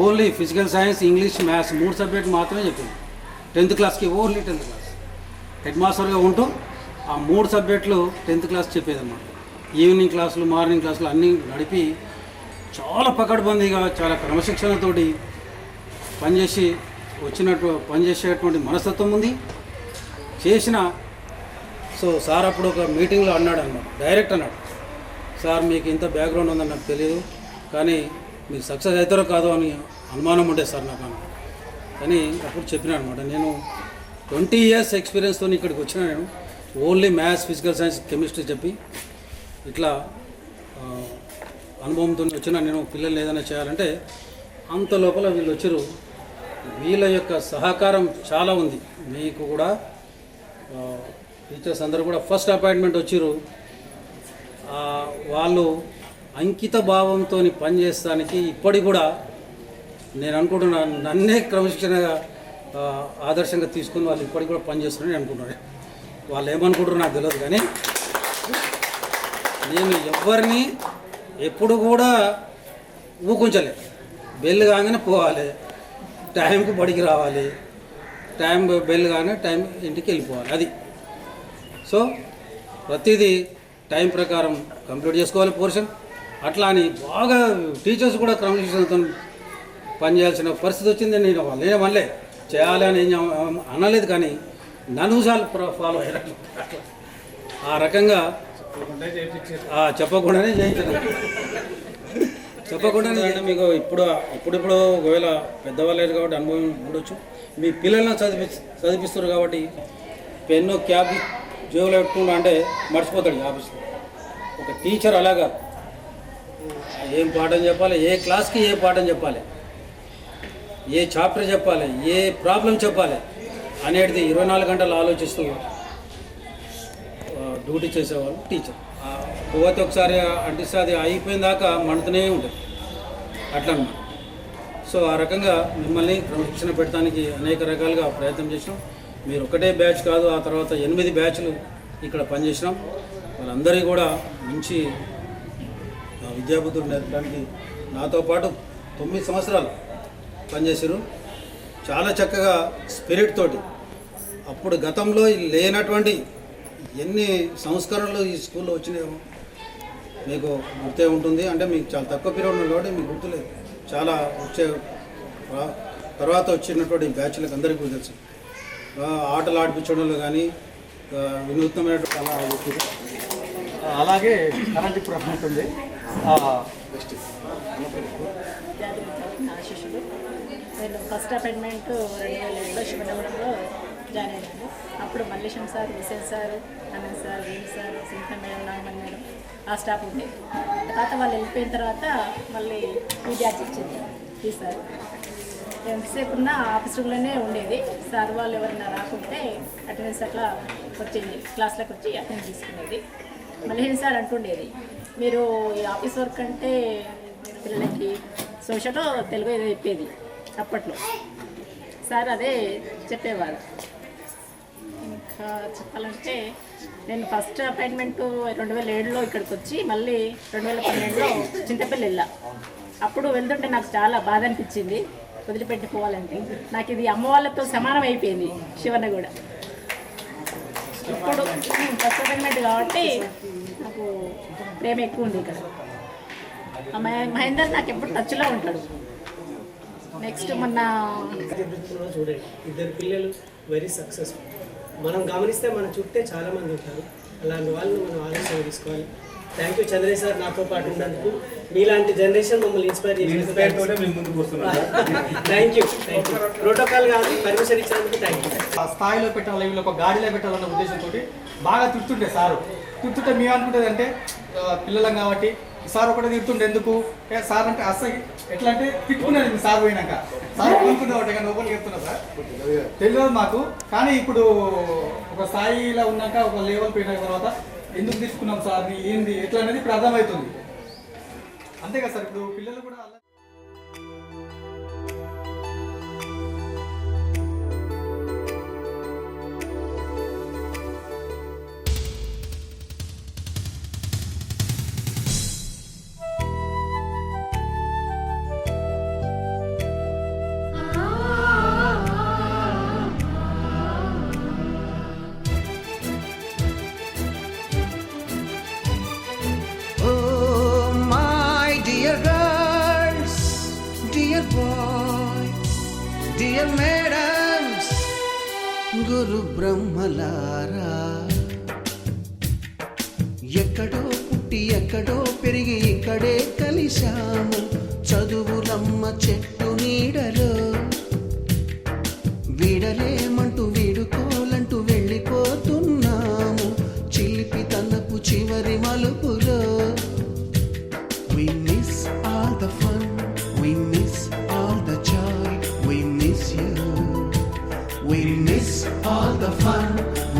only physical science, English, maths 3 subject మాత్రమే చెప్పింది. 10th క్లాస్కి ఓన్లీ 10th క్లాస్ హెడ్ మాస్టర్గా ఉంటూ ఆ 3 సబ్జెక్టులు 10th క్లాస్ చెప్పేదన్నమాట. ఈవినింగ్ క్లాసులు, మార్నింగ్ క్లాసులు అన్నీ నడిపి చాలా పకడ్బందీగా, చాలా క్రమశిక్షణతోటి పనిచేసేటువంటి మనస్తత్వం ఉంది చేసిన. సో సార్ అప్పుడు ఒక మీటింగ్లో అన్నాడు అన్నమాట, డైరెక్ట్ అన్నాడు, సార్ మీకు ఇంత బ్యాక్గ్రౌండ్ ఉందని నాకు తెలియదు, కానీ మీరు సక్సెస్ అవుతారో కాదో అని అనుమానం ఉండే సార్ నాకు అన్న. కానీ అప్పుడు చెప్పినా అనమాట, నేను 20 ఇయర్స్ ఎక్స్పీరియన్స్తో ఇక్కడికి వచ్చిన, నేను only maths, physical science, chemistry చెప్పి ఇట్లా అనుభవంతో వచ్చిన. నేను పిల్లల్ని ఏదైనా చేయాలంటే అంత లోపల వీళ్ళు వచ్చారు. వీళ్ళ యొక్క సహకారం చాలా ఉంది. మీకు కూడా టీచర్స్ అందరూ కూడా ఫస్ట్ అపాయింట్మెంట్ వచ్చారు. వాళ్ళు అంకిత భావంతో పనిచేస్తానికి ఇప్పటికి కూడా నేను అనుకుంటున్నాను, నన్నే క్రమశిక్షణగా ఆదర్శంగా తీసుకుని వాళ్ళు ఇప్పటికి కూడా పనిచేస్తున్నారని అనుకుంటున్నాను. వాళ్ళు ఏమనుకుంటారో నాకు తెలియదు, కానీ నేను ఎవరిని ఎప్పుడు కూడా ఊకుంచలే. బెల్ కాగానే పోవాలి, టైంకి బడికి రావాలి, టైం బెల్ కాగానే టైం ఇంటికి వెళ్ళిపోవాలి. అది సో ప్రతిదీ టైం ప్రకారం కంప్లీట్ చేసుకోవాలి పోర్షన్. అట్లా అని బాగా టీచర్స్ కూడా క్రమశిక్షణతో పనిచేయాల్సిన పరిస్థితి వచ్చింది. నేను వాళ్ళే చేయాలి అని అనలేదు, కానీ నన్ను సార్లు ఫాలో అయ్యారు. ఆ రకంగా చెప్పకుండానే చేయించారు. చెప్పకుండానే మీకు ఇప్పుడు ఒకవేళ పెద్దవాళ్ళు లేరు కాబట్టి అనుభవం ఉండొచ్చు. మీ పిల్లలను చదివిస్తారు కాబట్టి పెన్ను, క్యాబ్ జోబులో పెట్టుకుంటా అంటే మర్చిపోతాడు ఆఫీస్లో. ఒక టీచర్ అలాగా ఏం పాఠం చెప్పాలి, ఏ క్లాస్కి ఏ పాఠం చెప్పాలి, ఏ చాప్టర్ చెప్పాలి, ఏ ప్రాబ్లం చెప్పాలి అనేది 24 గంటలు ఆలోచిస్తూ డ్యూటీ చేసేవాళ్ళు టీచర్. పోతే ఒకసారి అంటిస్తే అది అయిపోయిన దాకా మండుతూనే ఉంటుంది అట్లా అన్నమాట. సో ఆ రకంగా మిమ్మల్ని క్రమశిక్షణ పెట్టడానికి అనేక రకాలుగా ప్రయత్నం చేసినాం. మీరు ఒకటే బ్యాచ్ కాదు, ఆ తర్వాత 8 బ్యాచ్లు ఇక్కడ పనిచేసినాం. వాళ్ళందరికీ కూడా మంచి విద్యాబుద్ధులు నేర్పడానికి నాతో పాటు 9 సంవత్సరాలు పనిచేసారు. చాలా చక్కగా స్పిరిట్ తోటి. అప్పుడు గతంలో లేనటువంటి ఎన్ని సంస్కరణలు ఈ స్కూల్లో వచ్చినాయో మీకు గుర్తే ఉంటుంది. అంటే మీకు చాలా తక్కువ పీరియడ్ ఉంది కాబట్టి మీకు గుర్తులేదు. చాలా వచ్చే తర్వాత వచ్చినటువంటి బ్యాచ్లకు అందరికీ తెలుసు. ఆటలు ఆడిపించడంలో కానీ వినూత్నమైనటువంటి అలా చెప్పారు. అలాగే కరెంట్ ఇప్పుడు అప్డేట్ ఉంది. నేను ఫస్ట్ అపాయింట్మెంట్ 2007లో శివనగరంలో జాయిన్ అయ్యాను. అప్పుడు Mallesham sir, Hussain sir, Anant sir, Venu sir, Simha madam, Nagamani madam ఆ స్టాఫ్ ఉండే. తర్వాత వాళ్ళు వెళ్ళిపోయిన తర్వాత మళ్ళీ విద్యార్థి ఇచ్చింది ఈ సార్. ఎంతసేపు ఉన్న ఆఫీస్ రూమ్లోనే ఉండేది. సార్ వాళ్ళు ఎవరైనా రాకుంటే అటెండెన్స్ అట్లా వచ్చేది, క్లాస్లోకి వచ్చి అటెండెన్స్ తీసుకునేది. మల్లేశం సార్ అంటుండేది, మీరు ఈ ఆఫీస్ వర్క్ అంటే పిల్లలకి సోషల్ తెలుగు ఏదో చెప్పేది అప్పట్లో. సార్ అదే చెప్పేవారు. ఇంకా చెప్పాలంటే నేను ఫస్ట్ అపాయింట్మెంటు 2007లో ఇక్కడికి వచ్చి మళ్ళీ 2012లో చింతపల్లి వెళ్ళా. అప్పుడు వెళ్తుంటే నాకు చాలా బాధ అనిపించింది వదిలిపెట్టిపోవాలంటే. నాకు ఇది అమ్మ వాళ్ళతో సమానం అయిపోయింది శివన్న కూడా. ఇప్పుడు ఫస్ట్ అపాయింట్మెంట్ కాబట్టి నాకు ప్రేమ ఎక్కువ ఉంది ఇక్కడ. మహేందర్ నాకు ఎప్పుడు టచ్లో ఉంటాడు. నెక్స్ట్ మొన్న చూడండి, 2 పిల్లలు వెరీ సక్సెస్ఫుల్. మనం గమనిస్తే మన చుట్టే చాలామంది ఉంటారు. అలాంటి వాళ్ళు మనం ఆలోచన తీసుకోవాలి. థ్యాంక్ యూ చంద్రేష్ సార్, నాతో పాటు ఉన్నందుకు. మీలాంటి జనరేషన్ మమ్మల్ని ఇన్స్పైర్ చేసినందుకు థ్యాంక్ యూ. ప్రోటోకాల్ కాదు, పర్మిషన్ ఇచ్చినందుకు థ్యాంక్ యూ. ఆ స్థాయిలో పెట్టాలి, వీళ్ళు ఒక గాడిలో పెట్టాలన్న ఉద్దేశంతో బాగా తిడుతుండే సారు. తిడుతుంటే మేము అనుకుంటుంది అంటే పిల్లలం కాబట్టి సార్ ఒకటే తిడుతుండే. ఎందుకు సార్ అంటే అసలు ఎట్లా అంటే తిట్టుకునేది సార్ పోయినాక. సార్ అనుకుంటే ఒకటి కానీ లోపలికి చెప్తున్నా సార్ తెలియదు మాకు. కానీ ఇప్పుడు ఒక స్థాయిలో ఉన్నాక, ఒక లెవెల్ పోయిన తర్వాత ఎందుకు తీసుకున్నాం సార్, ఏంది ఎట్లా అనేది ఇప్పుడు అర్థమవుతుంది. అంతే కదా సార్. ఇప్పుడు పిల్లలు కూడా బ్రహ్మలారా, ఎక్కడో పుట్టి ఎక్కడో పెరిగి ఇక్కడే కలిశాము చదువులమ్మ చెట్టు నీడలో. వీడలేమంటూ వీడుకోలంటూ వెళ్ళిపోతున్నాము చిలిపి తనపు చివరి మలుపులో. We miss all the fun, we miss all the joy, we miss you. We miss all the fun,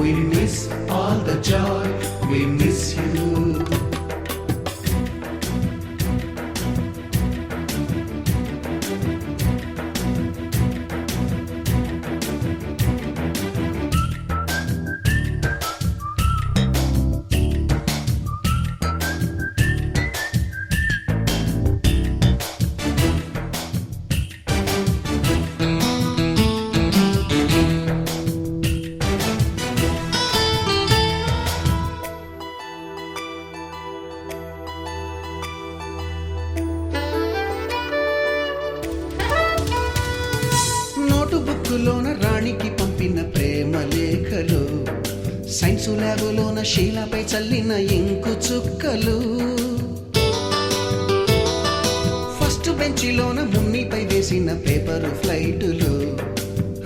we miss all the joy, we miss you. నోటుబుక్కులోన రాణికి పంపిన ప్రేమ లేఖలు, సైన్సు ల్యాబులోన శీలపై చల్లిన ఇంకు చుక్కలు, ఫస్ట్ బెంచిలోన మున్నిపై వేసిన పేపరు ఫ్లైటులు,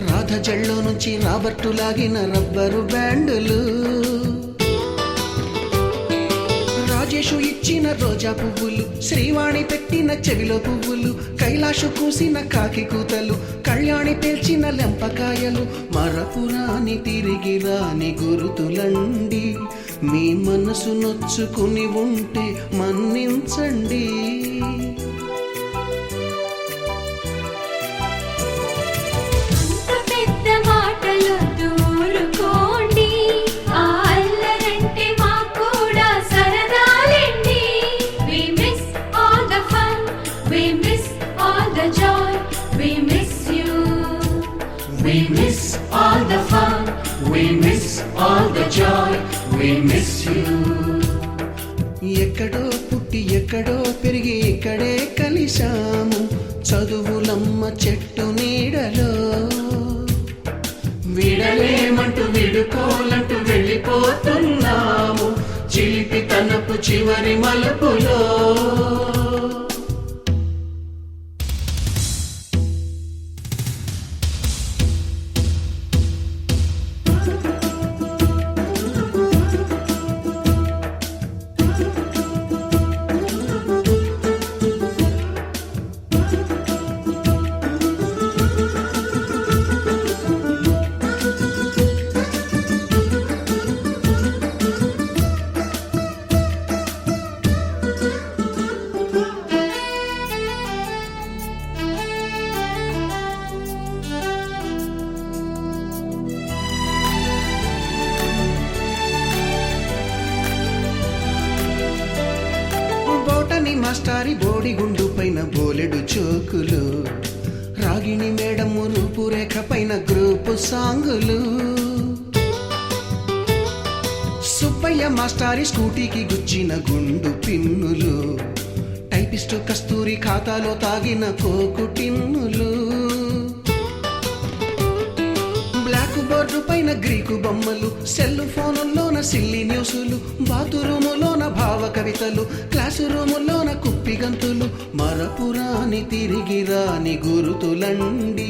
రాధ జల్లో నుంచి రాబర్టు లాగిన rubber బ్యాండులు, Rajesh ఇచ్చిన రోజా పువ్వులు, శ్రీవాణి పెట్టిన చెవిలో పువ్వులు, కైలాషు కూసిన కాకి కూతలు, కళ్యాణి పేల్చిన లెంపకాయలు, మరపురాని తిరిగి రాని గురుతులండి. మీ మనసు నొచ్చుకుని ఉంటే మన్నించండి. పెద్ద మాటలు దూరుకోండి, ఆ అల్లరంటే మాకు కూడా సరదాలండి. We miss all the fun, we miss all the joy, we miss you. We miss all the fun, we miss all the joy, we miss you. ఎక్కడో పుట్టి ఎక్కడో పెరిగి ఇక్కడే కలిశాము చదువులమ్మ చెట్టు నీడలో. వీడలేమంటూ వీడుకోలంటూ వెళ్ళిపోతున్నాము చిలిపి తనపు చివరి మలుపులో. మాస్టారి బోడిగుండు పైన బోలెడు చోకులు, రాగిణి మేడము రూపురేఖ పైన గ్రూపు సాంగులు, సుబ్బయ్య మాస్టారి స్కూటీకి గుచ్చిన గుండు పిన్నులు, టైపిస్టు కస్తూరి ఖాతాలో తాగిన కోకు టిన్నులు, బ్లాక్ బోర్డు పైన గ్రీకు బొమ్మలు, సెల్ ఫోనుల్లోన సిల్లి న్యూసులు, బాతురూములోన భావ కవితలు, క్లాసు రూములోన కుప్పి గంతులు, మరపురాని తిరిగి రాని గురుతులండి.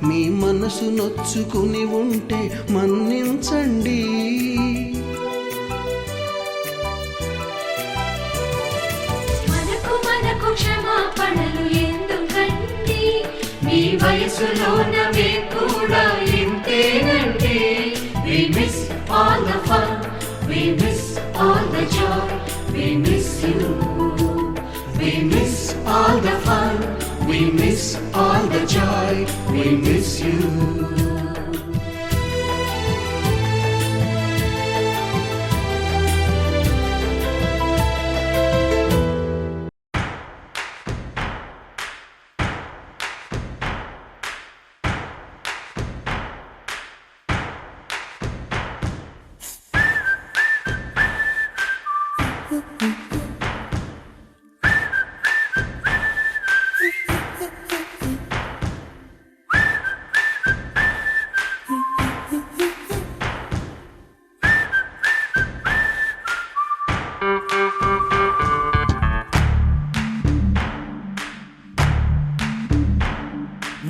మీ మనసు నొచ్చుకుని ఉంటే మన్నించండి. మనకు క్షమాపణలు ఎందుకండి, మీ వయసులోన మేము కూడా ఇంతేనండి. We miss all the fun, we miss all the joy, we miss you. We miss all the fun, we miss all the joy, we miss you.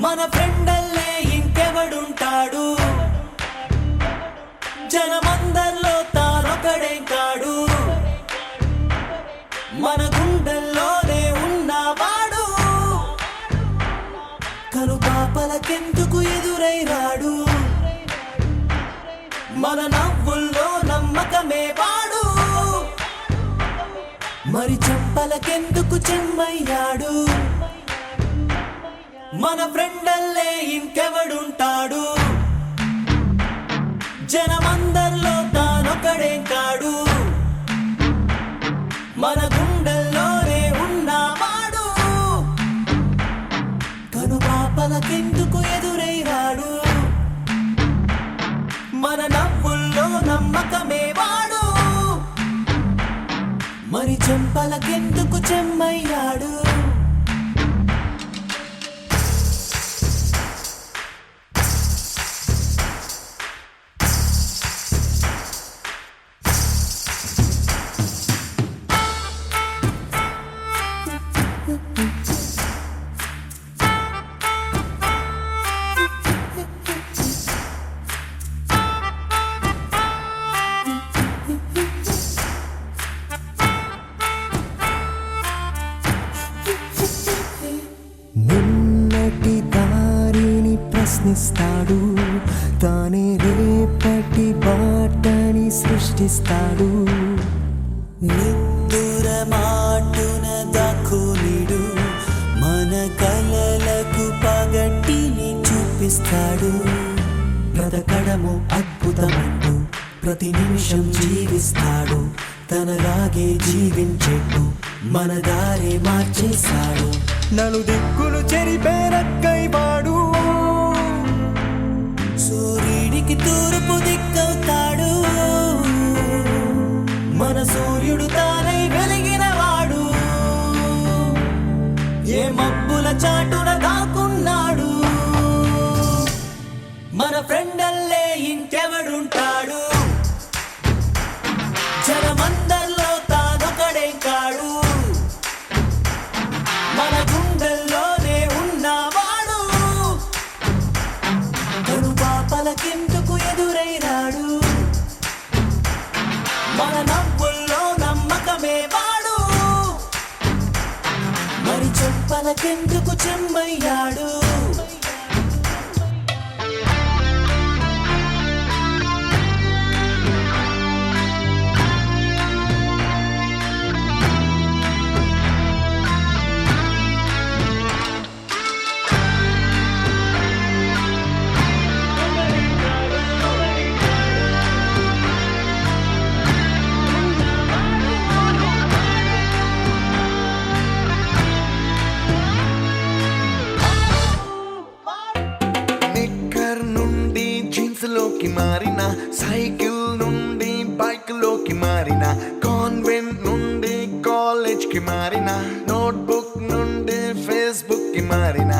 మన ఫ్రెండల్లే ఇంకెవడుంటాడు, జనమందరిలో తానొకడే కాడు, మన గుండెల్లోనే ఉన్నవాడు, కను పాపలకెందుకు ఎదురై రాడు, మన నవ్వుల్లో నమ్మకమే వాడు, మరి చెంపలకెందుకు చెమ్మయ్యాడు, మన ఫ్రెండల్లే ఇంకెవడుంటాడు, జనమందరిలో తానొకడే కాడు, మన గుండెల్లోనే ఉన్నవాడు, కను పాపలకెందుకు ఎదురై రాడు, మన నవ్వుల్లో నమ్మకమే వాడు, మరి చెంపలకెందుకు చెమ్మయ్యాడు. నిన్నటి దారిని ప్రశ్నిస్తాడు, తానే రేపటి బాటని సృష్టిస్తాడు, నిద్దుర మాటున దాక్కునిడు, మన కలలకు పగటిని చూపిస్తాడు, బ్రతకడము అద్భుతమంటూ ప్రతి నిమిషం జీవిస్తాడు, తనలాగే జీవించేట్టు మన దారే మార్చేశాడు, నలుదిక్కులు చెరిపేరక్కై వాడు, సూర్యుడికి తూర్పు దిక్కవుతాడు, మన సూర్యుడు తానై వెలిగిన వాడు, ఏ మబ్బుల చాటున దాక్కున్నాడు, మన ఫ్రెండల్లే ఇంకెవడుంటాడు, జనమందరిలో తానొకడే కాడు, మన గుండెల్లోనే ఉన్నవాడు, కను పాపలకెందుకు ఎదురై రాడు, మన నవ్వుల్లో నమ్మకమే వాడు, మరి చెంపలకెందుకు చెమ్మయ్యాడు. లోకి మారిన, సైకిల్ నుండి బైక్ లోకి మారిన, కాన్వెంట్ నుండి కాలేజ్ కి మారిన, నోట్బుక్ నుండి ఫేస్బుక్ కి మారిన,